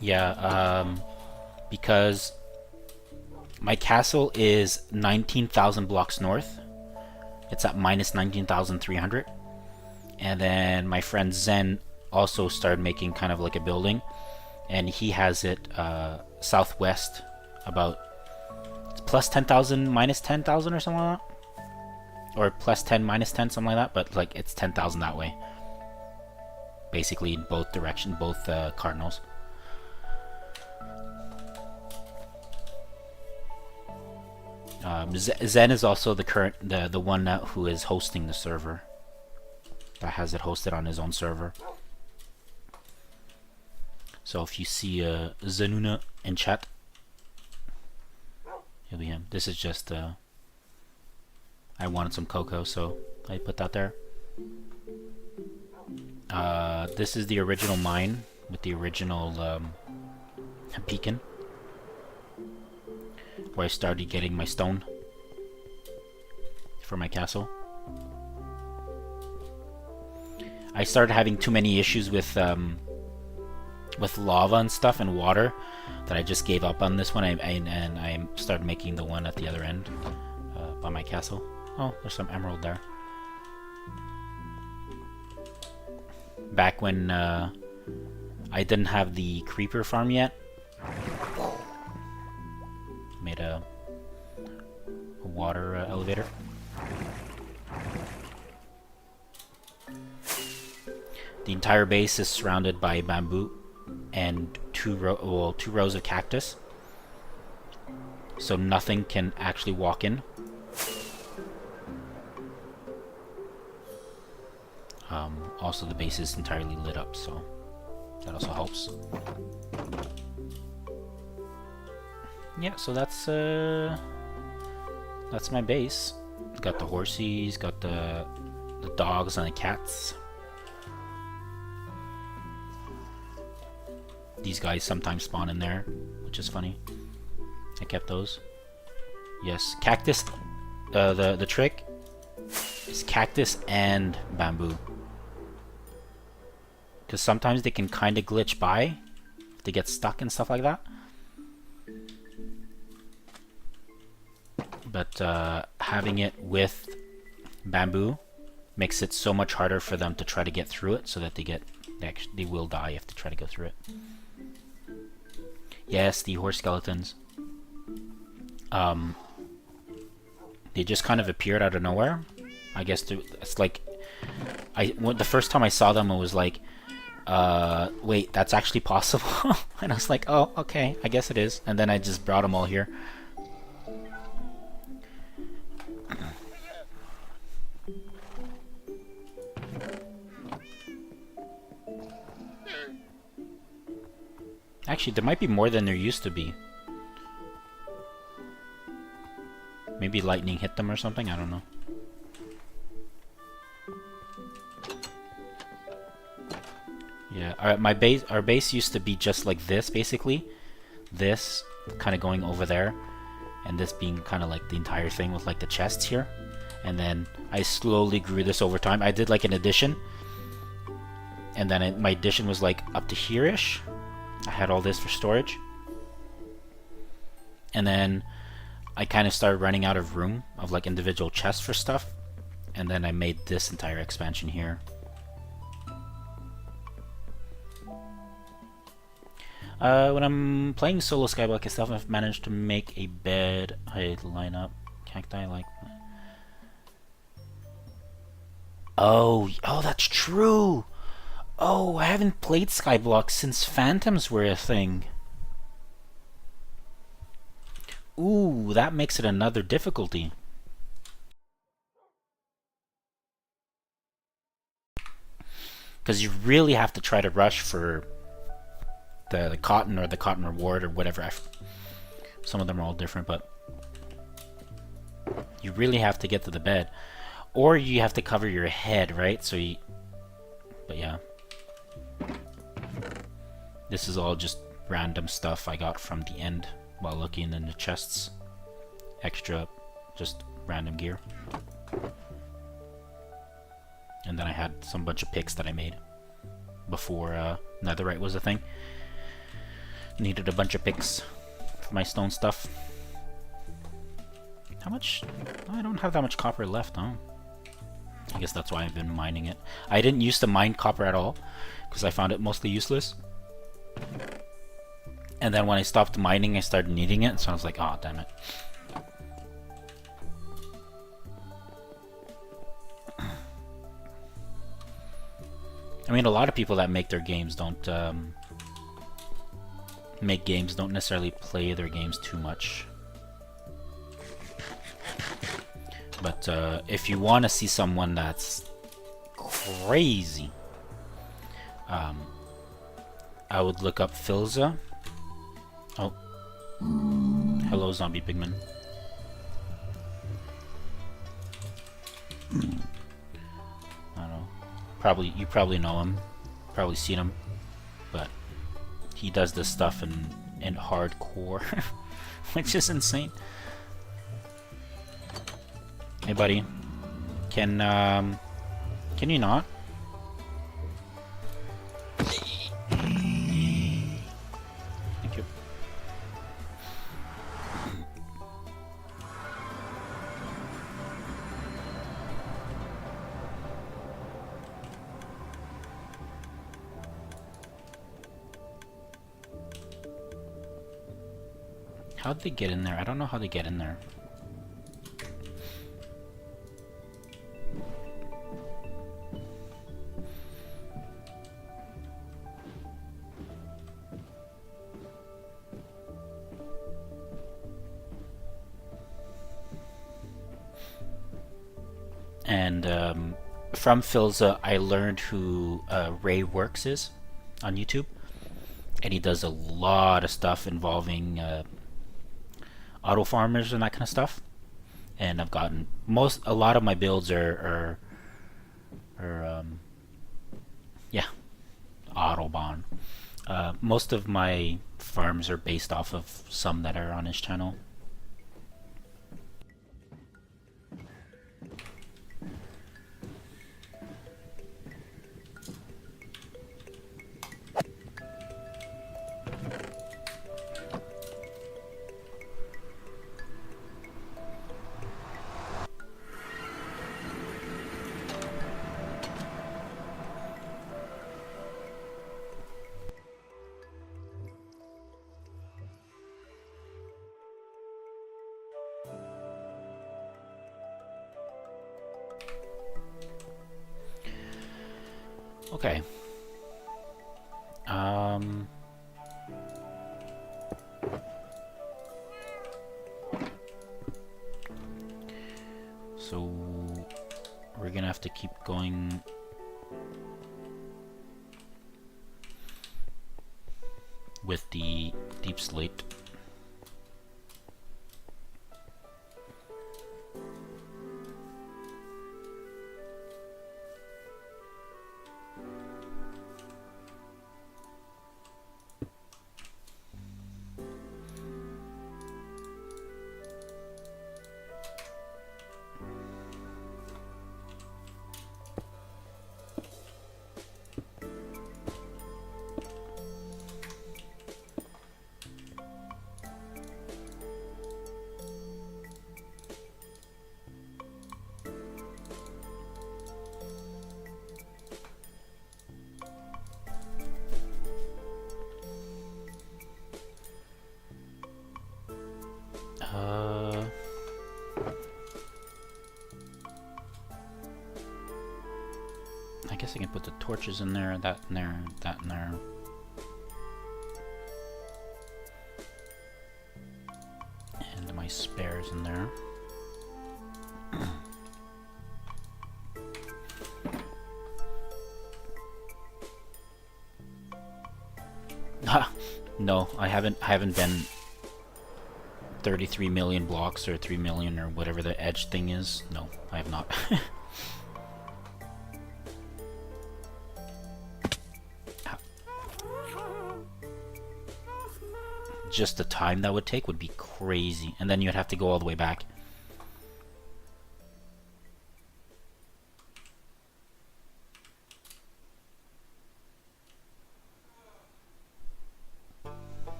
Yeah, because my castle is 19,000 blocks north. It's at minus 19,300. And then my friend Zen also started making kind of like a building, and he has it southwest, about plus 10,000 minus 10,000 or something like that, or plus 10 minus 10, something like that, but like it's 10,000 that way, basically in both directions, both cardinals. Zen is also the one who is hosting the server, that has it hosted on his own server. So if you see Zenuna in chat, He'll be him. This is just, I wanted some cocoa, so I put that there. This is the original mine with the original beacon, where I started getting my stone for my castle. I started having too many issues with lava and stuff and water that I just gave up on this one. And I started making the one at the other end by my castle. Oh, there's some emerald there. Back when I didn't have the creeper farm yet, made a water elevator. The entire base is surrounded by bamboo and two rows of cactus, so nothing can actually walk in. Also, the base is entirely lit up, so that also helps. Yeah, so that's my base. Got the horsies, got the dogs and the cats. These guys sometimes spawn in there, which is funny. I kept those. Yes, cactus. The trick is cactus and bamboo, because sometimes they can kind of glitch by if they get stuck and stuff like that. But having it with bamboo makes it so much harder for them to try to get through it, so that they will die if they try to go through it. Yes, the horse skeletons. They just kind of appeared out of nowhere. I guess it's like the first time I saw them, it was like, wait, that's actually possible? And I was like, oh, okay, I guess it is. And then I just brought them all here. Actually, there might be more than there used to be. Maybe lightning hit them or something, I don't know. Yeah, our base used to be just like this, basically. This kind of going over there, and this being kind of like the entire thing with like the chests here. And then I slowly grew this over time. I did like an addition, and then my addition was like up to here-ish. I had all this for storage, and then I kind of started running out of room of like individual chests for stuff, and then I made this entire expansion here. When I'm playing solo Skyblock and stuff, I've managed to make a bed. I line up cacti like that. Oh, that's true. Oh, I haven't played Skyblock since Phantoms were a thing. Ooh, that makes it another difficulty. Because you really have to try to rush for the cotton or the cotton reward or whatever. Some of them are all different, but you really have to get to the bed. Or you have to cover your head, right? So you... But yeah. This is all just random stuff I got from the end while looking in the chests. Extra, just random gear. And then I had some bunch of picks that I made before netherite was a thing. Needed a bunch of picks for my stone stuff. How much? I don't have that much copper left, huh? I guess that's why I've been mining it. I didn't used to mine copper at all, because I found it mostly useless. And then when I stopped mining, I started needing it, so I was like, oh, damn it. I mean, a lot of people that make their games don't don't necessarily play their games too much. But if you want to see someone that's crazy, I would look up Filza. Oh, Hello, zombie pigman. I don't know. You probably know him. Probably seen him. But he does this stuff in hardcore, which is insane. Hey, buddy. Can you not? Thank you. How'd they get in there? I don't know how they get in there. And from Philza, I learned who Ray Works is on YouTube, and he does a lot of stuff involving auto farmers and that kind of stuff. And I've gotten a lot of my builds are yeah, Autobahn. Most of my farms are based off of some that are on his channel. Okay. So we're gonna have to keep going with the deep slate. I guess I can put the torches in there, that in there, that in there. And my spares in there. No, I haven't been 33 million blocks or 3 million or whatever the edge thing is. No, I have not. Just the time that would take would be crazy, and then you'd have to go all the way back.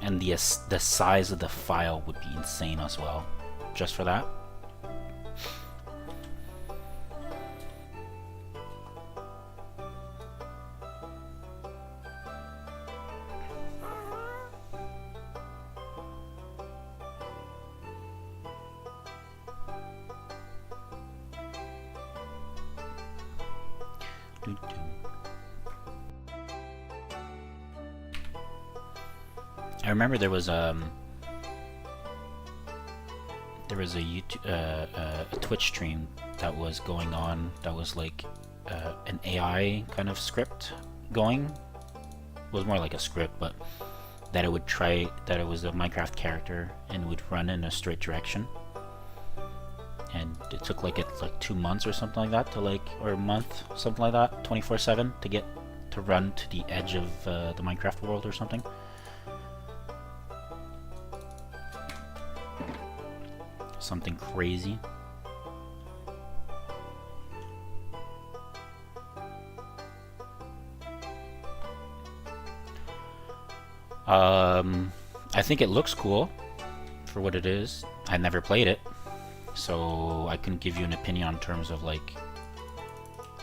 And the size of the file would be insane as well, just for that. I remember there was there was a YouTube, a Twitch stream that was going on that was like an AI kind of script going. It was more like a script, but that it would try, that it was a Minecraft character and would run in a straight direction. And it took like 2 months or something like that to or a month, something like that, 24/7 to get to run to the edge of the Minecraft world or something. Something crazy. I think it looks cool for what it is. I never played it, so I couldn't give you an opinion in terms of like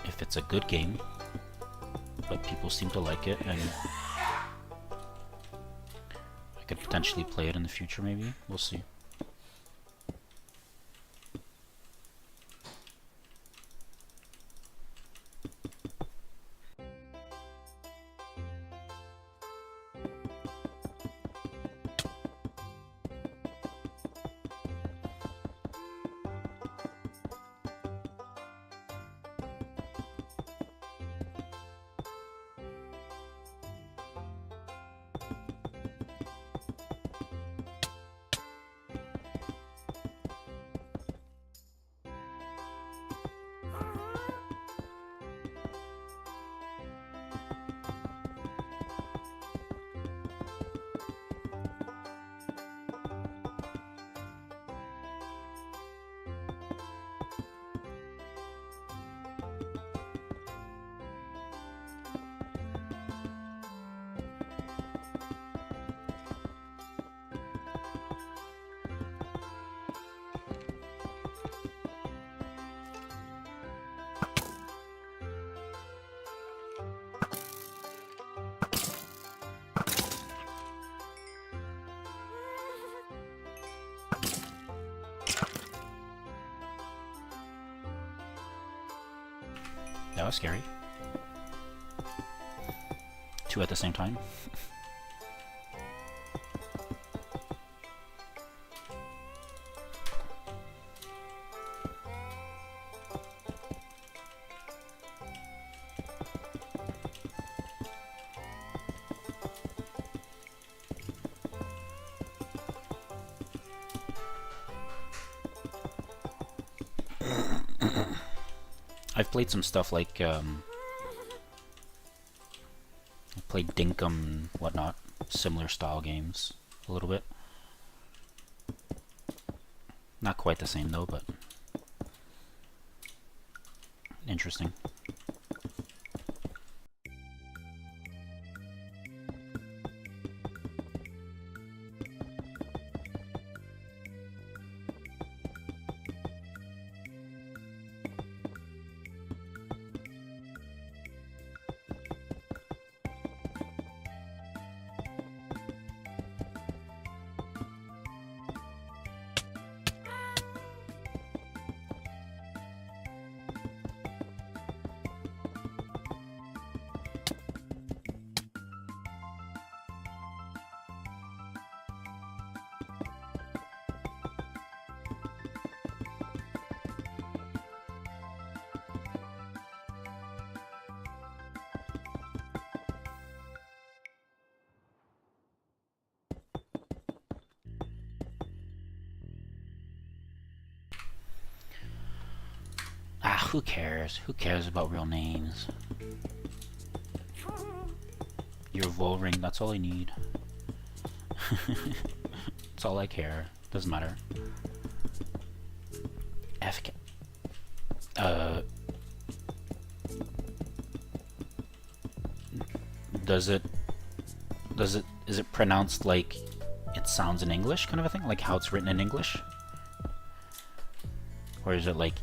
if it's a good game, but people seem to like it, and I could potentially play it in the future. Maybe we'll see. That was scary. Two at the same time. I've played some stuff like, I played Dinkum and whatnot, similar style games, a little bit. Not quite the same though, but interesting. Ah, who cares? Who cares about real names? Your Vol ring, that's all I need. That's all I care. Doesn't matter. FK. Is it pronounced like it sounds in English, kind of a thing? Like how it's written in English? Or is it like,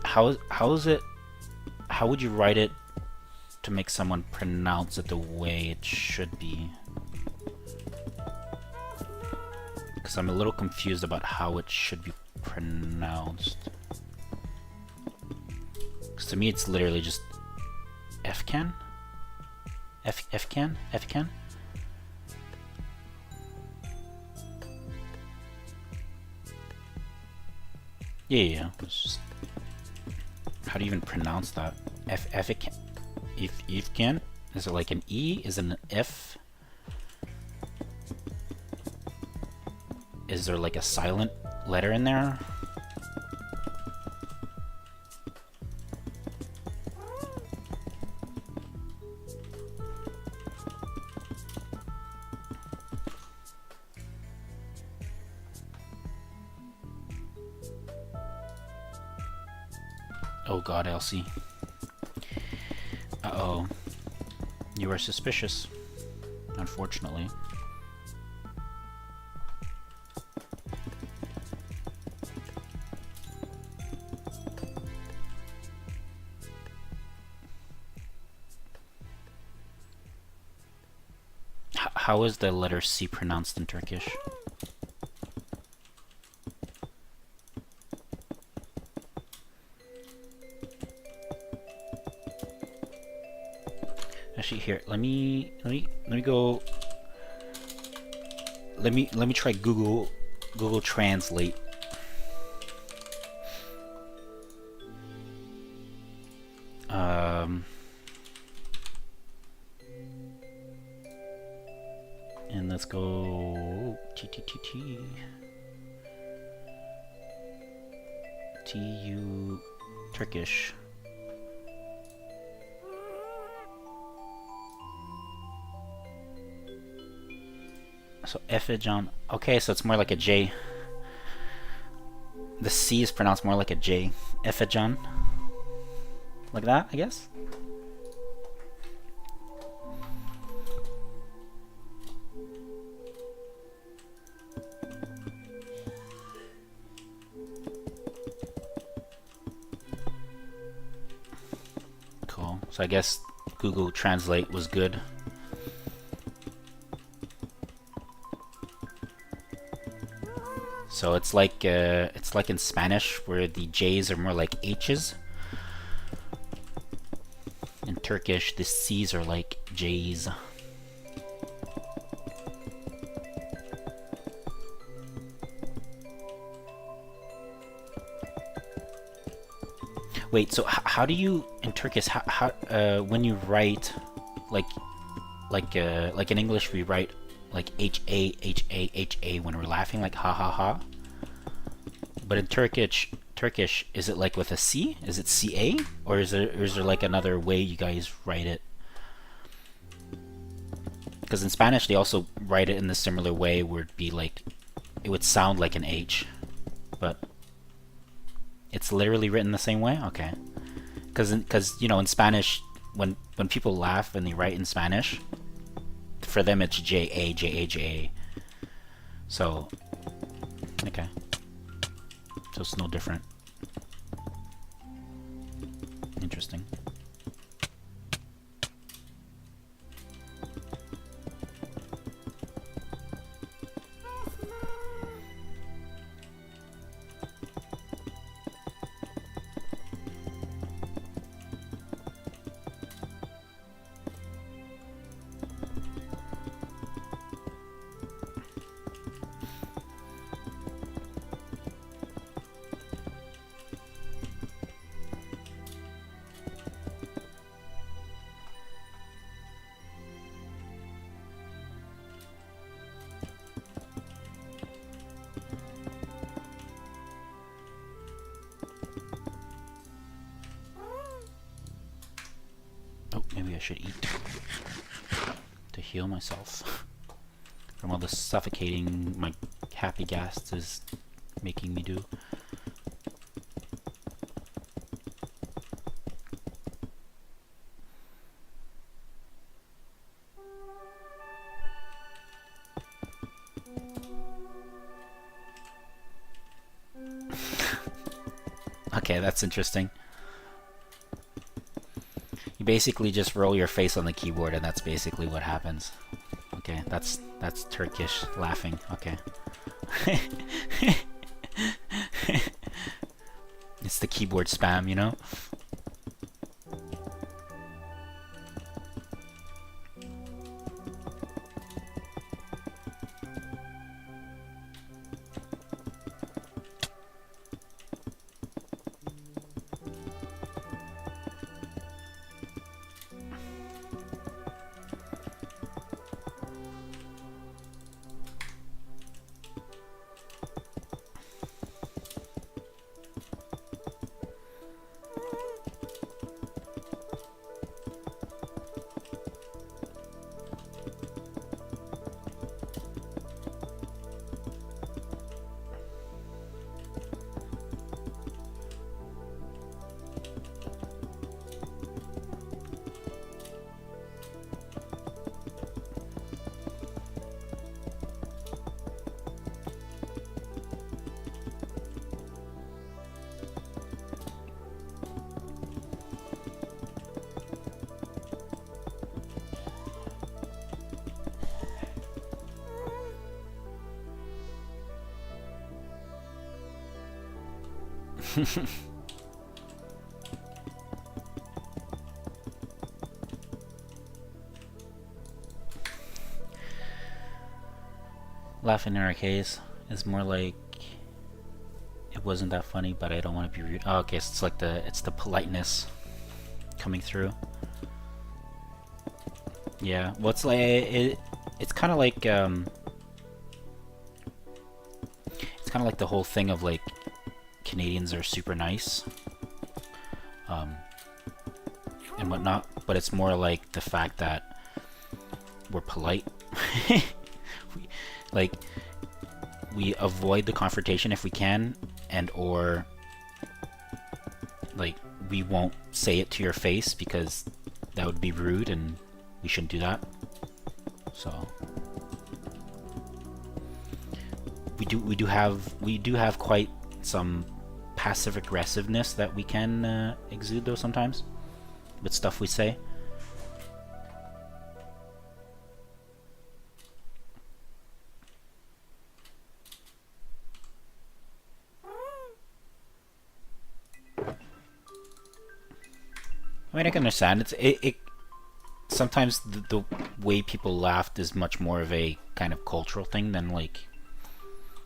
how is it, how would you write it to make someone pronounce it the way it should be? Because I'm a little confused about how it should be pronounced. Because to me it's literally just Fcan? Fcan? Fcan? Yeah, yeah, yeah. It's just, how do you even pronounce that? If can? Is it like an E? Is it an F? Is there like a silent letter in there? Oh god, Elsie. Uh-oh. You are suspicious, unfortunately. How is the letter C pronounced in Turkish? Actually, here, let me go. Let me try Google Translate. And let's go TU Turkish. So Efecan. Okay, so it's more like a J. The C is pronounced more like a J. Efecan. Like that, I guess? Cool. So I guess Google Translate was good. So it's like in Spanish where the J's are more like H's. In Turkish, the C's are like J's. Wait, so how do you in Turkish how when you write like in English we write like H-A when we're laughing, like ha ha ha. But in Turkish is it like with a C? Is it C-A? Or is there like another way you guys write it? Because in Spanish they also write it in the similar way where it'd be like, it would sound like an H, but it's literally written the same way? Okay. Because you know, in Spanish, when people laugh and they write in Spanish, for them it's J-A, J-A, J-A. So, okay. So it's no different. Interesting. Oh, maybe I should eat to heal myself from all the suffocating my happy gas is making me do. Okay, that's interesting. You basically just roll your face on the keyboard and that's basically what happens. Okay, that's Turkish laughing. Okay. It's the keyboard spam, you know? Laughing in our case is more like it wasn't that funny, but I don't want to be rude. Oh, okay, so it's like the politeness coming through. Yeah, well, it's like it's kind of like the whole thing of like Canadians are super nice, and whatnot. But it's more like the fact that we're polite. we avoid the confrontation if we can, and or like we won't say it to your face because that would be rude and we shouldn't do that. So we do have quite some passive aggressiveness that we can exude though sometimes with stuff we say. I mean, I can understand. It sometimes the way people laughed is much more of a kind of cultural thing than like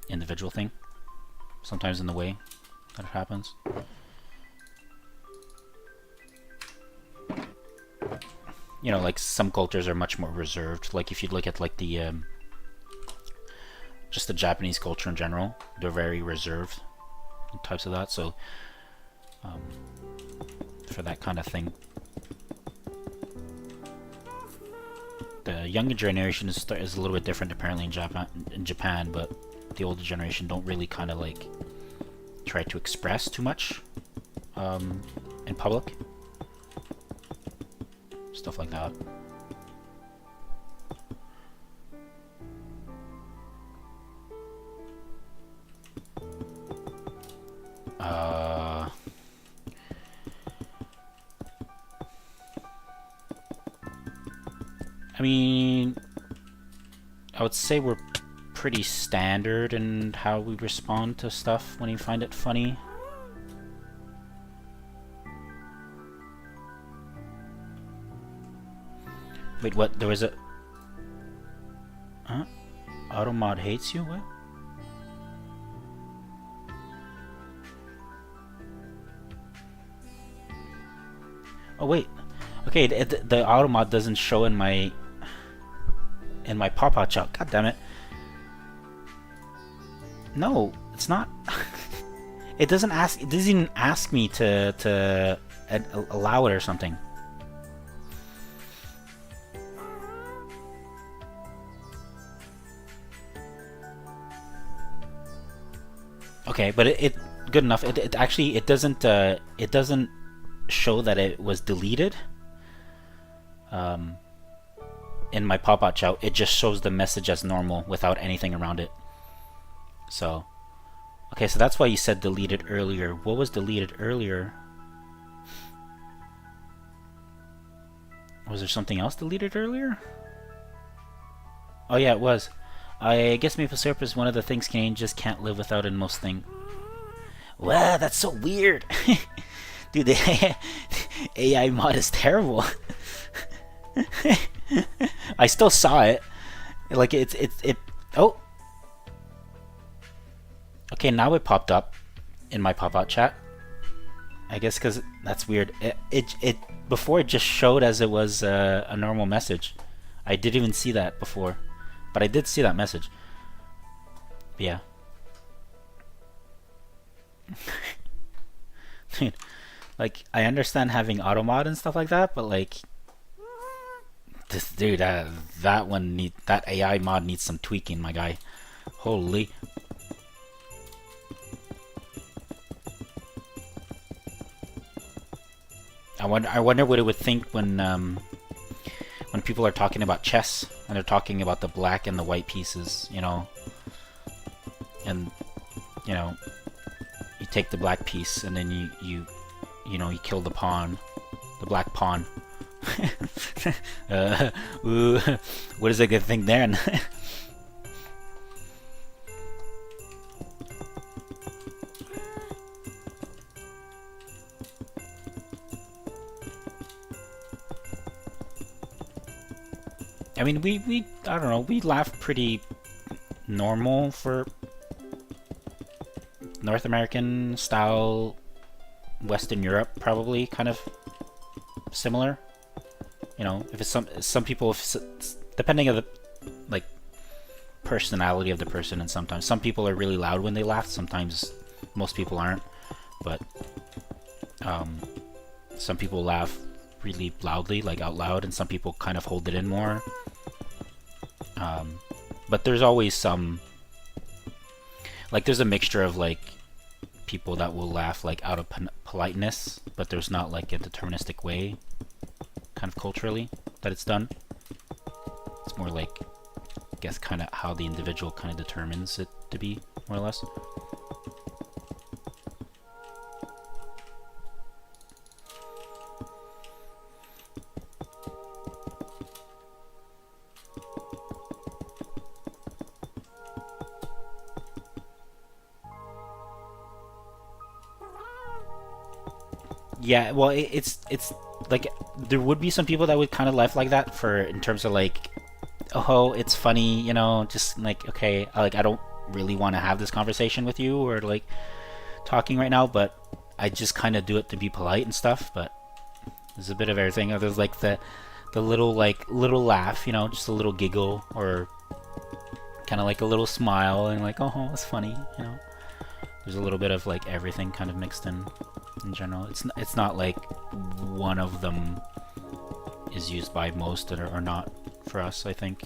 individual thing. Sometimes in the way that it happens. You know, like some cultures are much more reserved. Like if you look at like the just the Japanese culture in general, they're very reserved types of that. So for that kind of thing, the younger generation is a little bit different apparently in Japan, but the older generation don't really kind of like try to express too much in public, stuff like that. I mean, I would say we're pretty standard in how we respond to stuff when you find it funny. Wait, what? There was a... Huh? Automod hates you? What? Oh, wait. Okay, the Automod doesn't show in my pop-out chat. God damn it. No, it's not. It doesn't even ask me to allow it or something. Okay, but it good enough. It actually doesn't show that it was deleted. In my pop-out chat, it just shows the message as normal without anything around it. So, okay, so that's why you said deleted earlier. What was deleted earlier? Was there something else deleted earlier? Oh yeah, it was. I guess maple syrup is one of the things Canadians just can't live without in most things. Wow, that's so weird. Dude, the AI mod is terrible. I still saw it. Like it. Oh. Okay, now it popped up in my pop-out chat. I guess because that's weird. It before it just showed as it was a normal message. I didn't even see that before, but I did see that message. But yeah. Dude, like I understand having automod and stuff like that, but like this dude, that AI mod needs some tweaking, my guy. Holy. I wonder what it would think when people are talking about chess and they're talking about the black and the white pieces, you know, and you know, you take the black piece and then you kill the pawn, the black pawn. Ooh, what is a good thing then? I mean, I don't know, we laugh pretty normal for North American style, Western Europe, probably kind of similar. You know, if it's some people, if it's, depending on the like personality of the person, and sometimes some people are really loud when they laugh. Sometimes most people aren't, but some people laugh really loudly, like out loud, and some people kind of hold it in more. But there's always some, like, there's a mixture of like people that will laugh like out of politeness, but there's not like a deterministic way, kind of culturally, that it's done. It's more like, I guess, kind of how the individual kind of determines it to be, more or less. Yeah, well, it's like there would be some people that would kind of laugh like that for in terms of like, oh, it's funny, you know, just like, okay, like I don't really want to have this conversation with you or like talking right now, but I just kind of do it to be polite and stuff. But there's a bit of everything. There's like the little laugh, you know, just a little giggle, or kind of like a little smile and like, oh, it's funny, you know. There's a little bit of like everything kind of mixed in general. It's not like one of them is used by most or not for us, I think.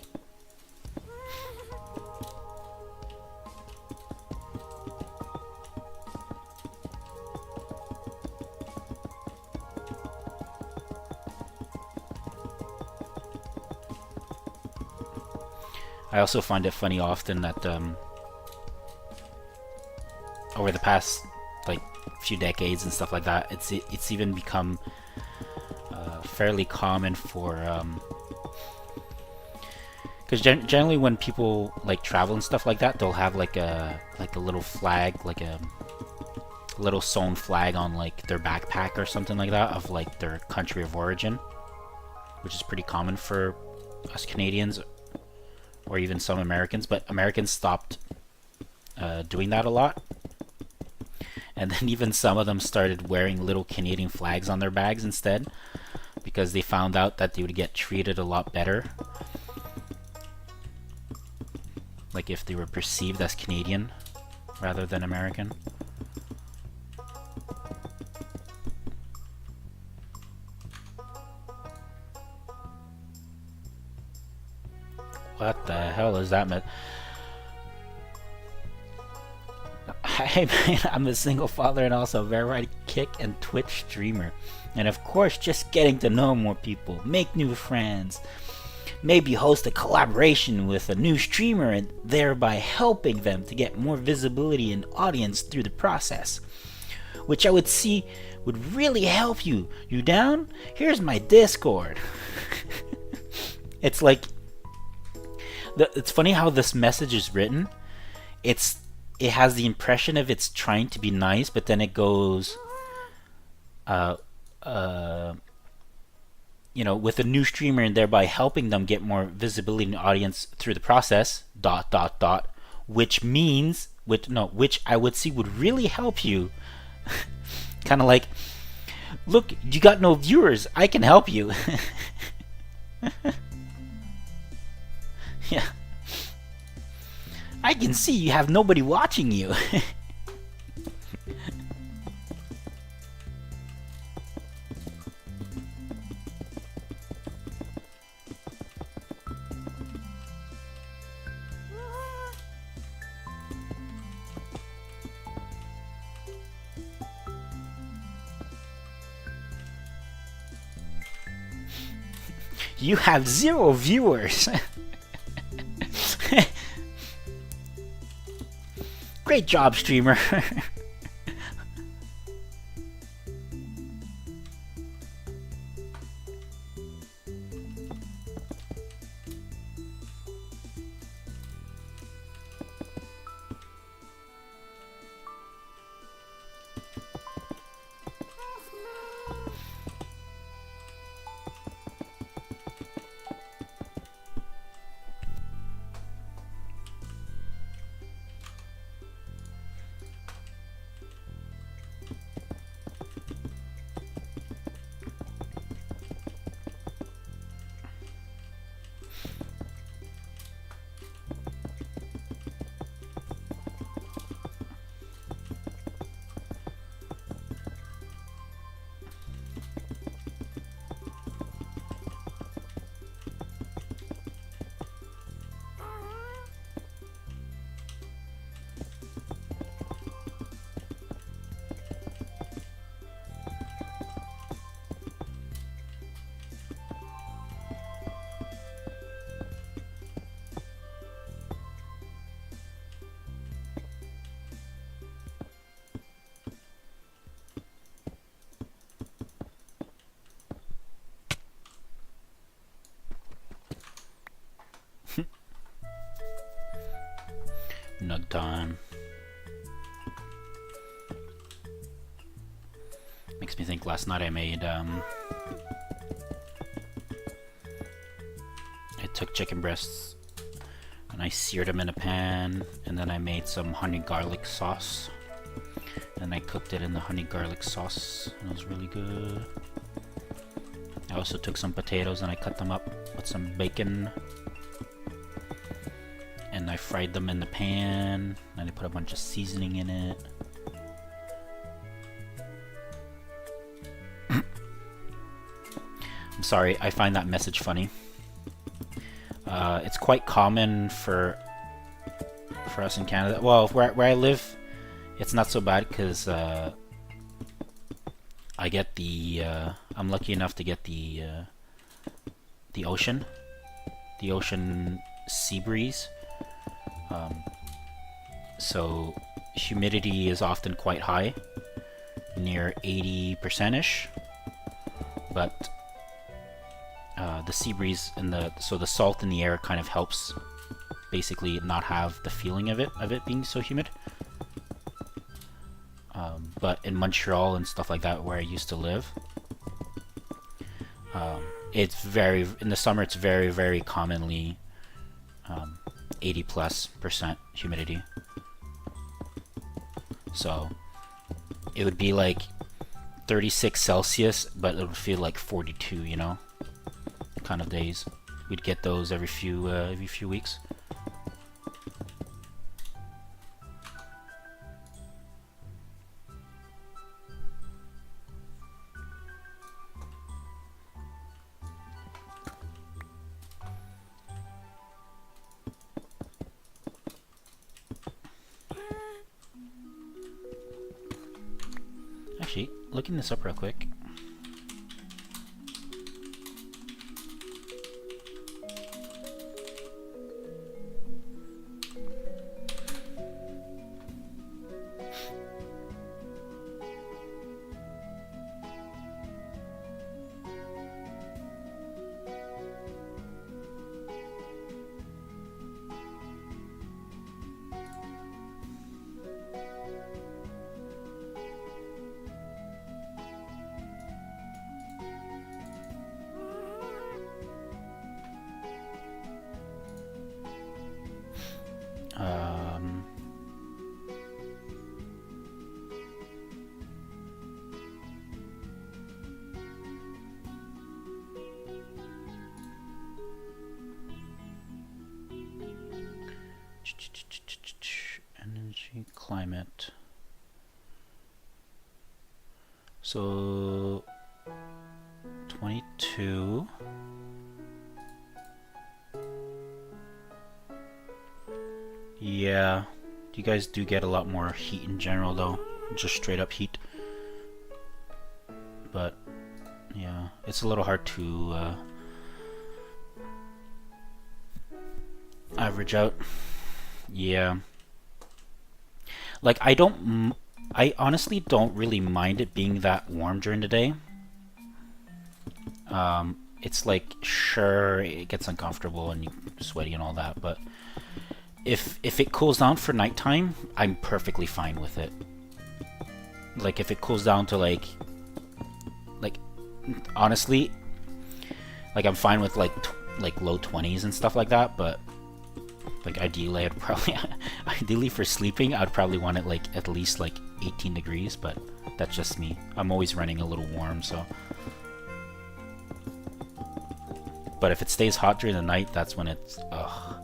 I also find it funny often that over the past like few decades and stuff like that, it's even become fairly common for because generally when people like travel and stuff like that, they'll have like a little flag, like a little sewn flag on like their backpack or something like that of like their country of origin, which is pretty common for us Canadians or even some Americans. But Americans stopped doing that a lot. And then even some of them started wearing little Canadian flags on their bags instead, because they found out that they would get treated a lot better, like if they were perceived as Canadian rather than American. What the hell is that, man? Hi, man, I'm a single father and also a very Kick and Twitch streamer. And of course, just getting to know more people, make new friends, maybe host a collaboration with a new streamer and thereby helping them to get more visibility and audience through the process, which I would see would really help you. You down? Here's my Discord. It's like, it's funny how this message is written. It has the impression of it's trying to be nice, but then it goes, you know, with a new streamer and thereby helping them get more visibility and audience through the process, ... which means, which I would see would really help you. Kind of like, look, you got no viewers, I can help you. Yeah. I can see you have nobody watching you. You have 0 viewers. Great job, streamer. Nug time. Makes me think last night I made I took chicken breasts and I seared them in a pan, and then I made some honey garlic sauce and I cooked it in the honey garlic sauce, and it was really good. I also took some potatoes and I cut them up with some bacon, and I fried them in the pan, and I put a bunch of seasoning in it. I'm sorry, I find that message funny. It's quite common for us in Canada. Well, where I live, it's not so bad because I get the I'm lucky enough to get the ocean sea breeze. So humidity is often quite high, near 80%ish, but the sea breeze and the salt in the air kind of helps basically not have the feeling of it being so humid. But in Montreal and stuff like that, where I used to live, it's in the summer it's very commonly 80+% humidity. So it would be like 36 Celsius, but it would feel like 42, you know, kind of days. We'd get those every few weeks. Actually, looking this up real quick. Energy, climate. So 22. Yeah, you guys do get a lot more heat in general though, just straight up heat. But yeah, it's a little hard to average out. Yeah. Like I honestly don't really mind it being that warm during the day. It's like, sure, it gets uncomfortable and you're sweaty and all that, but if it cools down for nighttime, I'm perfectly fine with it. Like if it cools down to like honestly, like I'm fine with like low 20s and stuff like that, but like ideally I'd probably ideally for sleeping I'd probably want it like at least like 18 degrees, but that's just me. I'm always running a little warm, so. But if it stays hot during the night, that's when it's awful.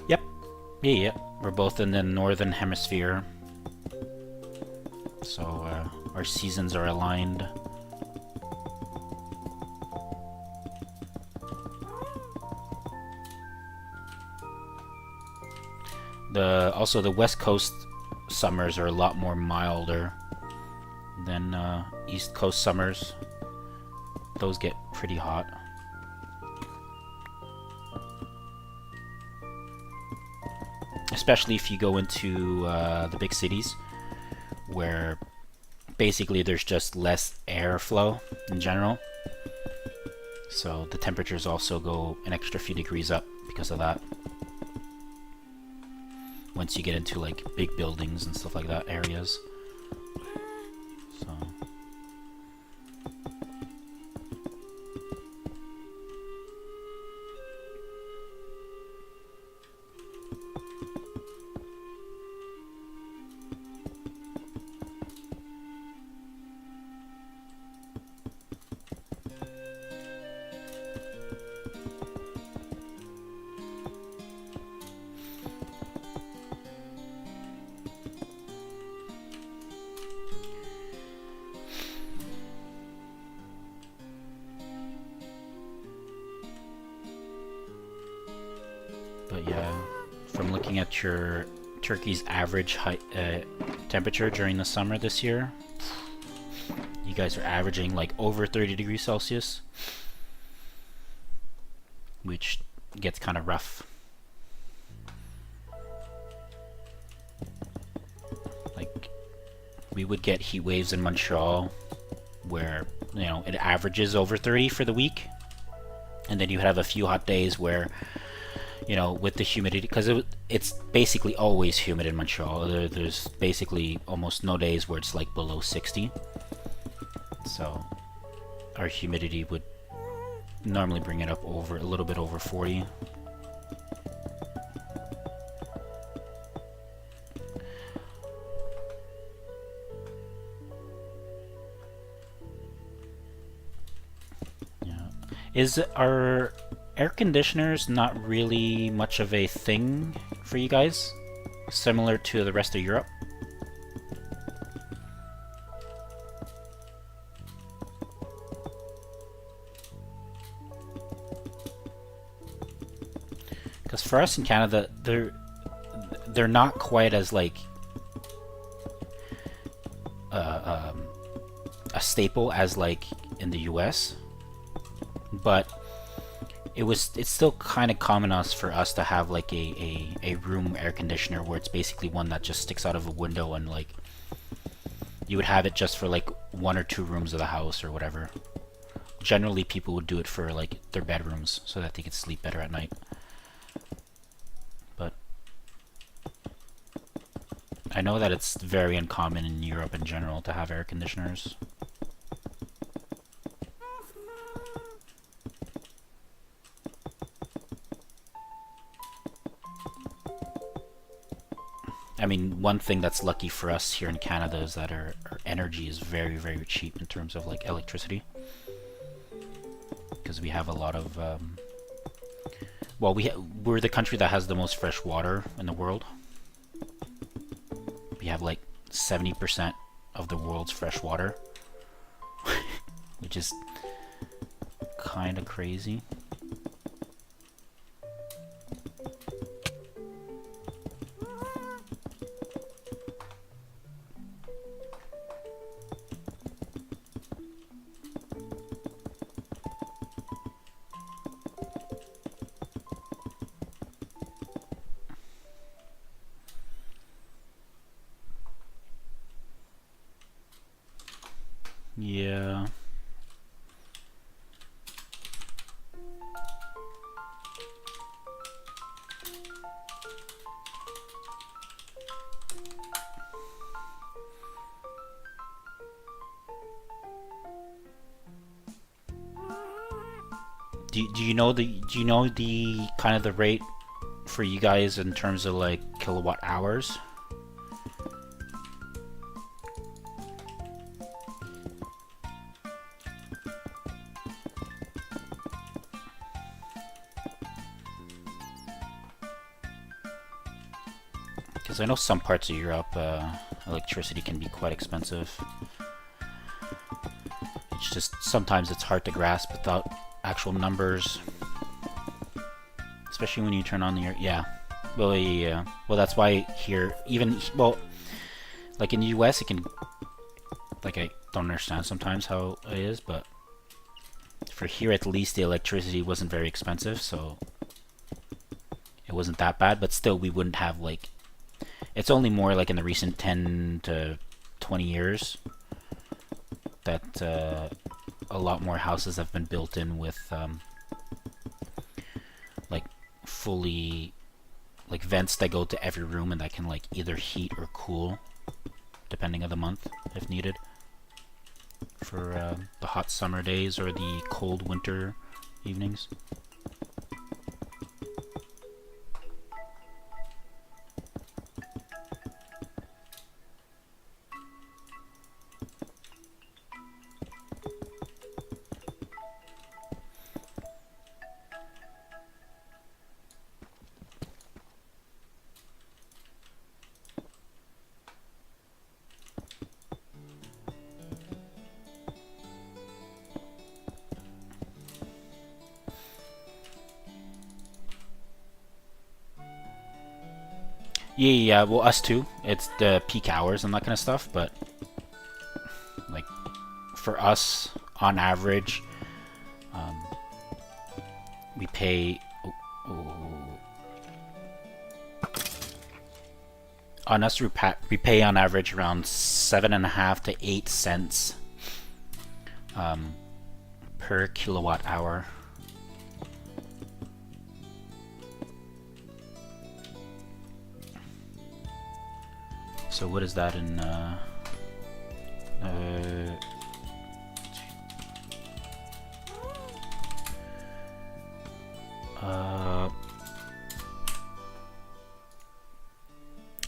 Yep. Yeah. We're both in the northern hemisphere, so our seasons are aligned. Also the West Coast summers are a lot more milder than East Coast summers. Those get pretty hot. Especially if you go into the big cities, where basically there's just less airflow in general. So the temperatures also go an extra few degrees up because of that. Once you get into like big buildings and stuff like that, areas. So. But yeah, from looking at your Turkey's average temperature during the summer this year, you guys are averaging like over 30 degrees Celsius, which gets kind of rough. Like, we would get heat waves in Montreal where, you know, it averages over 30 for the week, and then you have a few hot days where, you know, with the humidity, because it's basically always humid in Montreal. There's basically almost no days where it's like below 60. So our humidity would normally bring it up over a little bit over 40. Yeah. Is our air conditioners not really much of a thing for you guys, similar to the rest of Europe? Because for us in Canada, they're not quite as like a staple as like in the US, but it's still kind of common for us to have like a room air conditioner where it's basically one that just sticks out of a window, and like you would have it just for like 1 or 2 rooms of the house or whatever. Generally people would do it for like their bedrooms so that they could sleep better at night. But I know that it's very uncommon in Europe in general to have air conditioners. I mean, one thing that's lucky for us here in Canada is that our energy is very, very cheap in terms of like electricity, because we have a lot of well, we're the country that has the most fresh water in the world. We have like 70% of the world's fresh water, which is kind of crazy. Yeah. Do you know the kind of the rate for you guys in terms of like kilowatt hours? Because I know some parts of Europe, electricity can be quite expensive. It's just sometimes it's hard to grasp without actual numbers, especially when you turn on the yeah. Well, yeah. Well, that's why here, even well, like in the US, it can, like, I don't understand sometimes how it is, but for here at least the electricity wasn't very expensive, so it wasn't that bad. But still, we wouldn't have like. It's only more like in the recent 10 to 20 years that a lot more houses have been built in with like fully like vents that go to every room and that can like either heat or cool depending on the month if needed for the hot summer days or the cold winter evenings. Yeah, well, us too. It's the peak hours and that kind of stuff, but like for us, on average, we pay. On us, we pay on average around 7.5 to 8 cents per kilowatt hour. So what is that in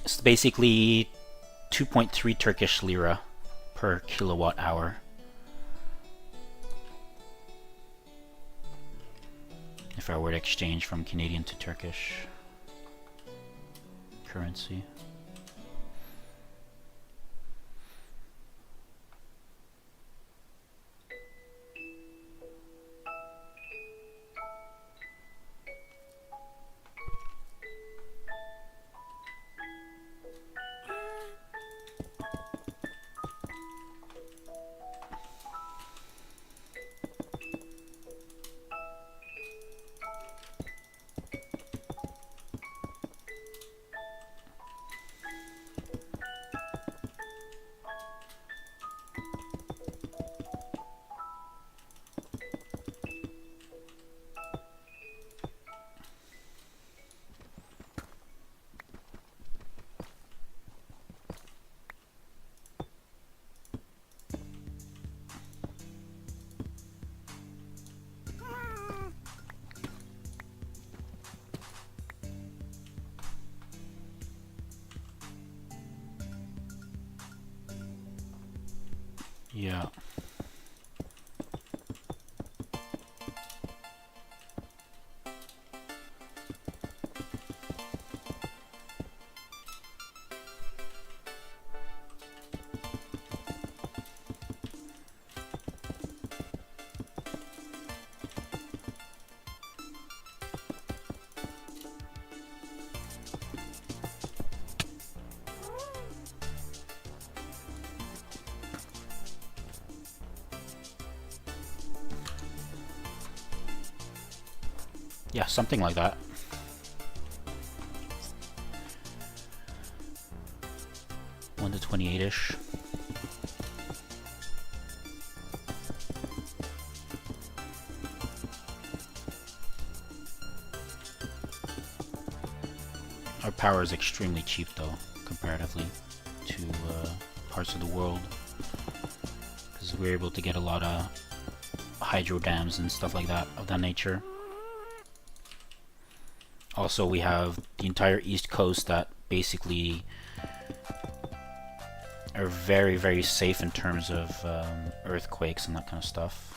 it's basically 2.3 Turkish lira per kilowatt hour. If I were to exchange from Canadian to Turkish currency. Yeah. Yeah, something like that. One to 28-ish. Our power is extremely cheap though, comparatively to parts of the world, because we're able to get a lot of hydro dams and stuff like that of that nature. Also, we have the entire East Coast that basically are very, very safe in terms of earthquakes and that kind of stuff.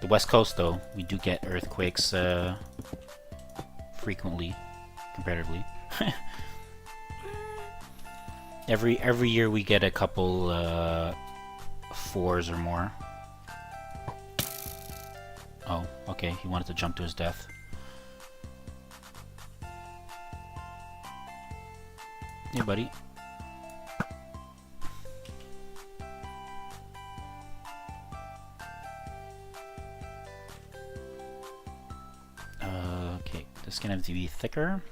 The West Coast, though, we do get earthquakes frequently, comparatively. Every year we get a couple 4s or more. Oh, okay, he wanted to jump to his death. Hey, buddy. This is gonna have to be thicker.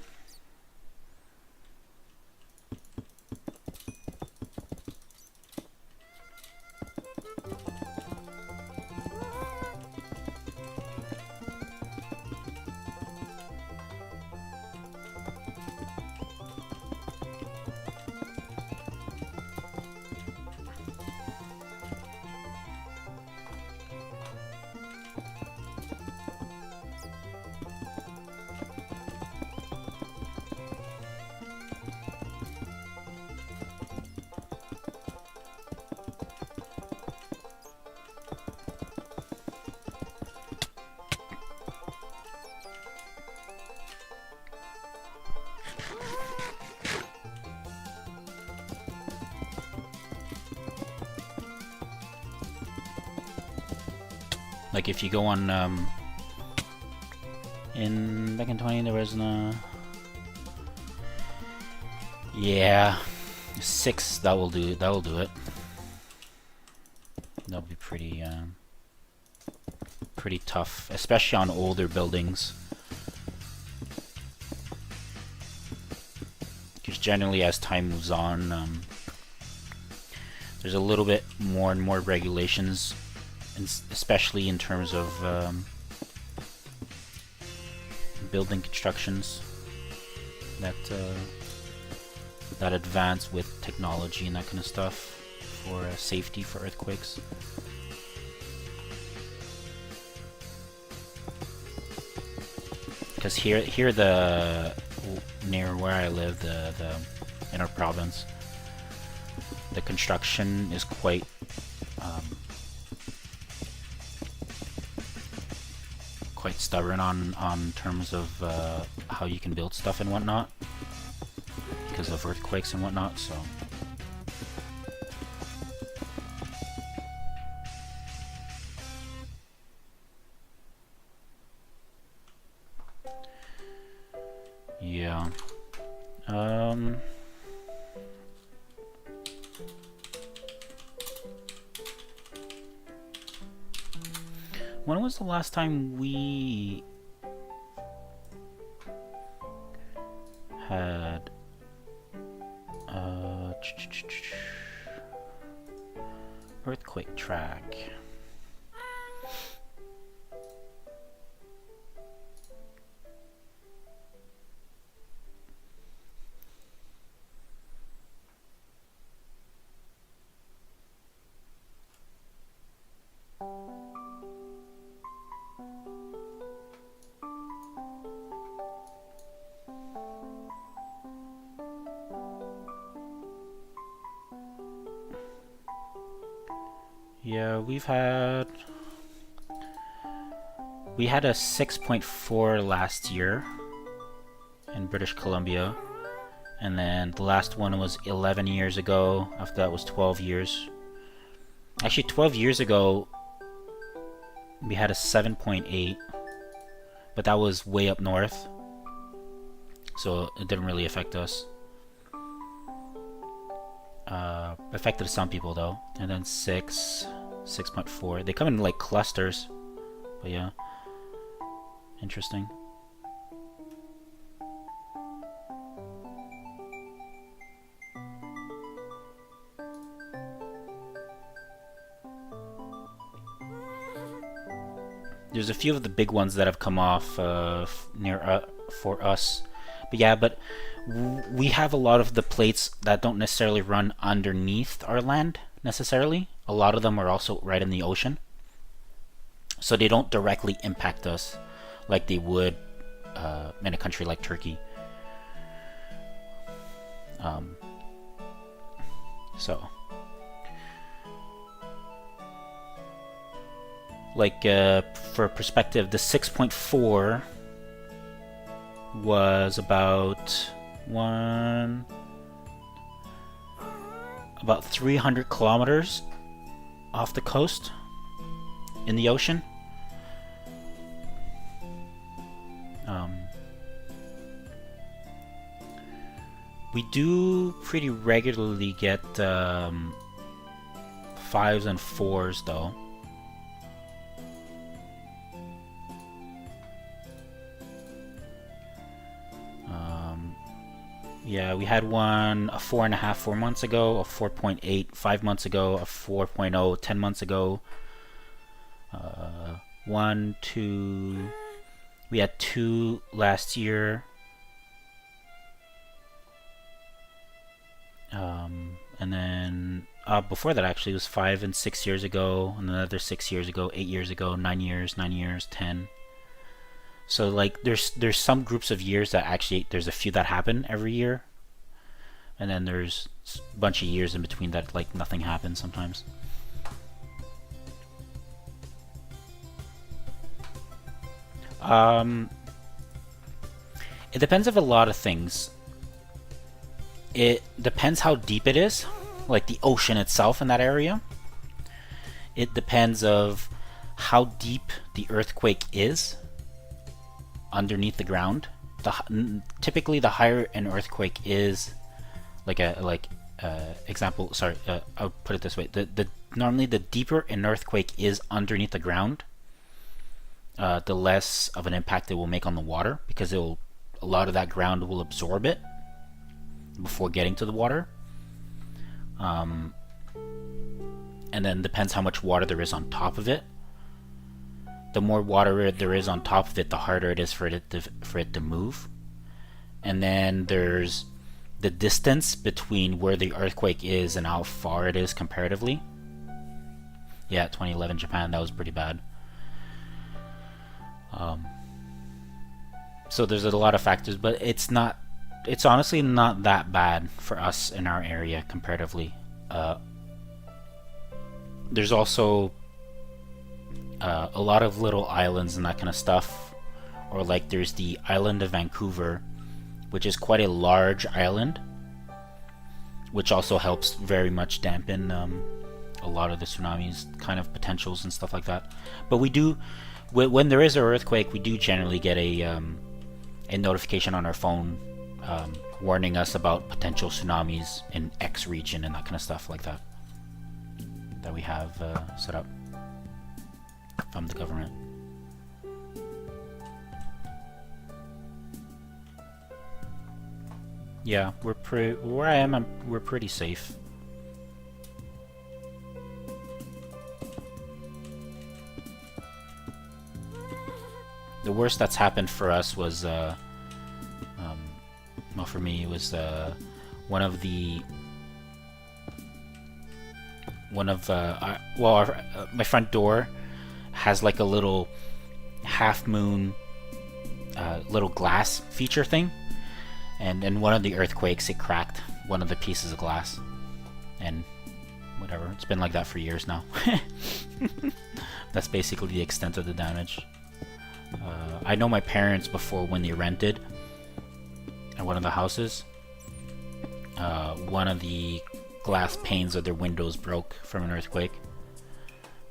Like if you go on back in 20 there was no, yeah, 6, that will do it. That'll be pretty pretty tough, especially on older buildings, because generally as time moves on, there's a little bit more and more regulations, especially in terms of building constructions that advance with technology and that kind of stuff for safety for earthquakes. Because here near where I live, the inner province, the construction is quite quite stubborn on terms of how you can build stuff and whatnot because of earthquakes and whatnot. So yeah. When was the last time we had earthquake track? Yeah, we had a 6.4 last year in British Columbia, and then the last one was 11 years ago. After that was 12 years. Actually, 12 years ago we had a 7.8, but that was way up north, so it didn't really affect us. Affected some people though. And then 6.4. They come in like clusters, but yeah, interesting. There's a few of the big ones that have come off near for us, but yeah, but we have a lot of the plates that don't necessarily run underneath our land necessarily. A lot of them are also right in the ocean, so they don't directly impact us like they would in a country like Turkey. So like for perspective, the 6.4 was about 300 kilometers off the coast in the ocean. We do pretty regularly get 5s and 4s though. Yeah, we had one a 4.5 4 months ago, a 4.8 5 months ago, a 4.0 10 months ago. One, two. We had two last year. And then before that actually was 5 and 6 years ago, and another 6 years ago, 8 years ago, 9 years, 9 years, 10. So like there's some groups of years that actually there's a few that happen every year, and then there's a bunch of years in between that like nothing happens sometimes. It depends of a lot of things. It depends how deep it is, like the ocean itself in that area. It depends of how deep the earthquake is underneath the ground. Typically, the higher an earthquake is, example. Sorry, I'll put it this way: normally the deeper an earthquake is underneath the ground, the less of an impact it will make on the water, because a lot of that ground will absorb it before getting to the water. And then depends how much water there is on top of it. The more water there is on top of it, the harder it is for it to move. And then there's the distance between where the earthquake is and how far it is comparatively. Yeah, 2011 Japan, that was pretty bad. So there's a lot of factors, but it's honestly not that bad for us in our area comparatively. There's also a lot of little islands and that kind of stuff, or like there's the island of Vancouver, which is quite a large island, which also helps very much dampen a lot of the tsunamis kind of potentials and stuff like that. But we do, when there is an earthquake, we do generally get a notification on our phone warning us about potential tsunamis in X region and that kind of stuff like that we have set up from the government. Yeah, where I am, we're pretty safe. The worst that's happened for us was, well, for me, it was my front door has like a little half moon little glass feature thing, and in one of the earthquakes it cracked one of the pieces of glass, and whatever, it's been like that for years now. That's basically the extent of the damage. I know my parents, before, when they rented at one of the houses, one of the glass panes of their windows broke from an earthquake,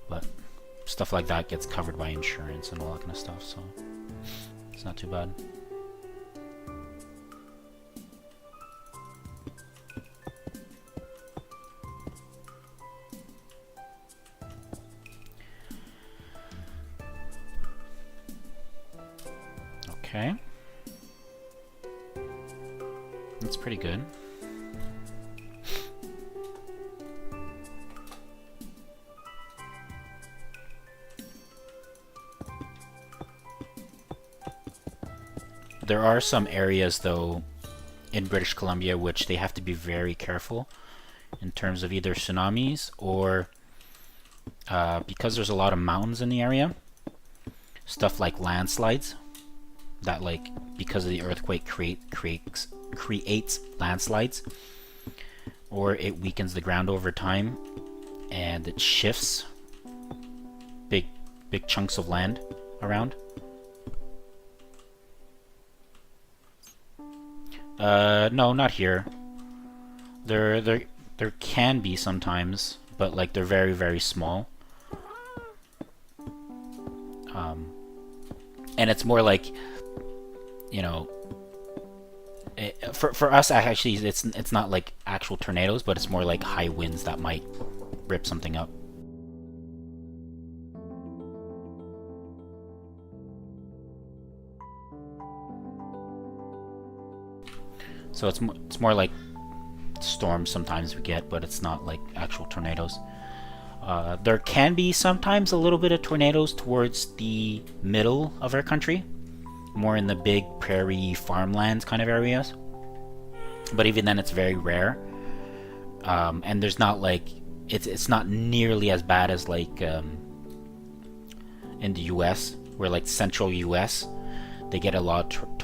but stuff like that gets covered by insurance and all that kind of stuff, so it's not too bad. Okay, that's pretty good. There are some areas, though, in British Columbia which they have to be very careful in terms of either tsunamis or because there's a lot of mountains in the area, stuff like landslides that, like, because of the earthquake creates landslides, or it weakens the ground over time and it shifts big chunks of land around. No, not here. There can be sometimes, but like they're very, very small. And it's more like, you know, for us actually it's not like actual tornadoes, but it's more like high winds that might rip something up. So it's more like storms sometimes we get, but it's not like actual tornadoes. There can be sometimes a little bit of tornadoes towards the middle of our country, more in the big prairie farmlands kind of areas. But even then, it's very rare. And there's not like it's not nearly as bad as like in the U.S., where like central U.S. they get a lot of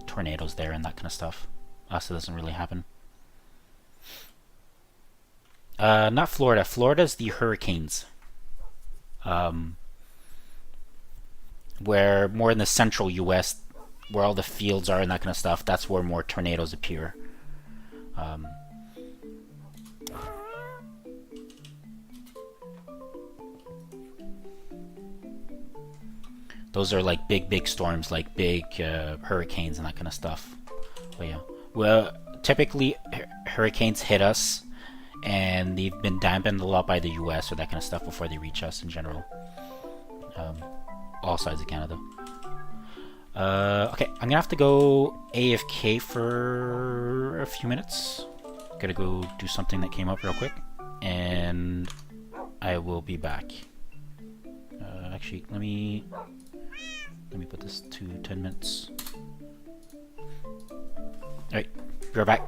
tornadoes there and that kind of stuff. Us, it doesn't really happen. Not Florida. Florida's the hurricanes. Where more in the central U.S., where all the fields are and that kind of stuff, that's where more tornadoes appear. Those are like big storms, like big hurricanes and that kind of stuff. But yeah, well, typically hurricanes hit us, and they've been dampened a lot by the U.S. or that kind of stuff before they reach us in general. All sides of Canada. Okay, I'm gonna have to go AFK for a few minutes. Gotta go do something that came up real quick, and I will be back. Actually, let me put this to 10 minutes. Alright, be right back.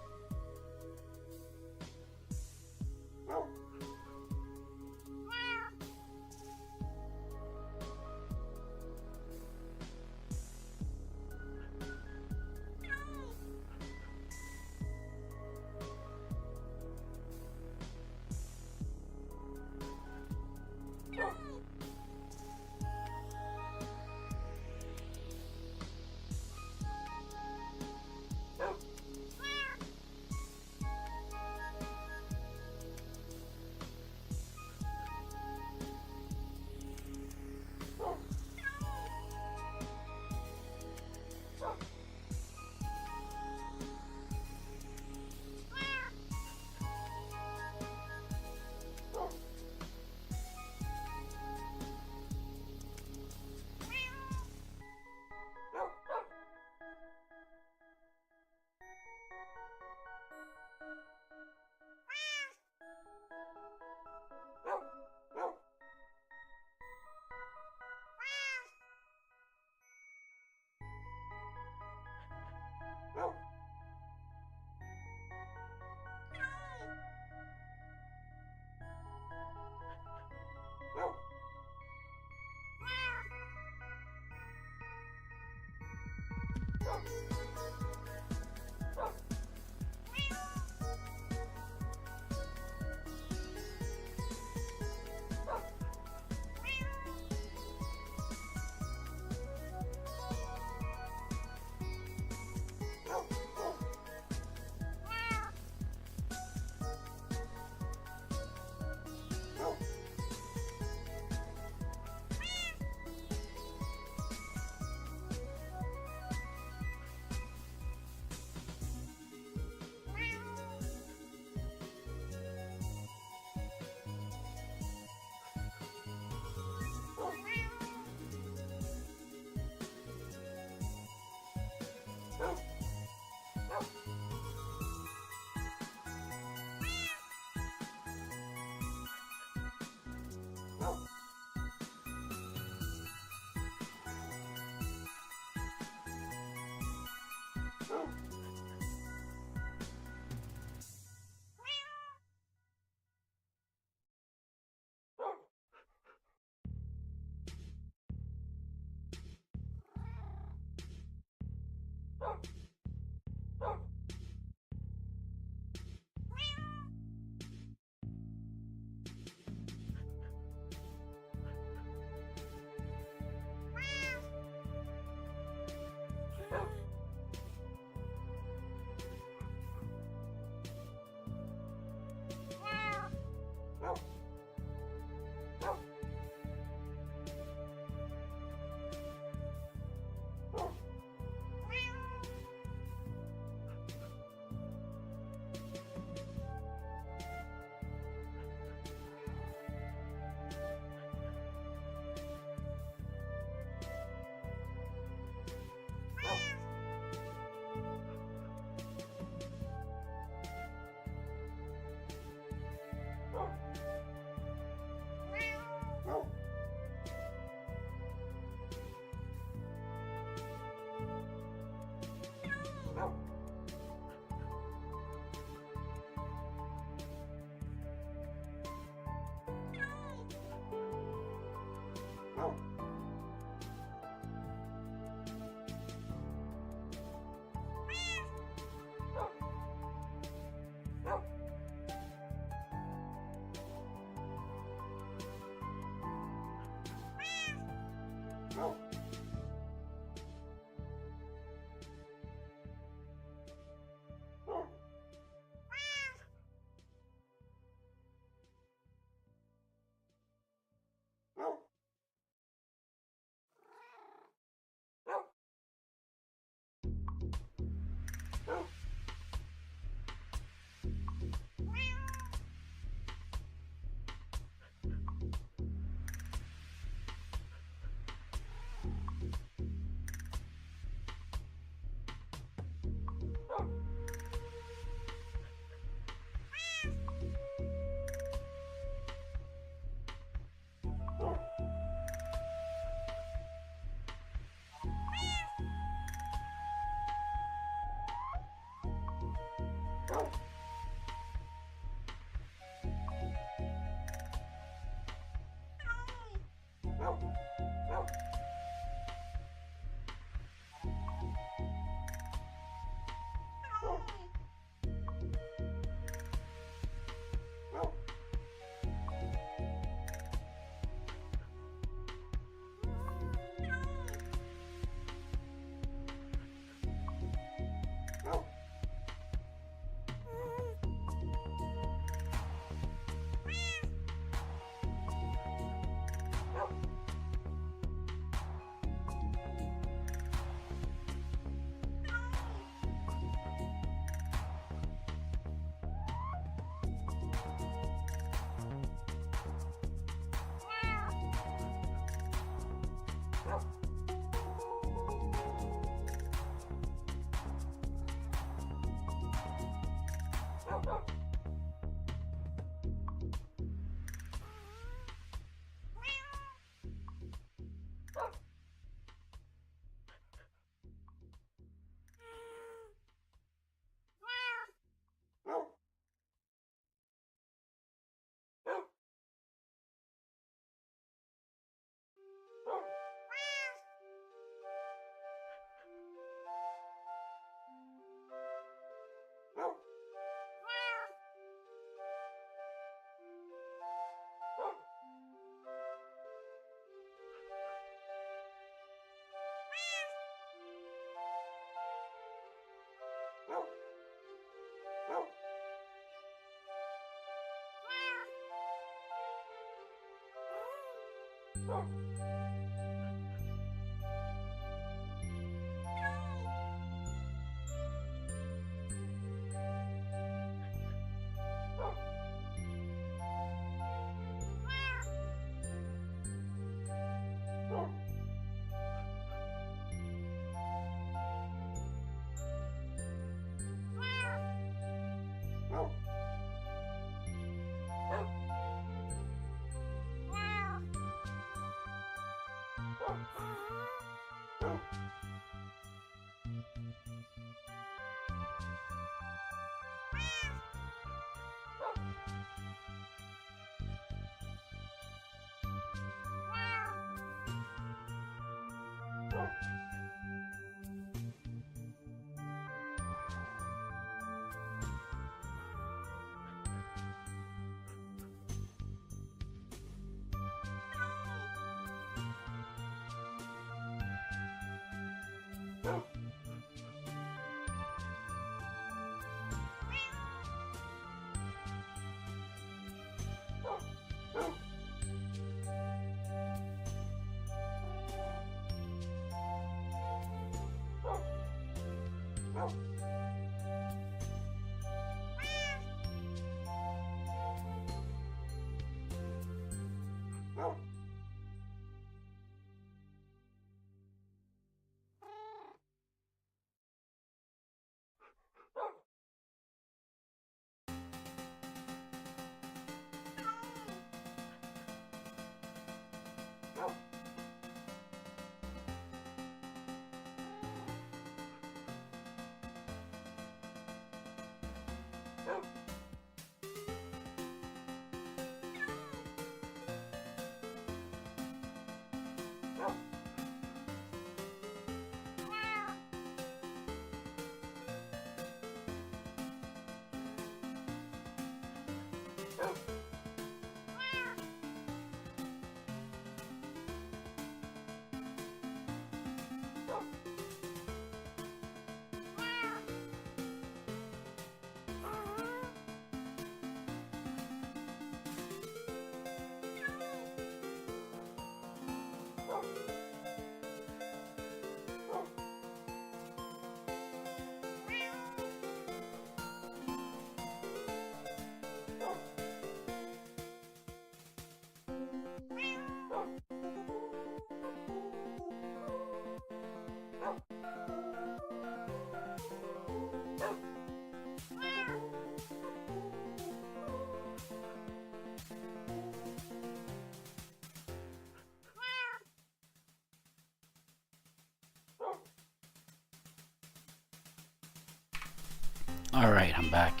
Alright, I'm back.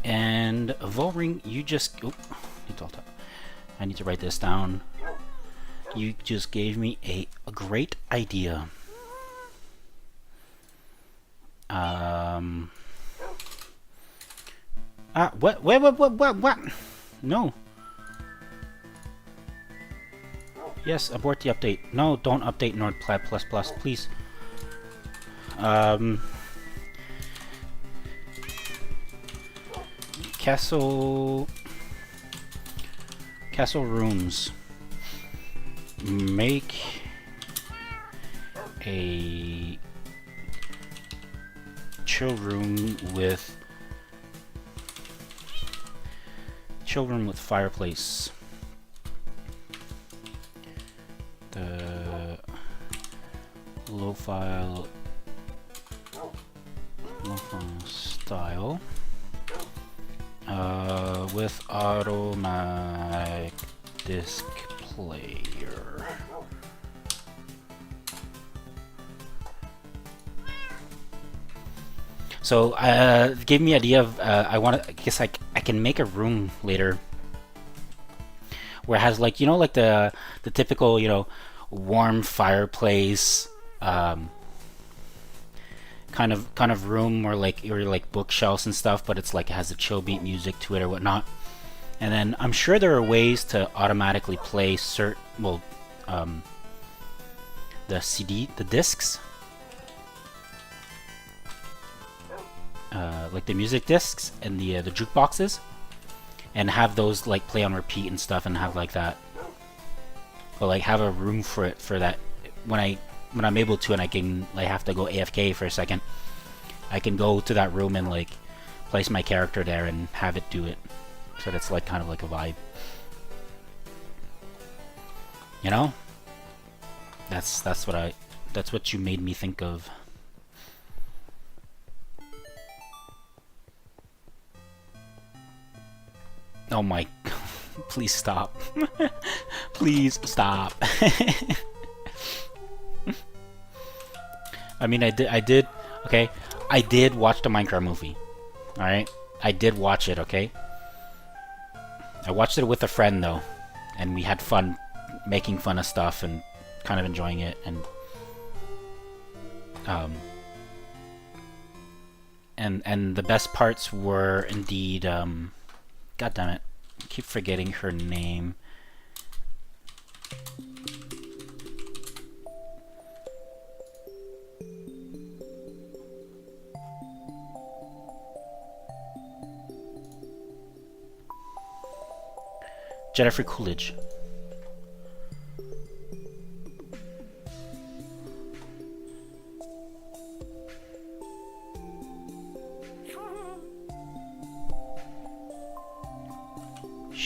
And Volring, you just... Oh, I need to write this down. You just gave me a great idea. What? What? No. Yes, abort the update. No, don't update NordPlay++, please. Castle rooms. Make a chill room with fireplace. The low-fi style with automatic disc player. So gave me idea of I guess I can make a room later where it has like, you know, like the typical, you know, warm fireplace kind of room, or like bookshelves and stuff, but it's like it has a chill beat music to it or whatnot. And then I'm sure there are ways to automatically play the discs, like the music discs and the jukeboxes, and have those like play on repeat and stuff, and have like that, but like have a room for it, for that when I'm able to, and I can like have to go AFK for a second, I can go to that room and like place my character there and have it do it, so that's like kind of like a vibe, you know. That's what you made me think of. Oh my, please stop. Please stop. I mean, I did, okay? I did watch the Minecraft movie, alright? I did watch it, okay? I watched it with a friend, though, and we had fun making fun of stuff and kind of enjoying it, and the best parts were indeed, God damn it, I keep forgetting her name. Jennifer Coolidge.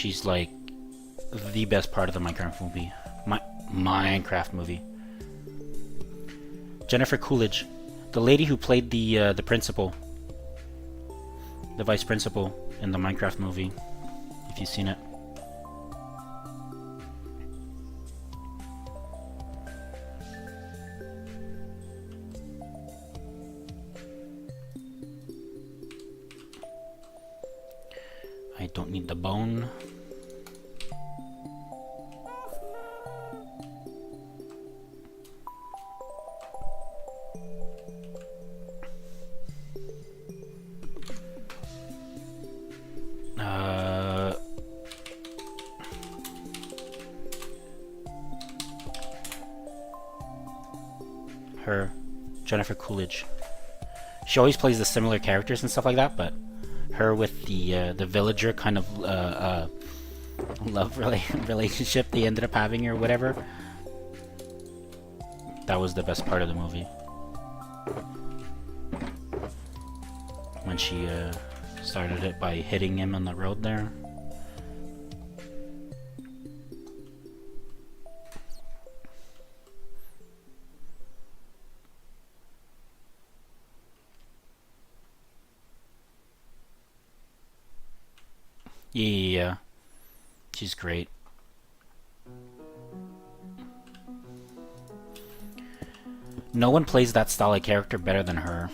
She's like the best part of the Minecraft movie. Minecraft movie. Jennifer Coolidge, the lady who played the principal, the vice principal in the Minecraft movie. If you've seen it. I don't need the bone. Her, Jennifer Coolidge. She always plays the similar characters and stuff like that, but her with the villager kind of love relationship they ended up having or whatever. That was the best part of the movie. When she started it by hitting him on the road there. Yeah, she's great. No one plays that style of character better than her.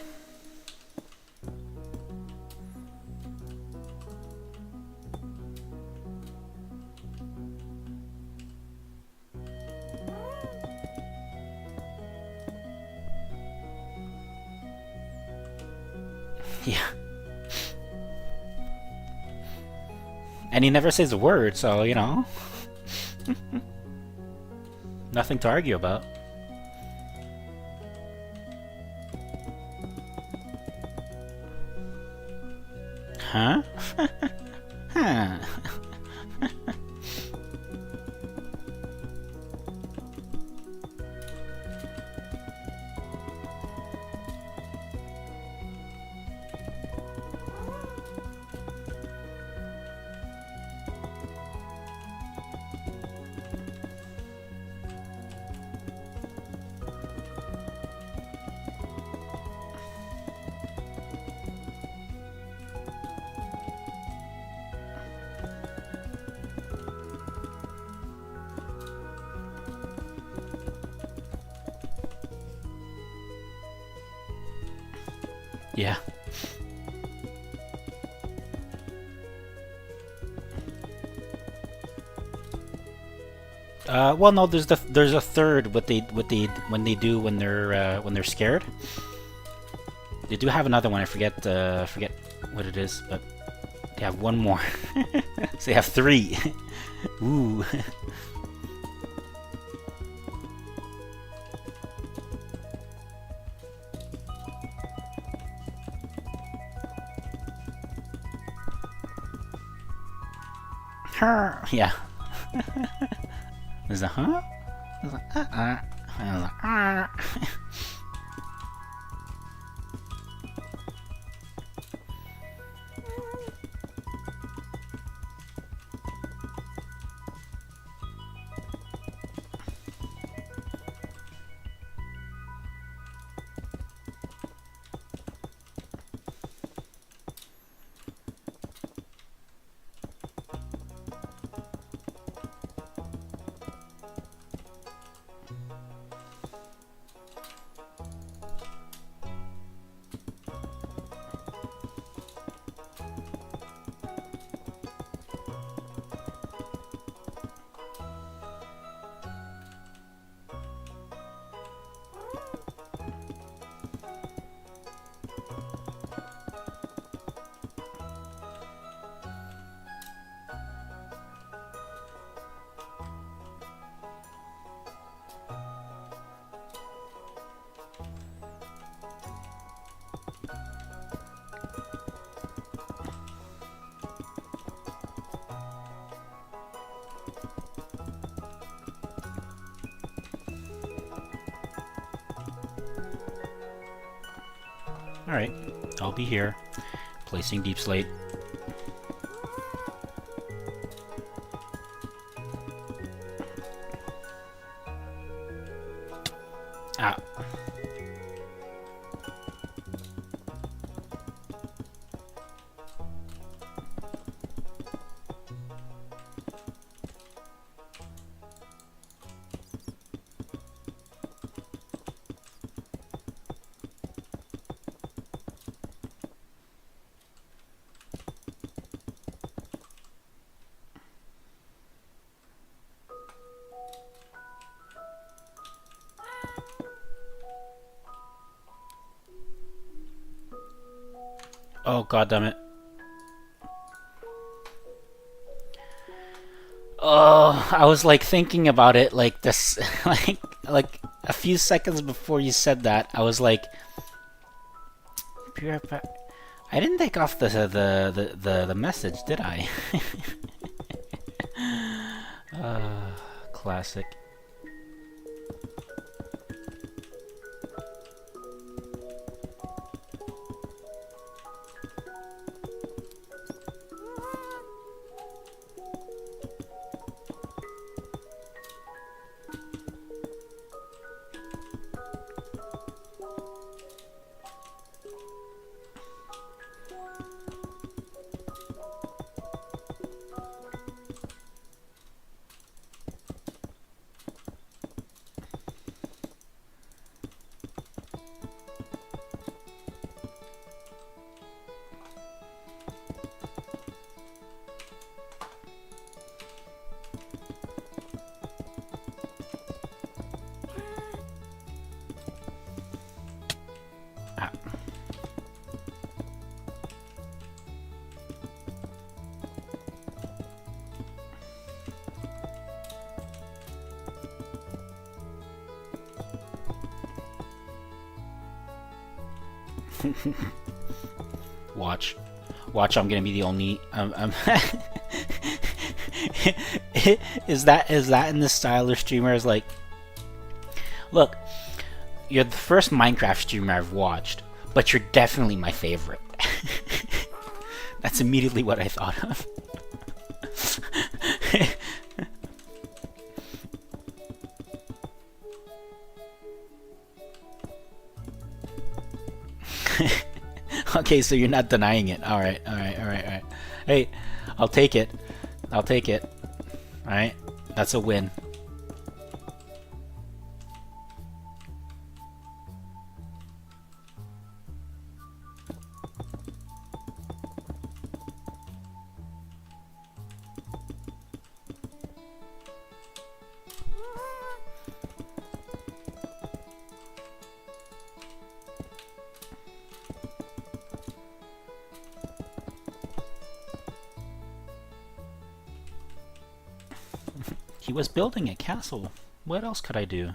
Yeah. And he never says a word, so, you know. Nothing to argue about. Huh? Huh. Yeah. Well, no. There's a third. What they do when they're scared. They do have another one. I forget what it is, but they have one more. So they have three. Ooh. Yeah. There's a huh? There's a There's a Alright, I'll be here, placing deep slate. Ah. Oh, god damn it. Oh, I was like thinking about it like this, like a few seconds before you said that. I was like, I didn't take off the message, did I? Classic. Ah. Watch. Watch, I'm gonna be the only... is that in the style of streamers? Like, look, you're the first Minecraft streamer I've watched, but you're definitely my favorite. That's immediately what I thought of. Okay, so you're not denying it. Alright. Hey, I'll take it. Alright, that's a win. He was building a castle. What else could I do?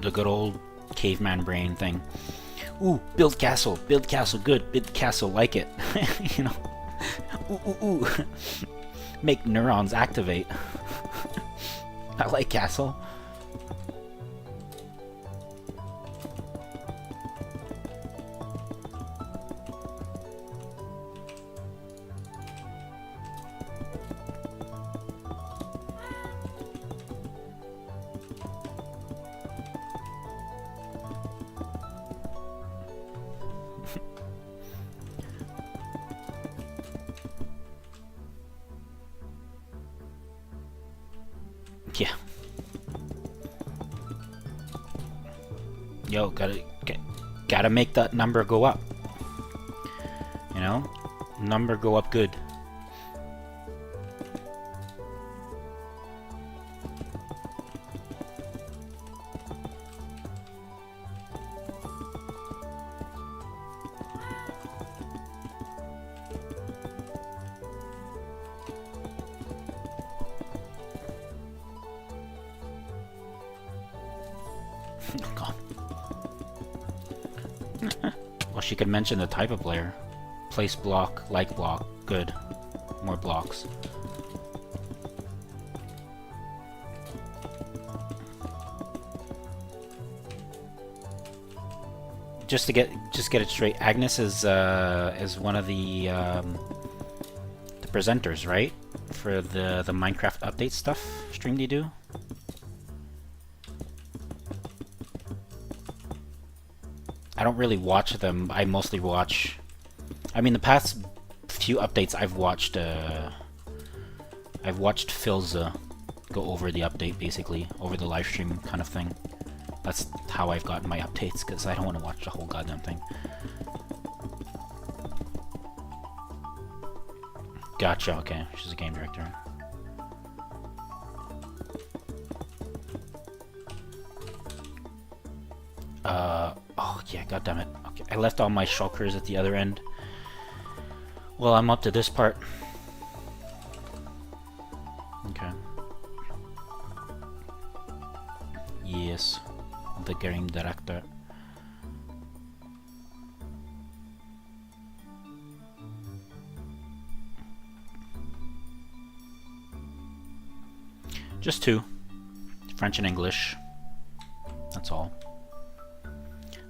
The good old caveman brain thing. Ooh, build castle, good, build castle, like it. You know, ooh. Make neurons activate. I like castle. Yeah. Yo, gotta make that number go up. You know, number go up good. Well, she could mention the type of player. Place block, like block. Good. More blocks. Just get it straight. Agnes is one of the presenters, right? For the Minecraft update stuff stream they do. I don't really watch them. I mostly watch. I mean, the past few updates I've watched Philza go over the update, basically over the live stream kind of thing. That's how I've gotten my updates, because I don't want to watch the whole goddamn thing. Gotcha, okay. She's a game director. Oh yeah, goddammit. Okay, I left all my shulkers at the other end. Well, I'm up to this part. Okay. Yes. The game director. Just two. French and English. That's all.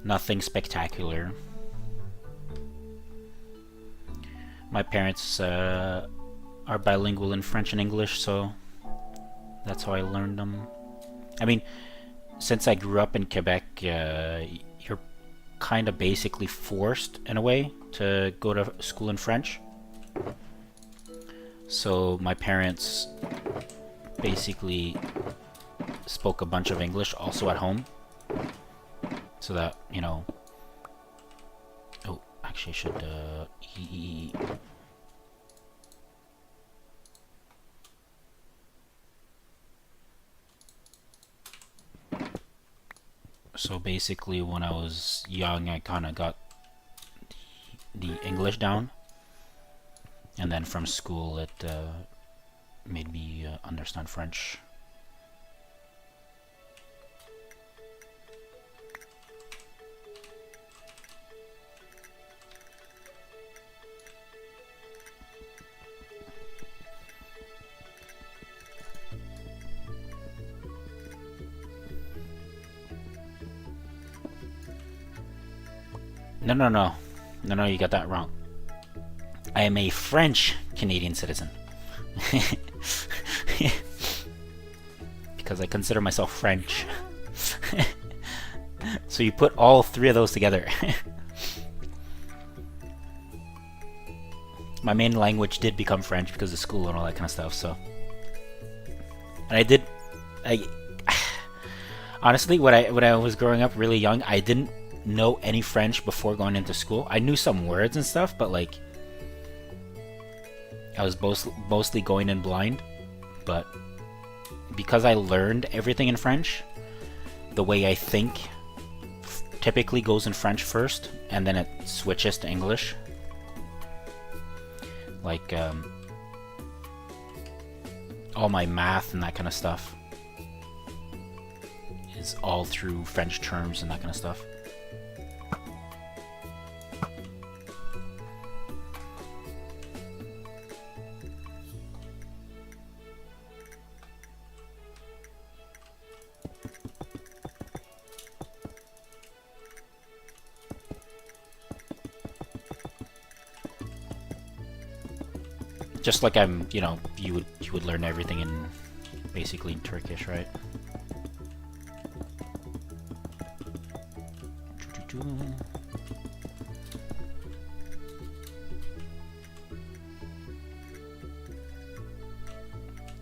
Nothing spectacular. My parents are bilingual in French and English, so that's how I learned them. I mean, since I grew up in Quebec, you're kind of basically forced, in a way, to go to school in French. So my parents basically spoke a bunch of English also at home. So that, you know... Oh, actually I should... So basically, when I was young, I kind of got the English down, and then from school it made me understand French. No, you got that wrong. I am a French Canadian citizen. Because I consider myself French. So you put all three of those together. My main language did become French because of school and all that kind of stuff, so. And honestly, when I was growing up really young, I didn't know any French before going into school. I knew some words and stuff, but like I was mostly going in blind. But because I learned everything in French, the way I think typically goes in French first, and then it switches to English. Like all my math and that kind of stuff is all through French terms and that kind of stuff. Just like I'm, you know, you would learn everything in basically in Turkish, right?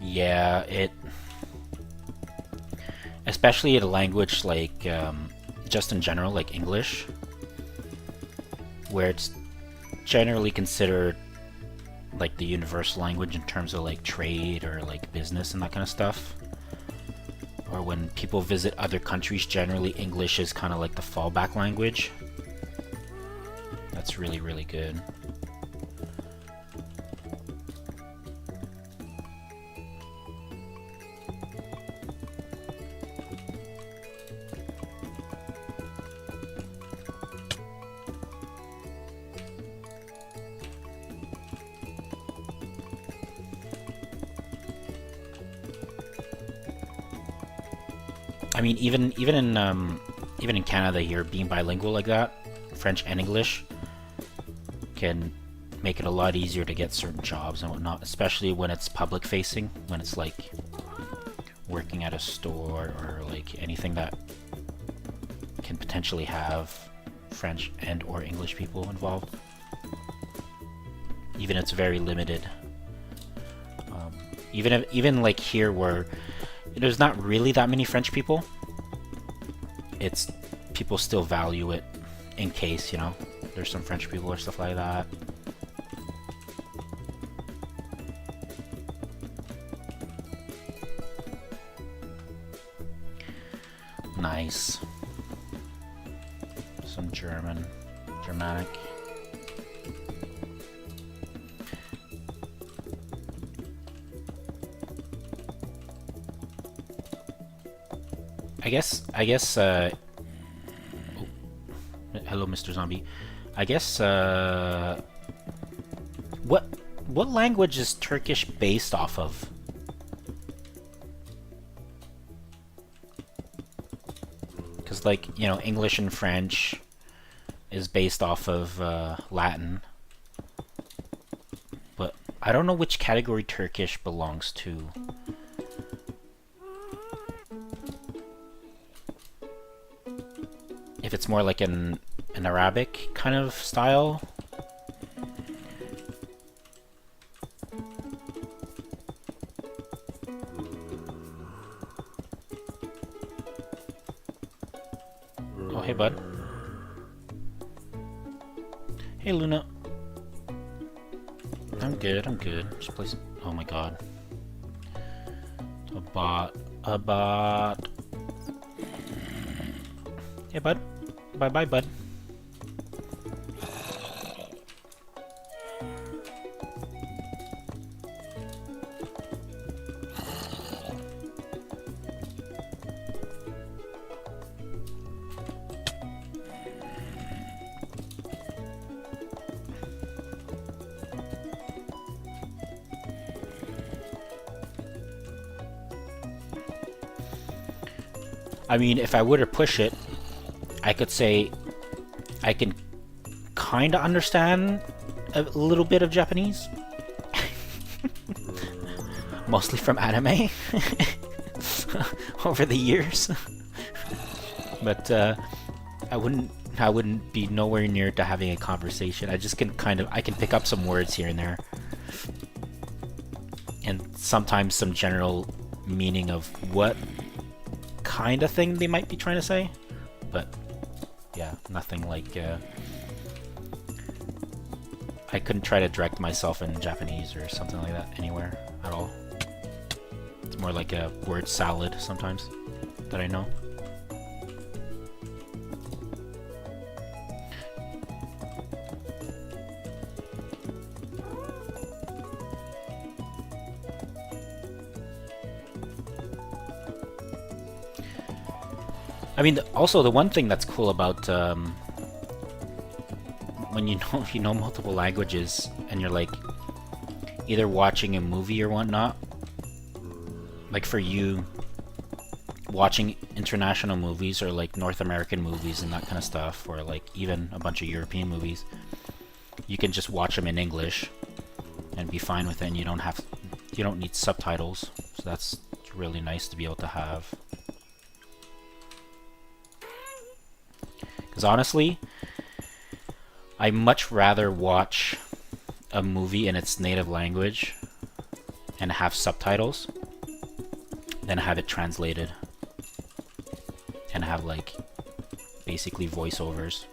Yeah, especially in a language like just in general, like English, where it's generally considered like the universal language in terms of like trade or like business and that kind of stuff. Or when people visit other countries, generally English is kind of like the fallback language. That's really, really good. I mean, even in Canada here, being bilingual like that, French and English, can make it a lot easier to get certain jobs and whatnot, especially when it's public facing, when it's like working at a store or like anything that can potentially have French and or English people involved. Even it's very limited. Even like here where there's not really that many French people, it's people still value it in case, you know, there's some French people or stuff like that. Nice. Some Germanic. I guess, oh, hello, Mr. Zombie. I guess, what language is Turkish based off of? Because, like, you know, English and French is based off of Latin. But I don't know which category Turkish belongs to. If it's more like an Arabic kind of style. Oh, hey, bud. Hey, Luna. I'm good, I'm good. Just play some... Oh my god. A bot. Hey, bud. Bye-bye, bud. I mean, if I were to push it, I could say I can kind of understand a little bit of Japanese. Mostly from anime over the years. But I wouldn't be nowhere near to having a conversation. I just can I can pick up some words here and there. And sometimes some general meaning of what kind of thing they might be trying to say. But yeah, nothing like I couldn't try to direct myself in Japanese or something like that anywhere at all. It's more like a word salad sometimes that I know. I mean, also the one thing that's cool about when you know multiple languages and you're like either watching a movie or whatnot, like for you watching international movies or like North American movies and that kind of stuff, or like even a bunch of European movies, you can just watch them in English and be fine with it, and you don't need subtitles. So that's really nice to be able to have. Because honestly, I much rather watch a movie in its native language and have subtitles than have it translated and have like basically voiceovers.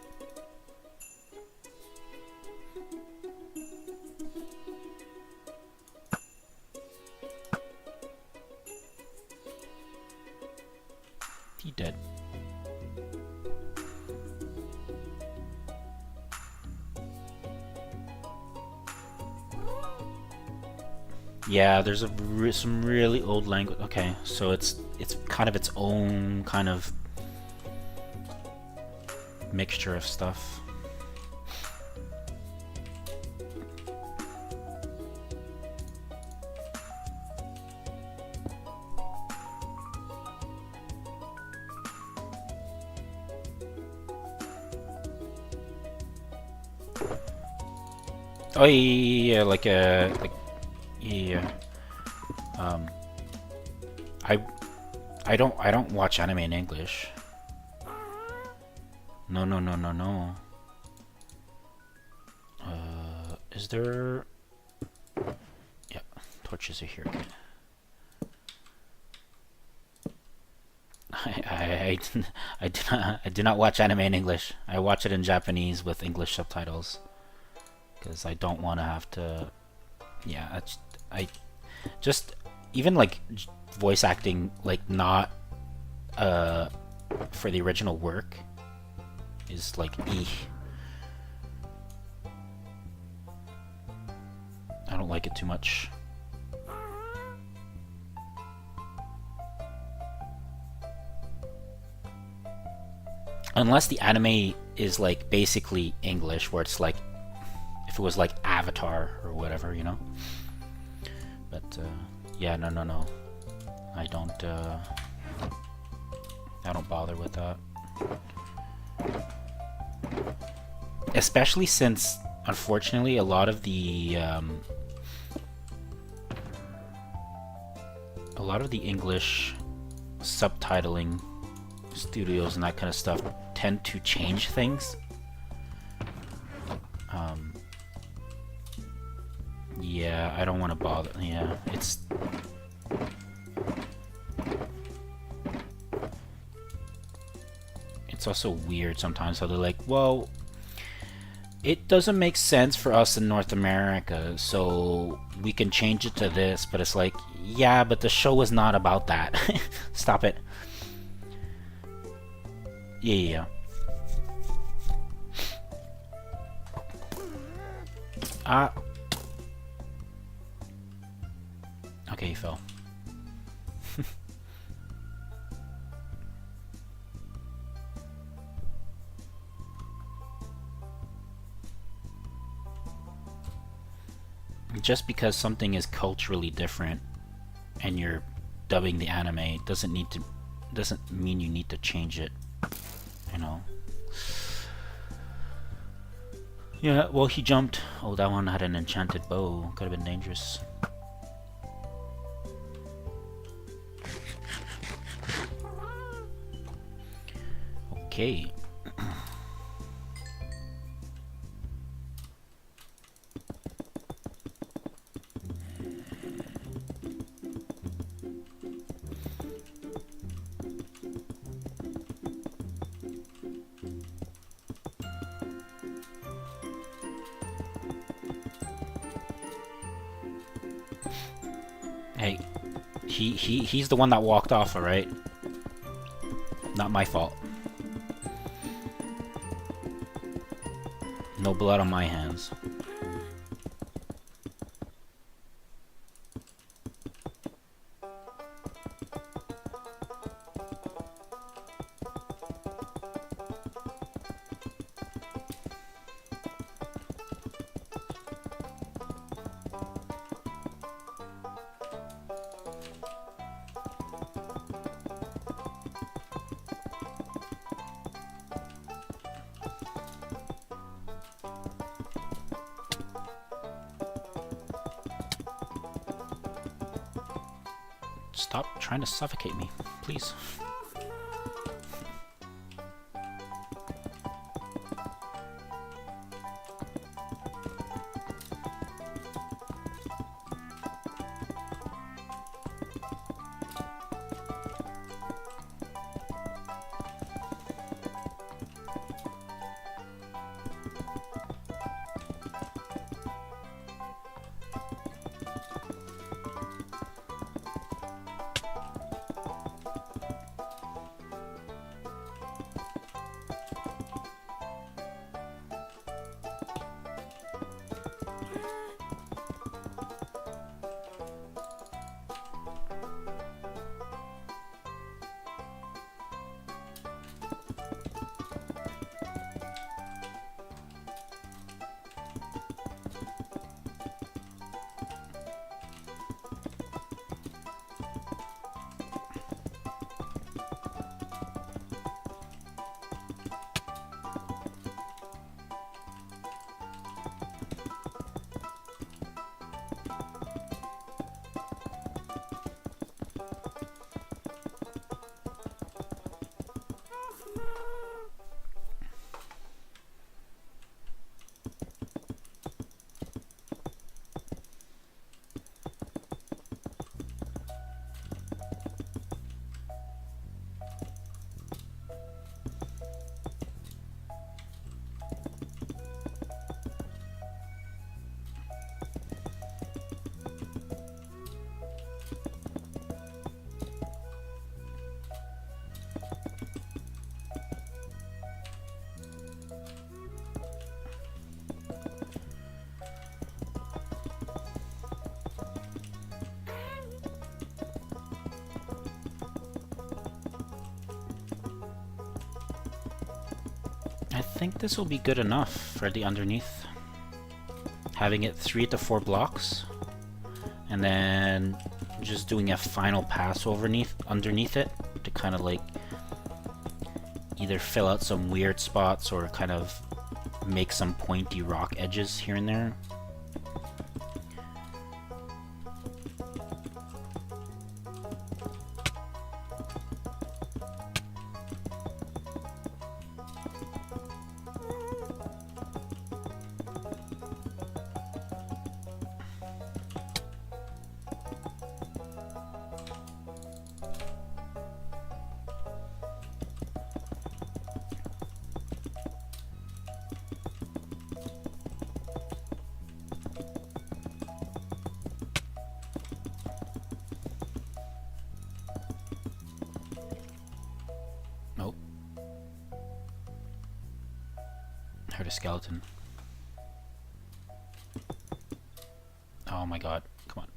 He dead. Yeah, there's some really old language. Okay, so it's kind of its own kind of mixture of stuff. Oh yeah, like yeah. Um, I I don't watch anime in English. No. Is there? Yeah, torches are here again. I do not watch anime in English. I watch it in Japanese with English subtitles because I don't want to have to. Yeah, I just even like voice acting, like not for the original work is like I don't like it too much. Unless the anime is like basically English, where it's like if it was like Avatar or whatever, you know. But yeah, no. I don't bother with that. Especially since, unfortunately, a lot of the English subtitling studios and that kind of stuff tend to change things. Yeah, I don't want to bother. Yeah, it's also weird sometimes how they're like, well, it doesn't make sense for us in North America, so we can change it to this, but it's like, yeah, but the show is not about that. Stop it. Yeah. Okay, he fell. Just because something is culturally different and you're dubbing the anime doesn't mean you need to change it, you know. Yeah, well, he jumped. Oh, that one had an enchanted bow. Could have been dangerous. Okay. Hey, he's the one that walked off, alright? Not my fault. No blood on my hands. Stop trying to suffocate me, please. I think this will be good enough for the underneath. Having it 3 to 4 blocks, and then just doing a final pass underneath it to kind of like either fill out some weird spots or kind of make some pointy rock edges here and there. Nope. Heard a skeleton. Oh my god, come on.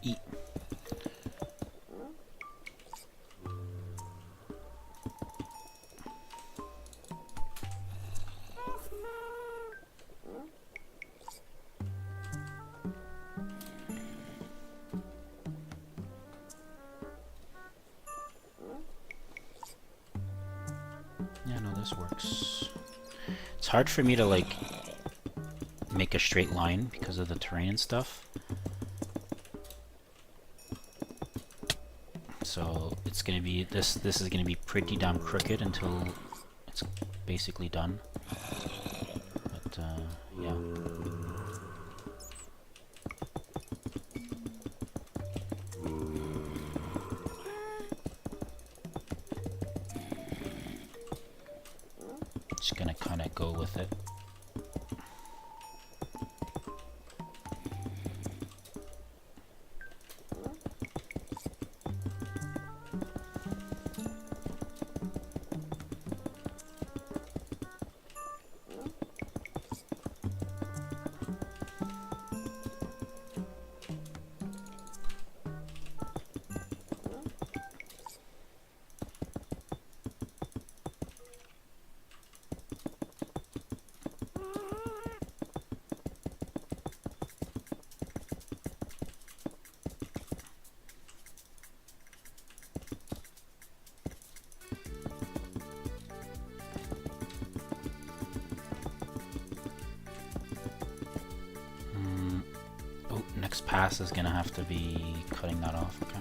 Eat. Yeah, no, this works. It's hard for me to like make a straight line because of the terrain and stuff. So it's gonna be this is gonna be pretty damn crooked until it's basically done. But yeah. Just gonna kind of go with it. Oh, next pass is gonna have to be cutting that off. Okay.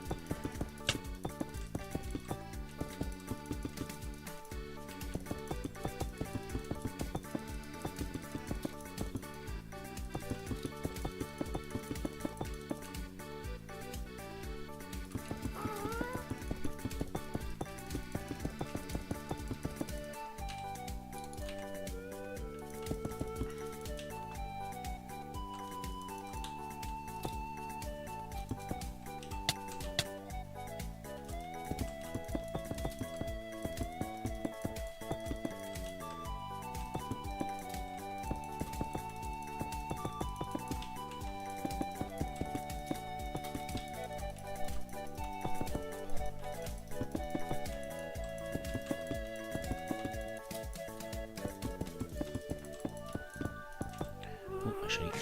Oh, I should eat.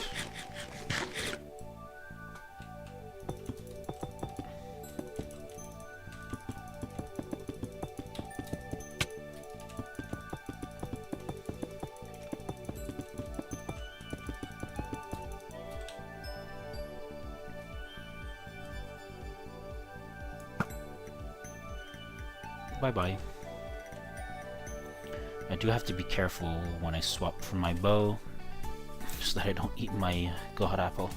Bye-bye. I do have to be careful when I swap from my bow, so that I don't eat my god apple.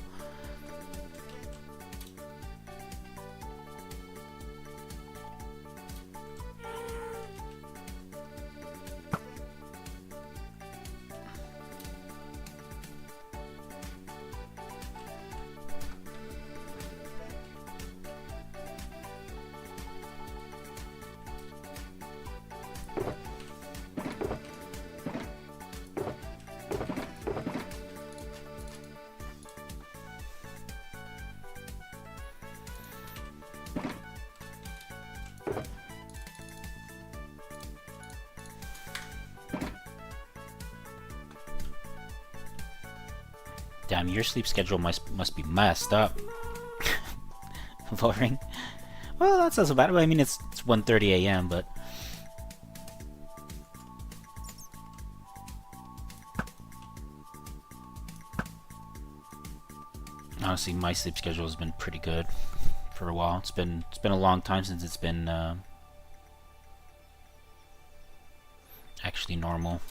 Damn, your sleep schedule must be messed up. Boring. Well, that's not so bad. I mean, it's 1:30 a.m., but honestly, my sleep schedule has been pretty good for a while. It's been a long time since it's been actually normal.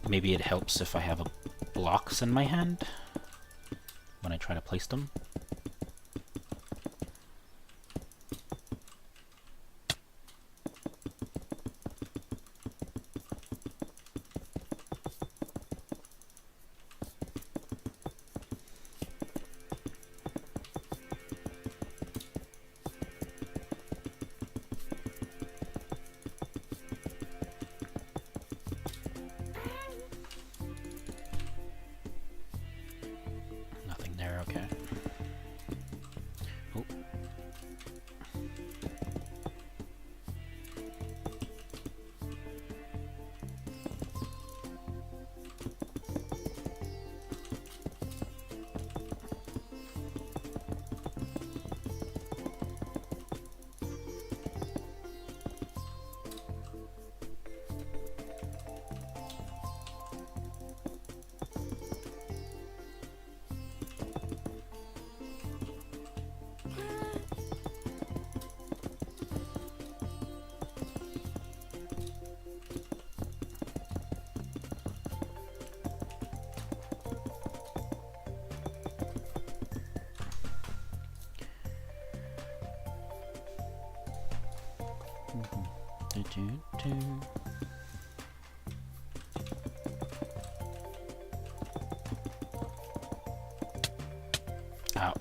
Maybe it helps if I have blocks in my hand when I try to place them. Nothing there, okay. Oh. Ow.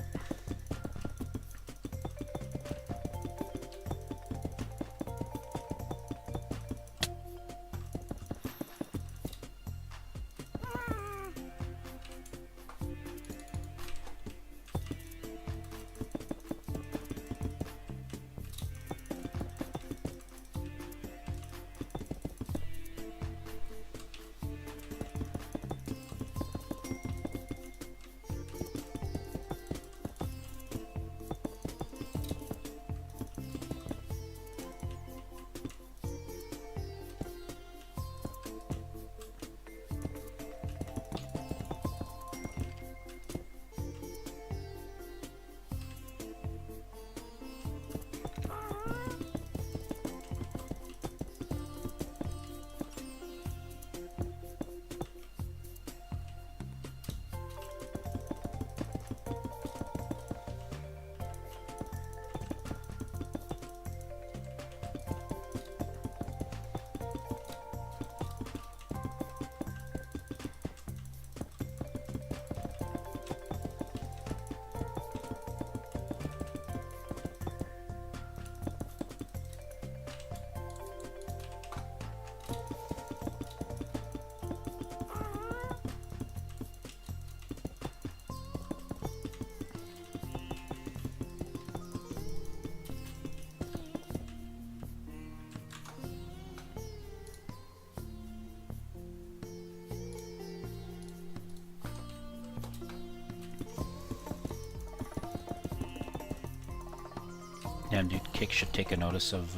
Damn, dude, Kick should take a notice of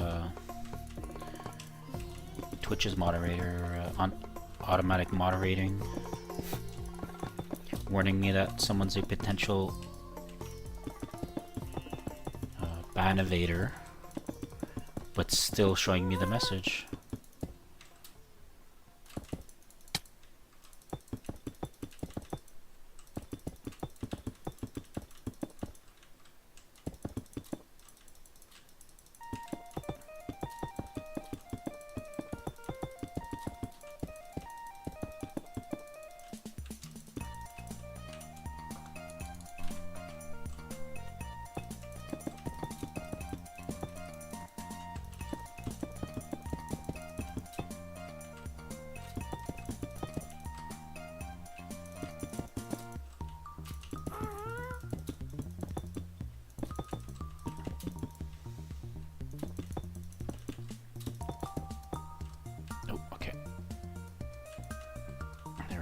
Twitch's moderator on automatic moderating, warning me that someone's a potential ban evader, but still showing me the message.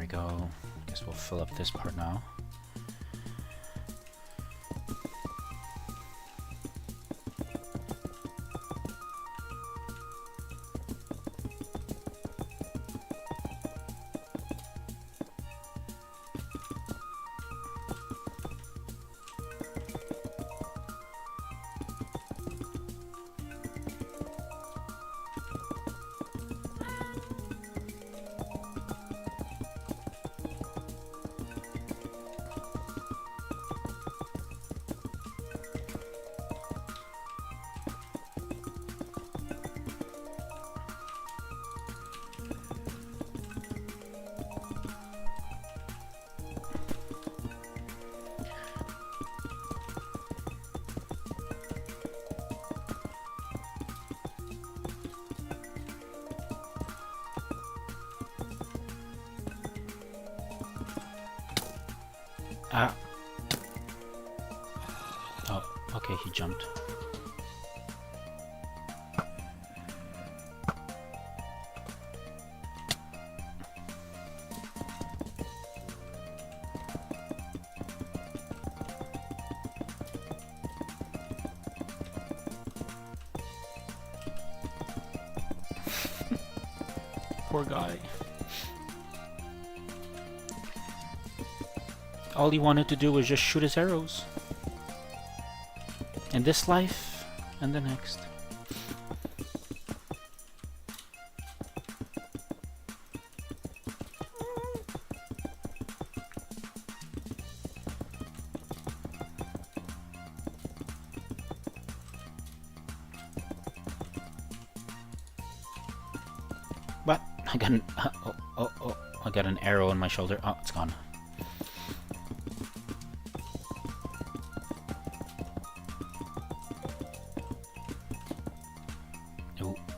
we go. Guess we'll fill up this part now. Ah. Oh, okay, he jumped. Poor guy. All he wanted to do was just shoot his arrows. In this life, and the next. What? I got an I got an arrow in my shoulder. Oh, it's gone.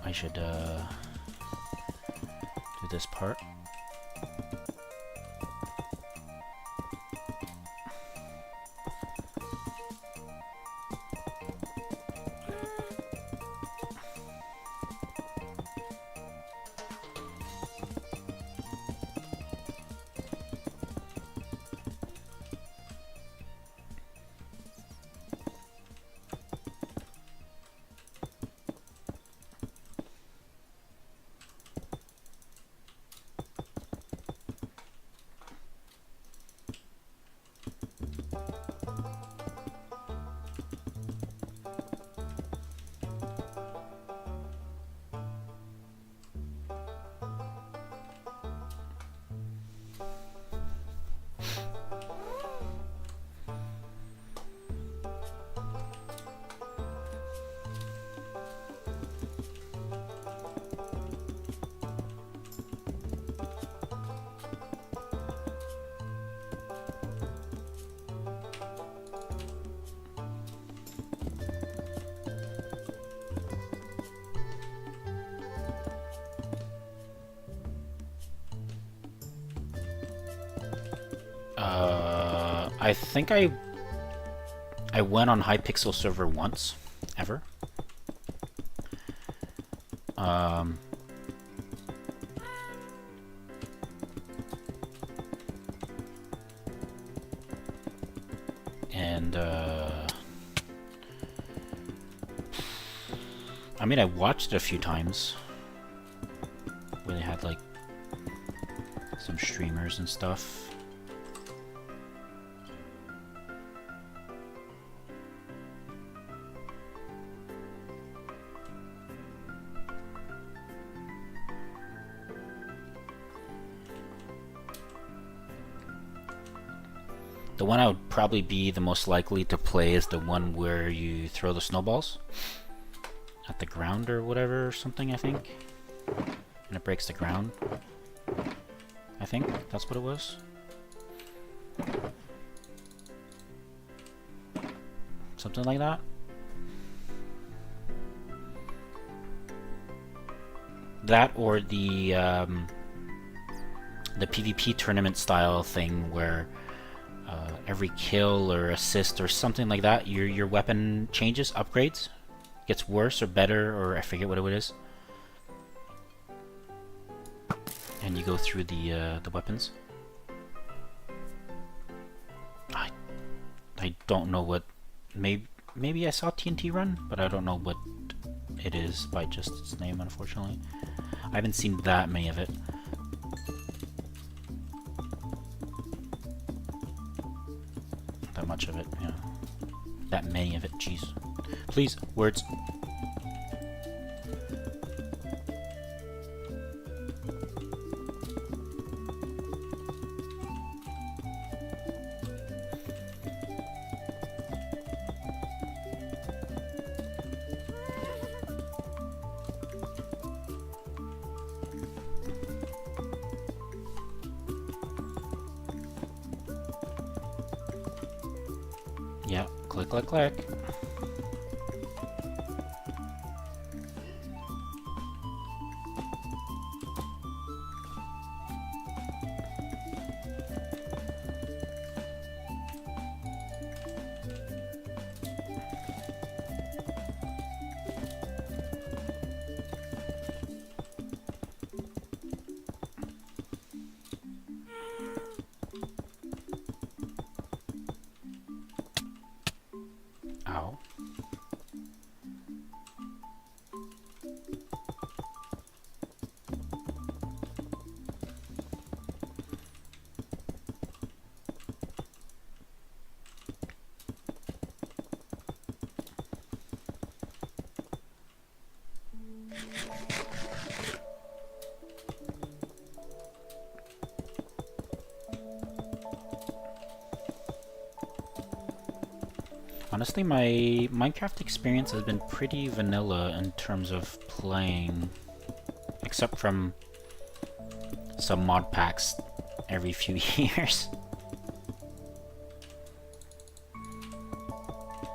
I should do this part. I think I went on Hypixel server once, ever. And I mean, I watched it a few times where they had like some streamers and stuff. The one I would probably be the most likely to play is the one where you throw the snowballs at the ground or whatever, or something, I think. And it breaks the ground. I think that's what it was. Something like that. That or the PvP tournament style thing where every kill or assist or something like that, your weapon changes, upgrades, gets worse or better, or I forget what it is. And you go through the weapons. I don't know what... Maybe I saw TNT run, but I don't know what it is by just its name, unfortunately. I haven't seen that many of it. That much of it, yeah. That many of it, jeez. Please, words. Yeah, click, click, click. Ow. Honestly, my Minecraft experience has been pretty vanilla in terms of playing, except from some mod packs every few years.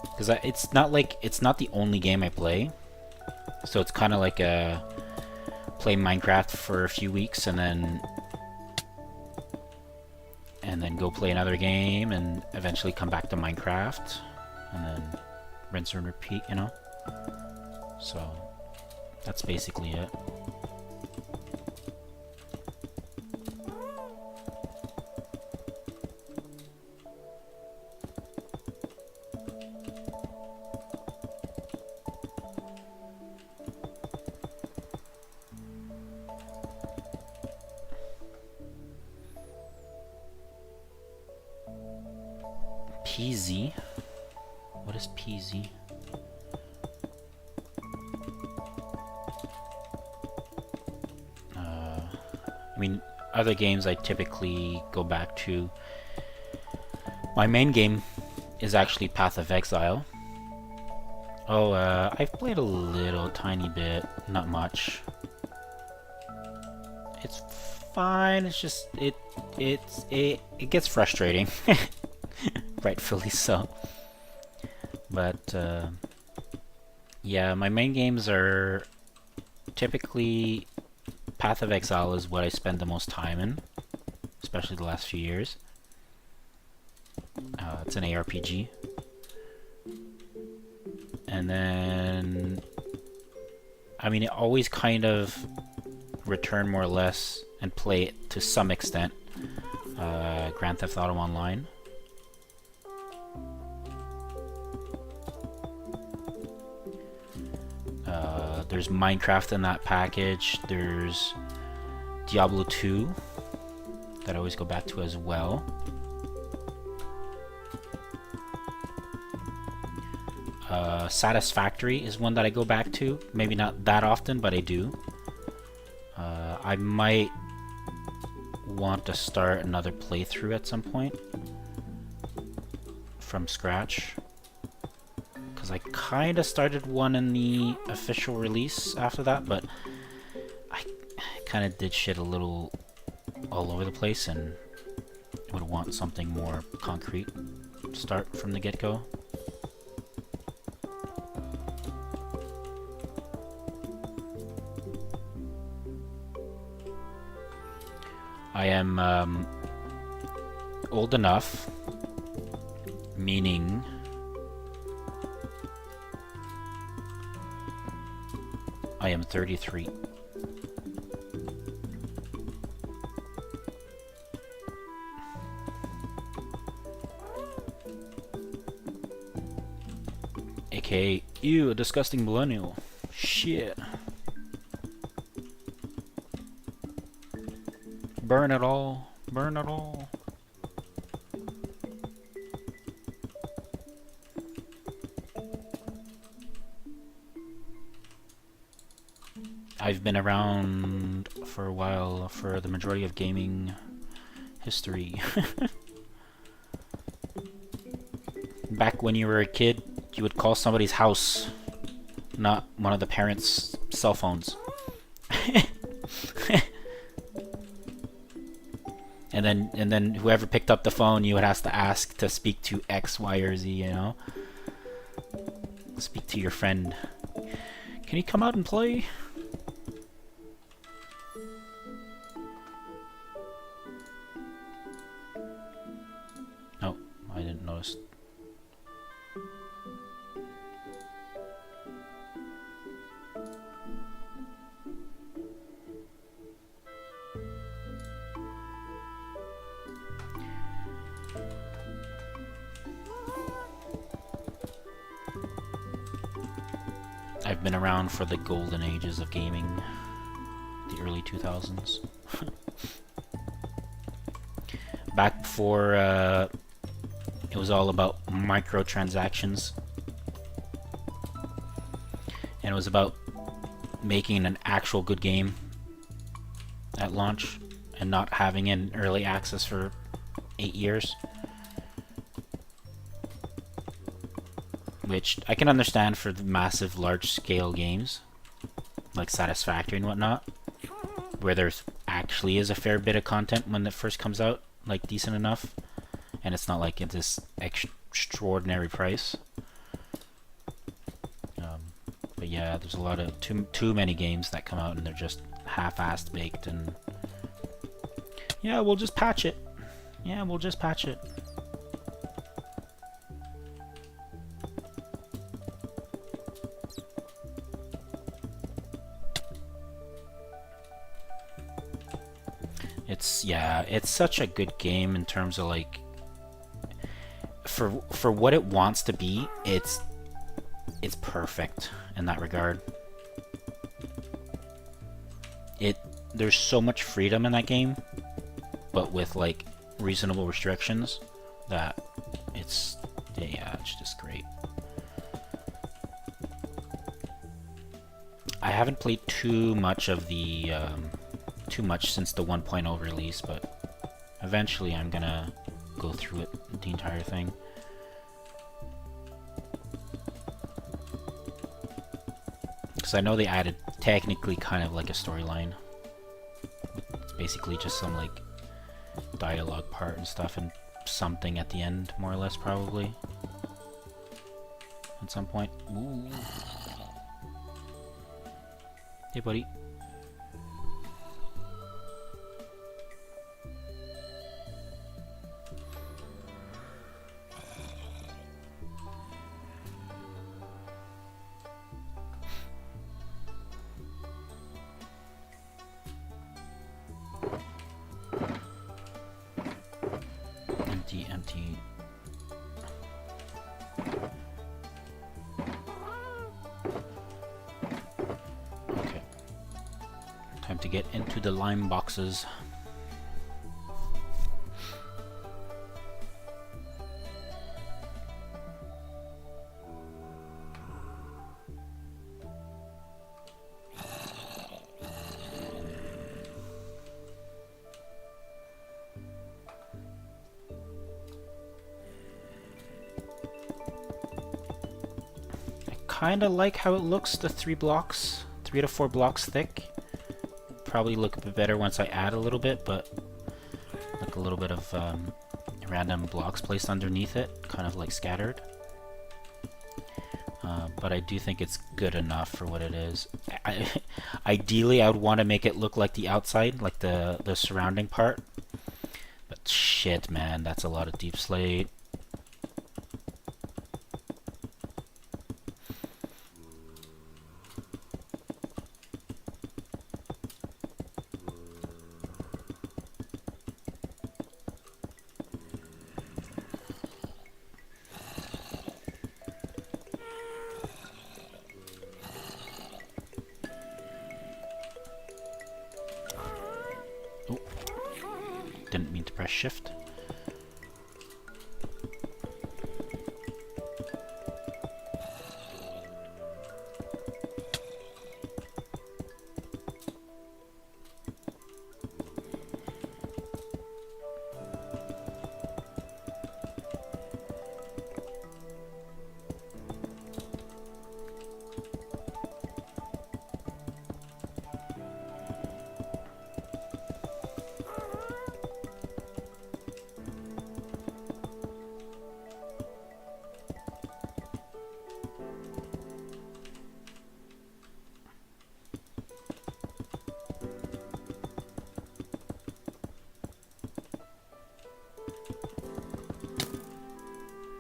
Because it's not the only game I play, so it's kind of like a play Minecraft for a few weeks and then go play another game and eventually come back to Minecraft. And then rinse and repeat, you know? So, that's basically it. PZ. What is PZ? I mean, other games I typically go back to. My main game is actually Path of Exile. Oh, I've played a little tiny bit, not much. It's fine. It's just it gets frustrating, rightfully so. But, yeah, my main games are typically Path of Exile is what I spend the most time in, especially the last few years. It's an ARPG. And then, I mean, I always kind of return more or less and play it to some extent. Grand Theft Auto Online. There's Minecraft in that package. There's Diablo 2 that I always go back to as well. Satisfactory is one that I go back to. Maybe not that often, but I do. I might want to start another playthrough at some point from scratch. Because I kind of started one in the official release after that, but I kind of did shit a little all over the place and would want something more concrete to start from the get-go. I am old enough, meaning I am 33. AKA, ew, a disgusting millennial. Shit. Burn it all. Burn it all. I've been around for a while for the majority of gaming history. Back when you were a kid, you would call somebody's house, not one of the parents' cell phones. and then whoever picked up the phone, you would have to ask to speak to X, Y, or Z, you know? Speak to your friend. Can you come out and play? Oh, I didn't notice. I've been around for the golden ages of gaming, the early 2000s. Back before it was all about microtransactions, and it was about making an actual good game at launch and not having it in early access for 8 years. Which I can understand for the massive, large-scale games, like Satisfactory and whatnot, where there's actually is a fair bit of content when it first comes out, like decent enough, and it's not like at this extraordinary price. But yeah, there's a lot of too many games that come out and they're just half-assed baked, and yeah, we'll just patch it. Yeah, we'll just patch it. It's such a good game in terms of like for what it wants to be, it's perfect in that regard. There's so much freedom in that game, but with like reasonable restrictions that it's just great. I haven't played too much of the since the 1.0 release, but eventually I'm gonna go through it, the entire thing. Because I know they added technically kind of like a storyline. It's basically just some like dialogue part and stuff, and something at the end, more or less, probably. At some point. Ooh. Hey, buddy. Empty. Okay. Time to get into the lime boxes. Kinda like how it looks, the 3 to 4 blocks thick. Probably look a bit better once I add a little bit, but like a little bit of random blocks placed underneath it, kind of like scattered. But I do think it's good enough for what it is. Ideally, I would want to make it look like the outside, like the surrounding part. But shit, man, that's a lot of deep slate. Didn't mean to press shift.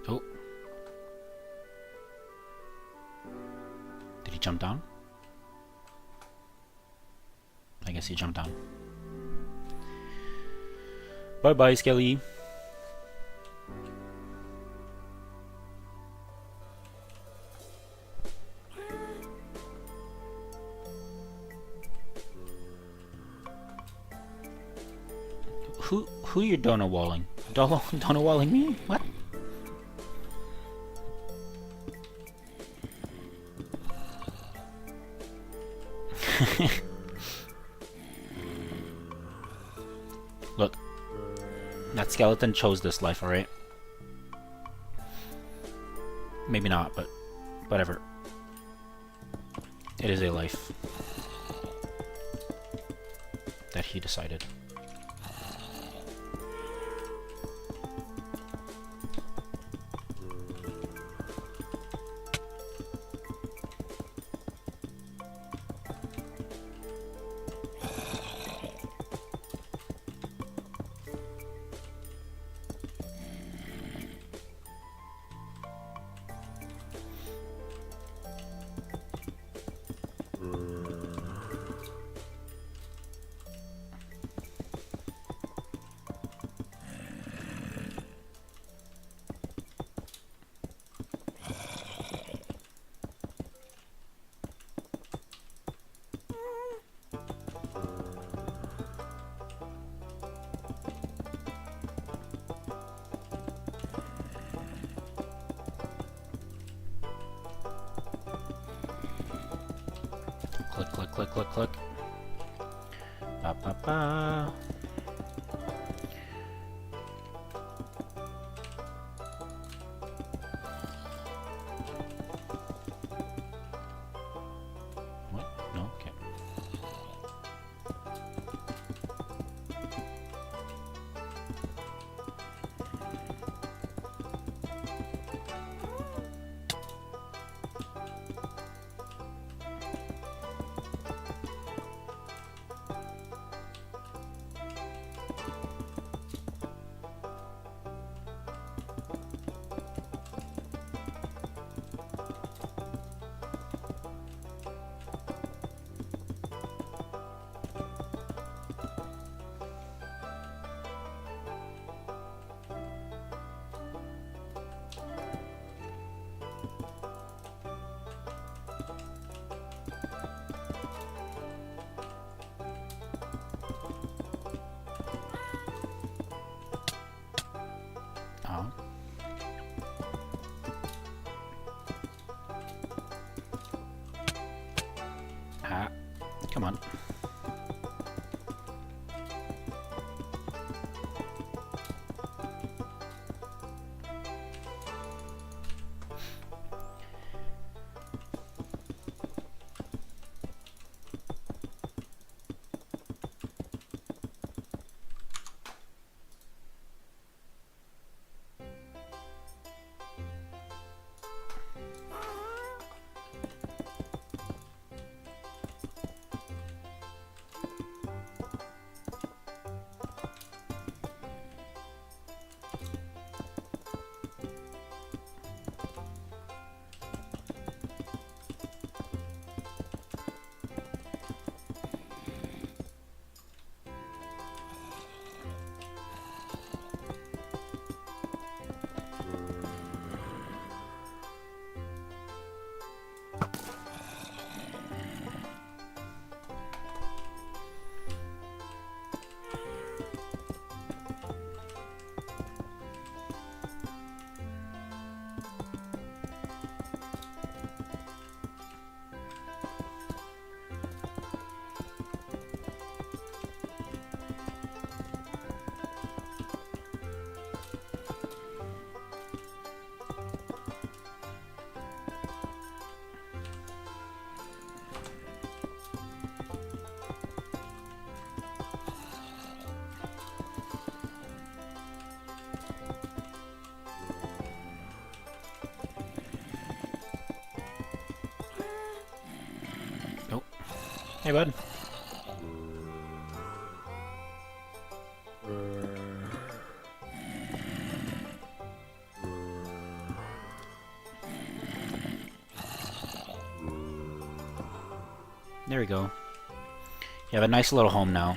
Oh. Did he jump down? I guess he jumped down. Bye bye, Skelly. Who you donor walling? Donor walling me? What? Look, that skeleton chose this life, alright? Maybe not, but whatever. It is a life that he decided. Click, click, click, click, click. Ba ba ba. What? No? Okay. Hey, bud. There we go. You have a nice little home now.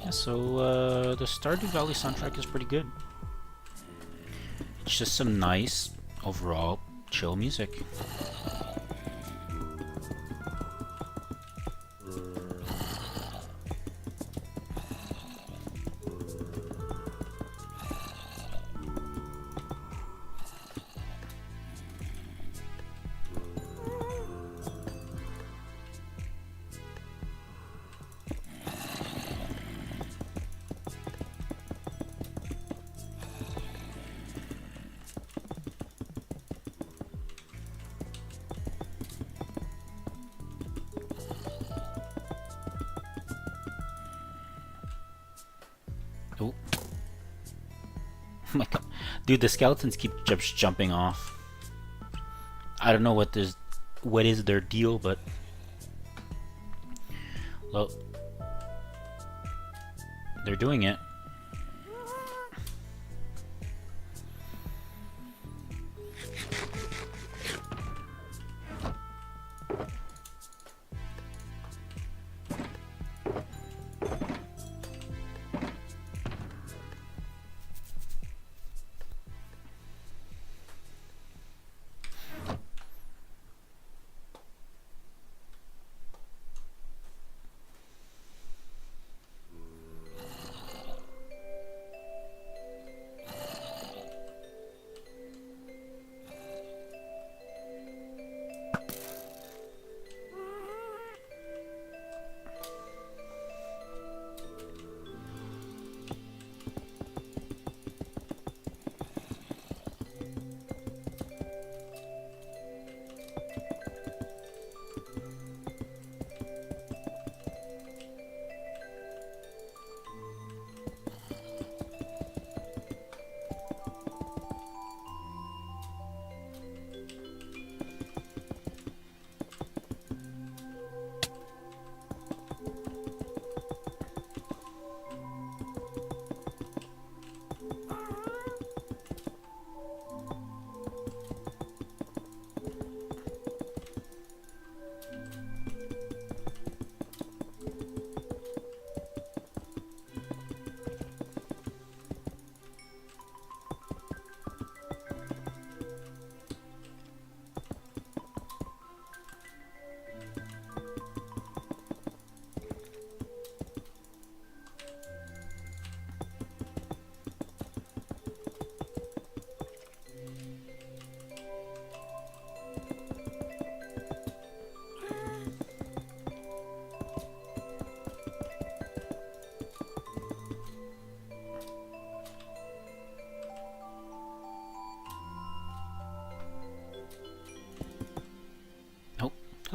Yeah, so the Stardew Valley soundtrack is pretty good. It's just some nice, overall, chill music. Oh. My God. Dude, the skeletons keep just jumping off. I don't know what is their deal, but well, they're doing it.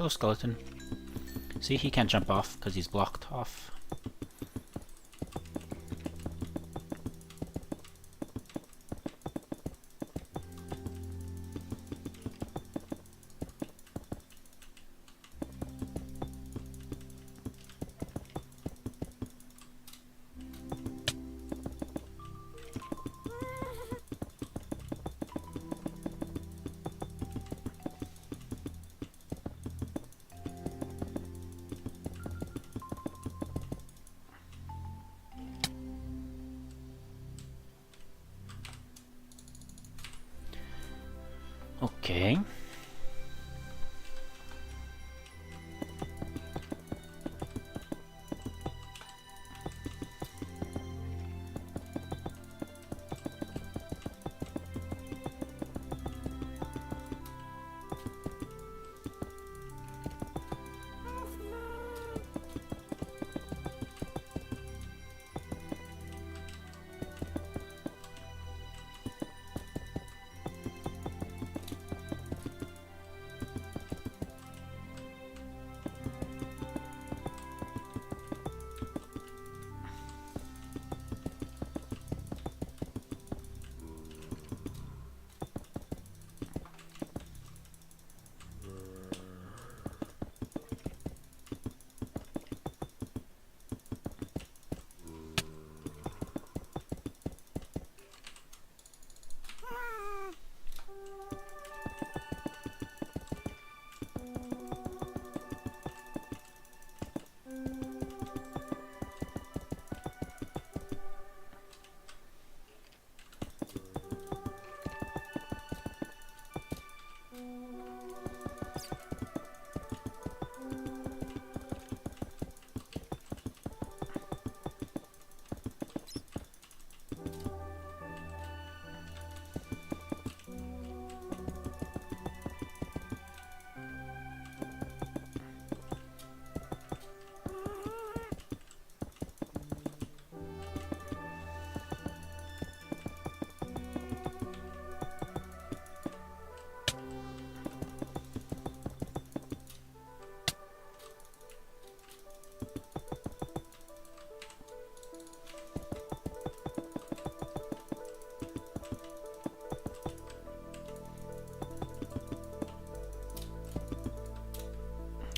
Hello, skeleton. See, he can't jump off because he's blocked off. Okay.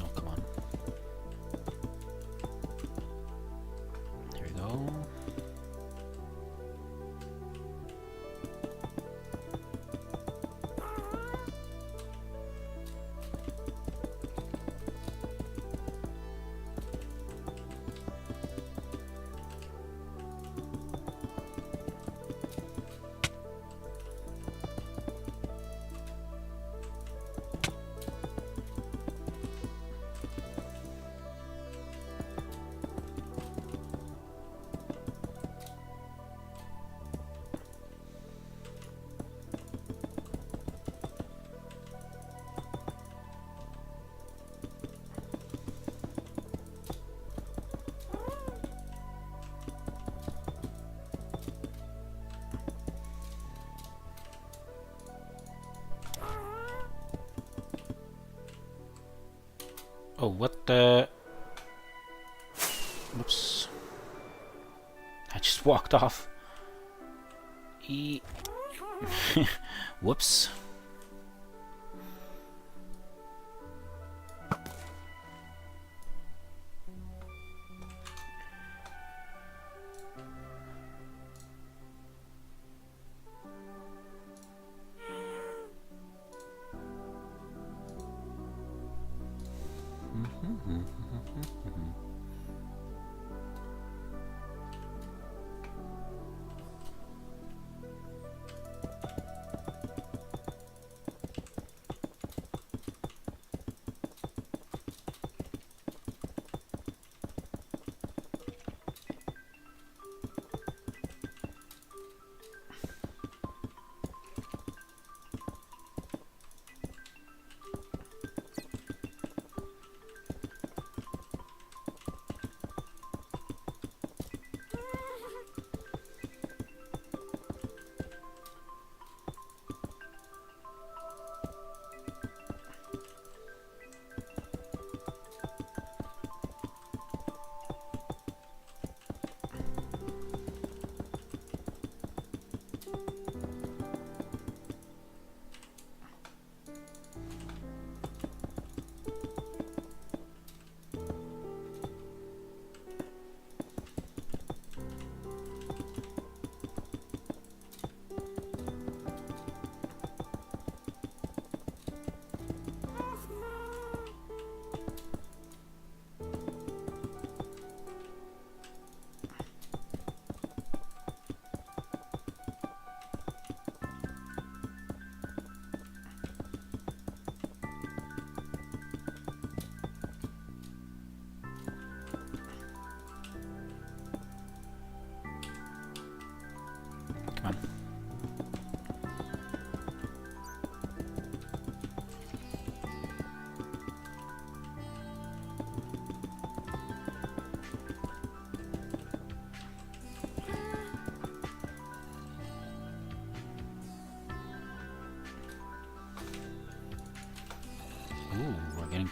Oh, come on. There we go. Oh, what the? Whoops. I just walked off. Whoops.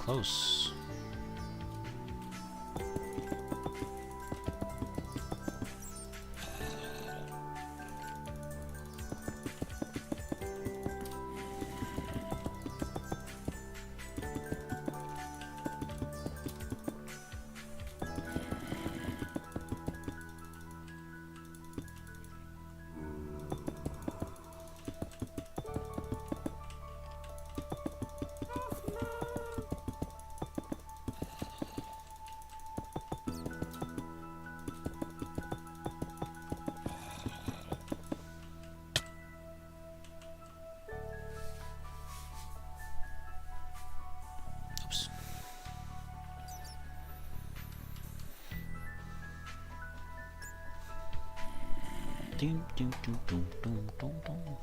close. Oops. Doom, doom, doom, doom, doom, doom, doom.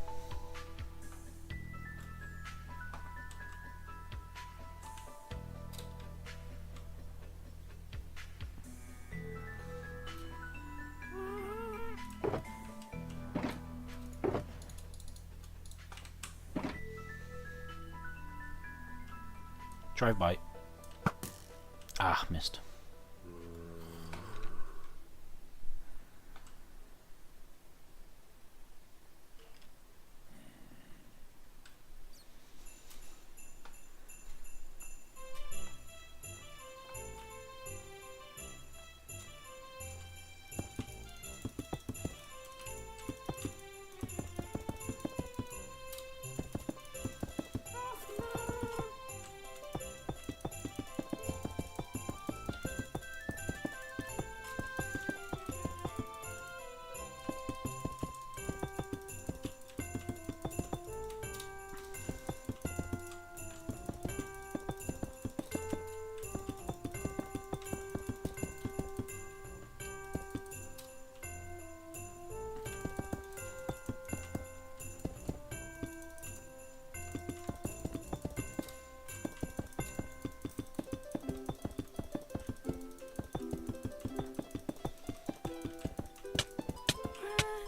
Drive by. Ah, missed.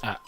Ah.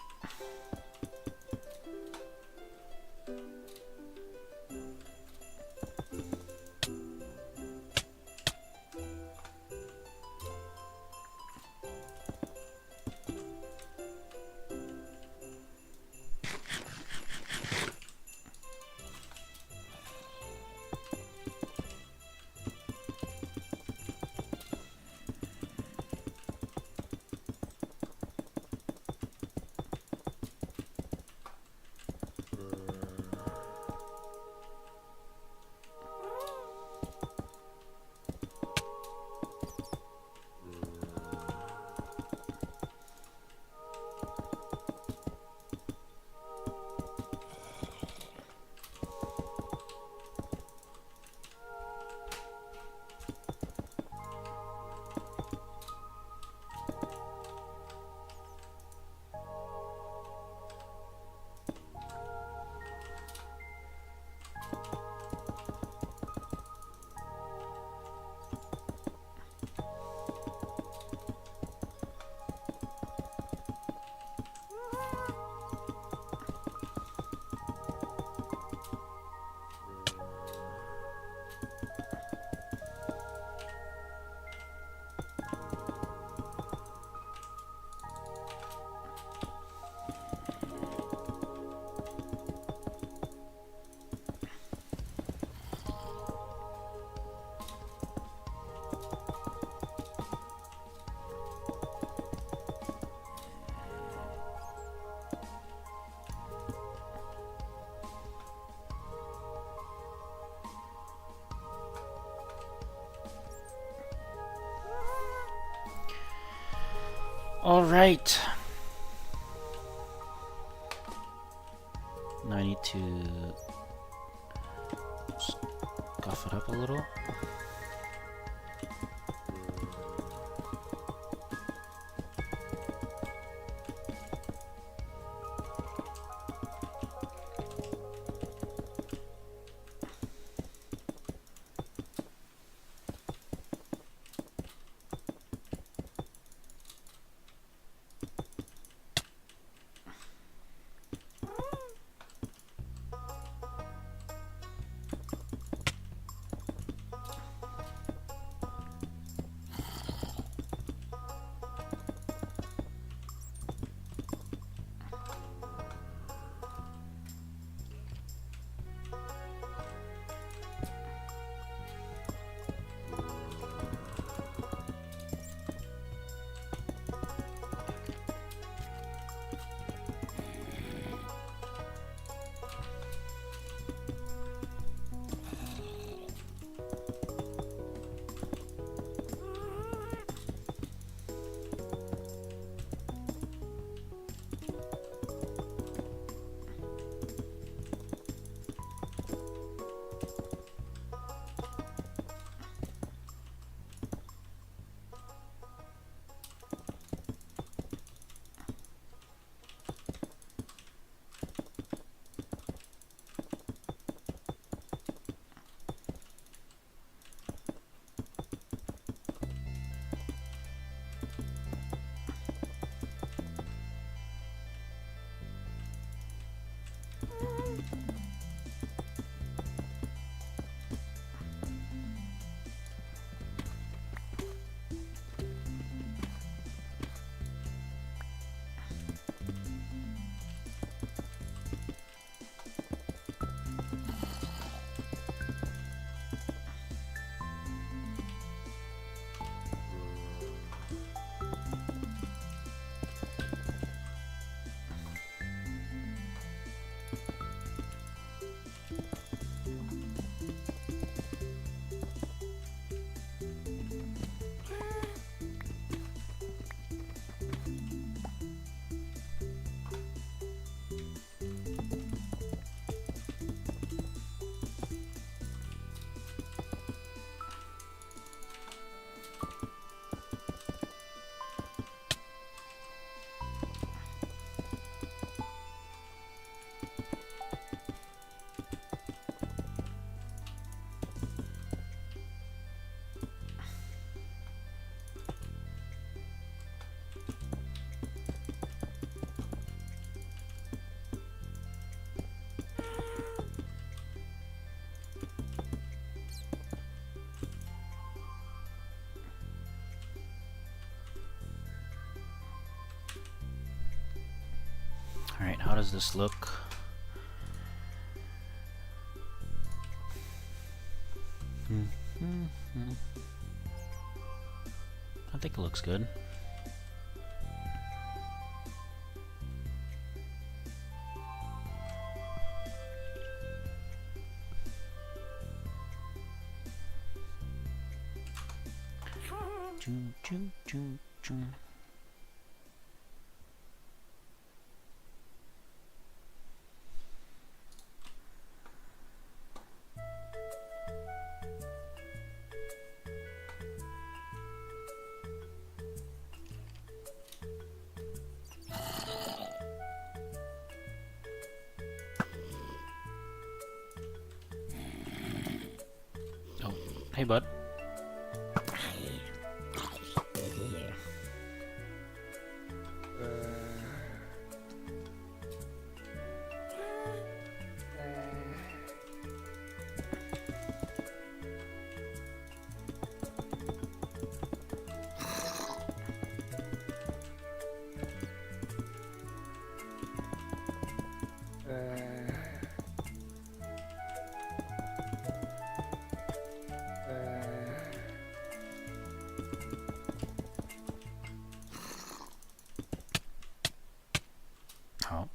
All right. Now I need to scuff it up a little. Alright, how does this look? I think it looks good. Oh, hey bud. Oh.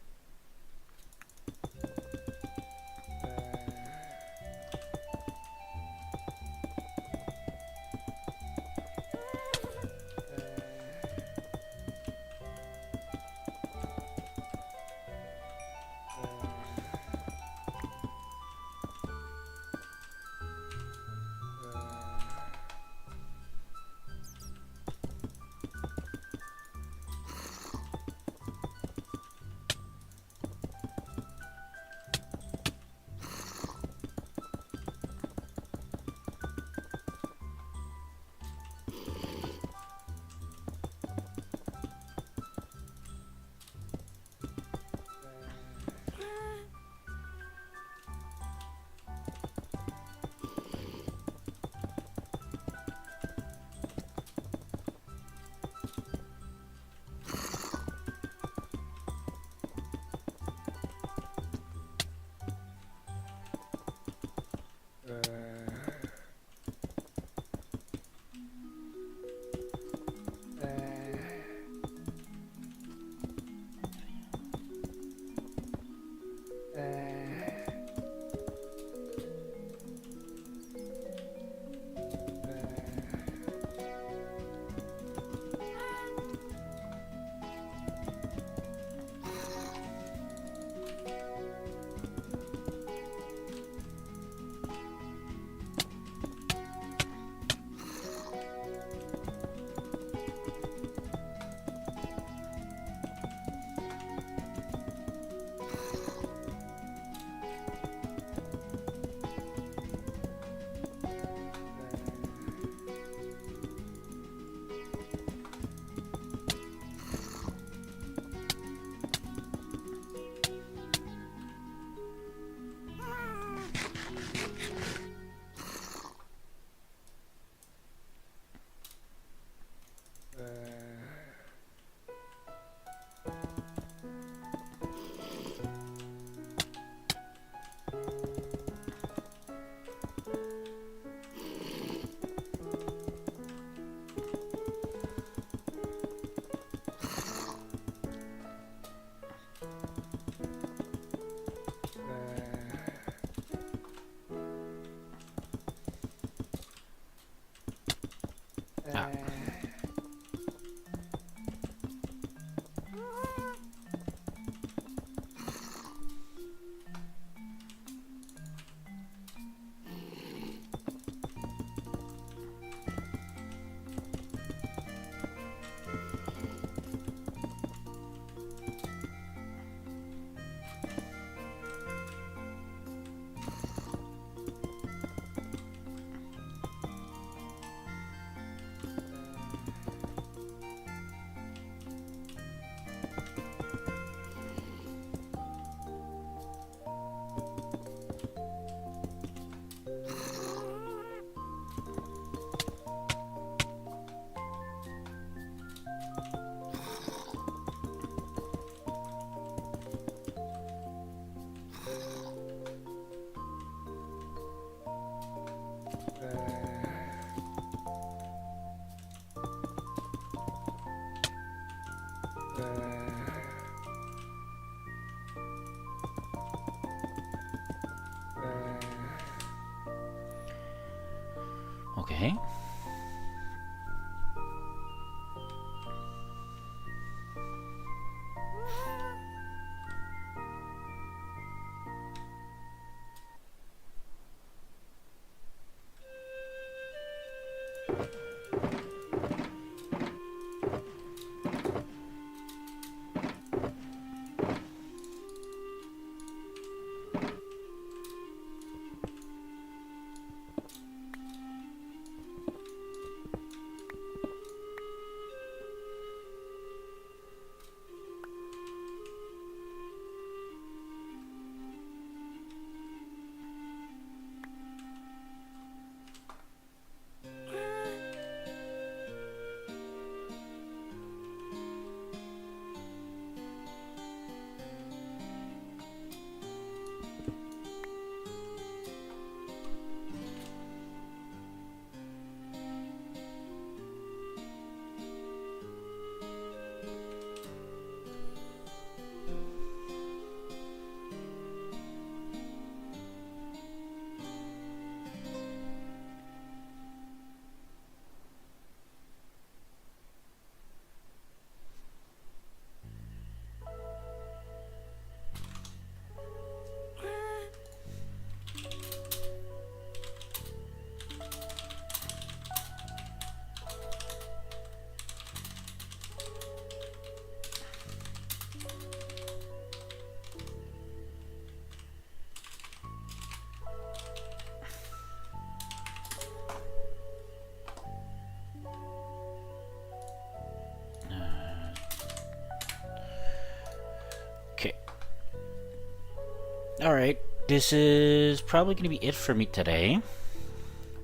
Alright, this is probably going to be it for me today.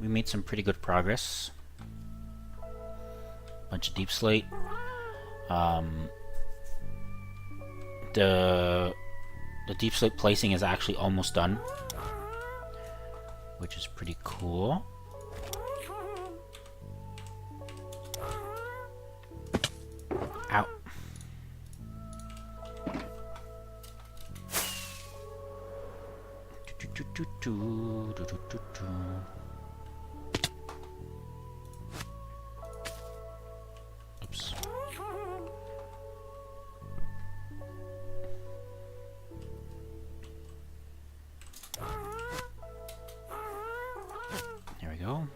We made some pretty good progress. Bunch of deep slate. The deep slate placing is actually almost done, which is pretty cool. Ow. Oops. There we go.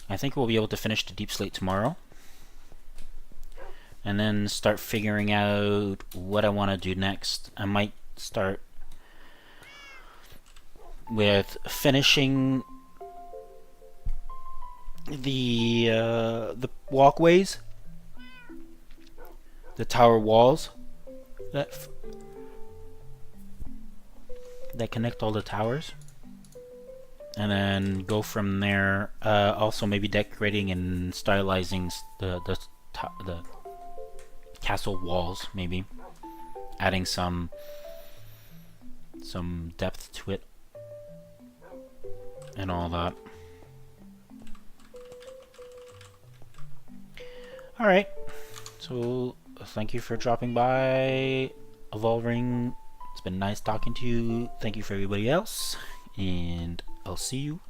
I think we'll be able to finish the deep slate tomorrow, and then start figuring out what I want to do next. I might start with finishing the walkways, the tower walls that connect all the towers, and then go from there. Also, maybe decorating and stylizing the castle walls, maybe adding some depth to it and all that. Alright, so thank you for dropping by, Evolving. It's been nice talking to you. Thank you for everybody else, and I'll see you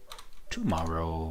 tomorrow.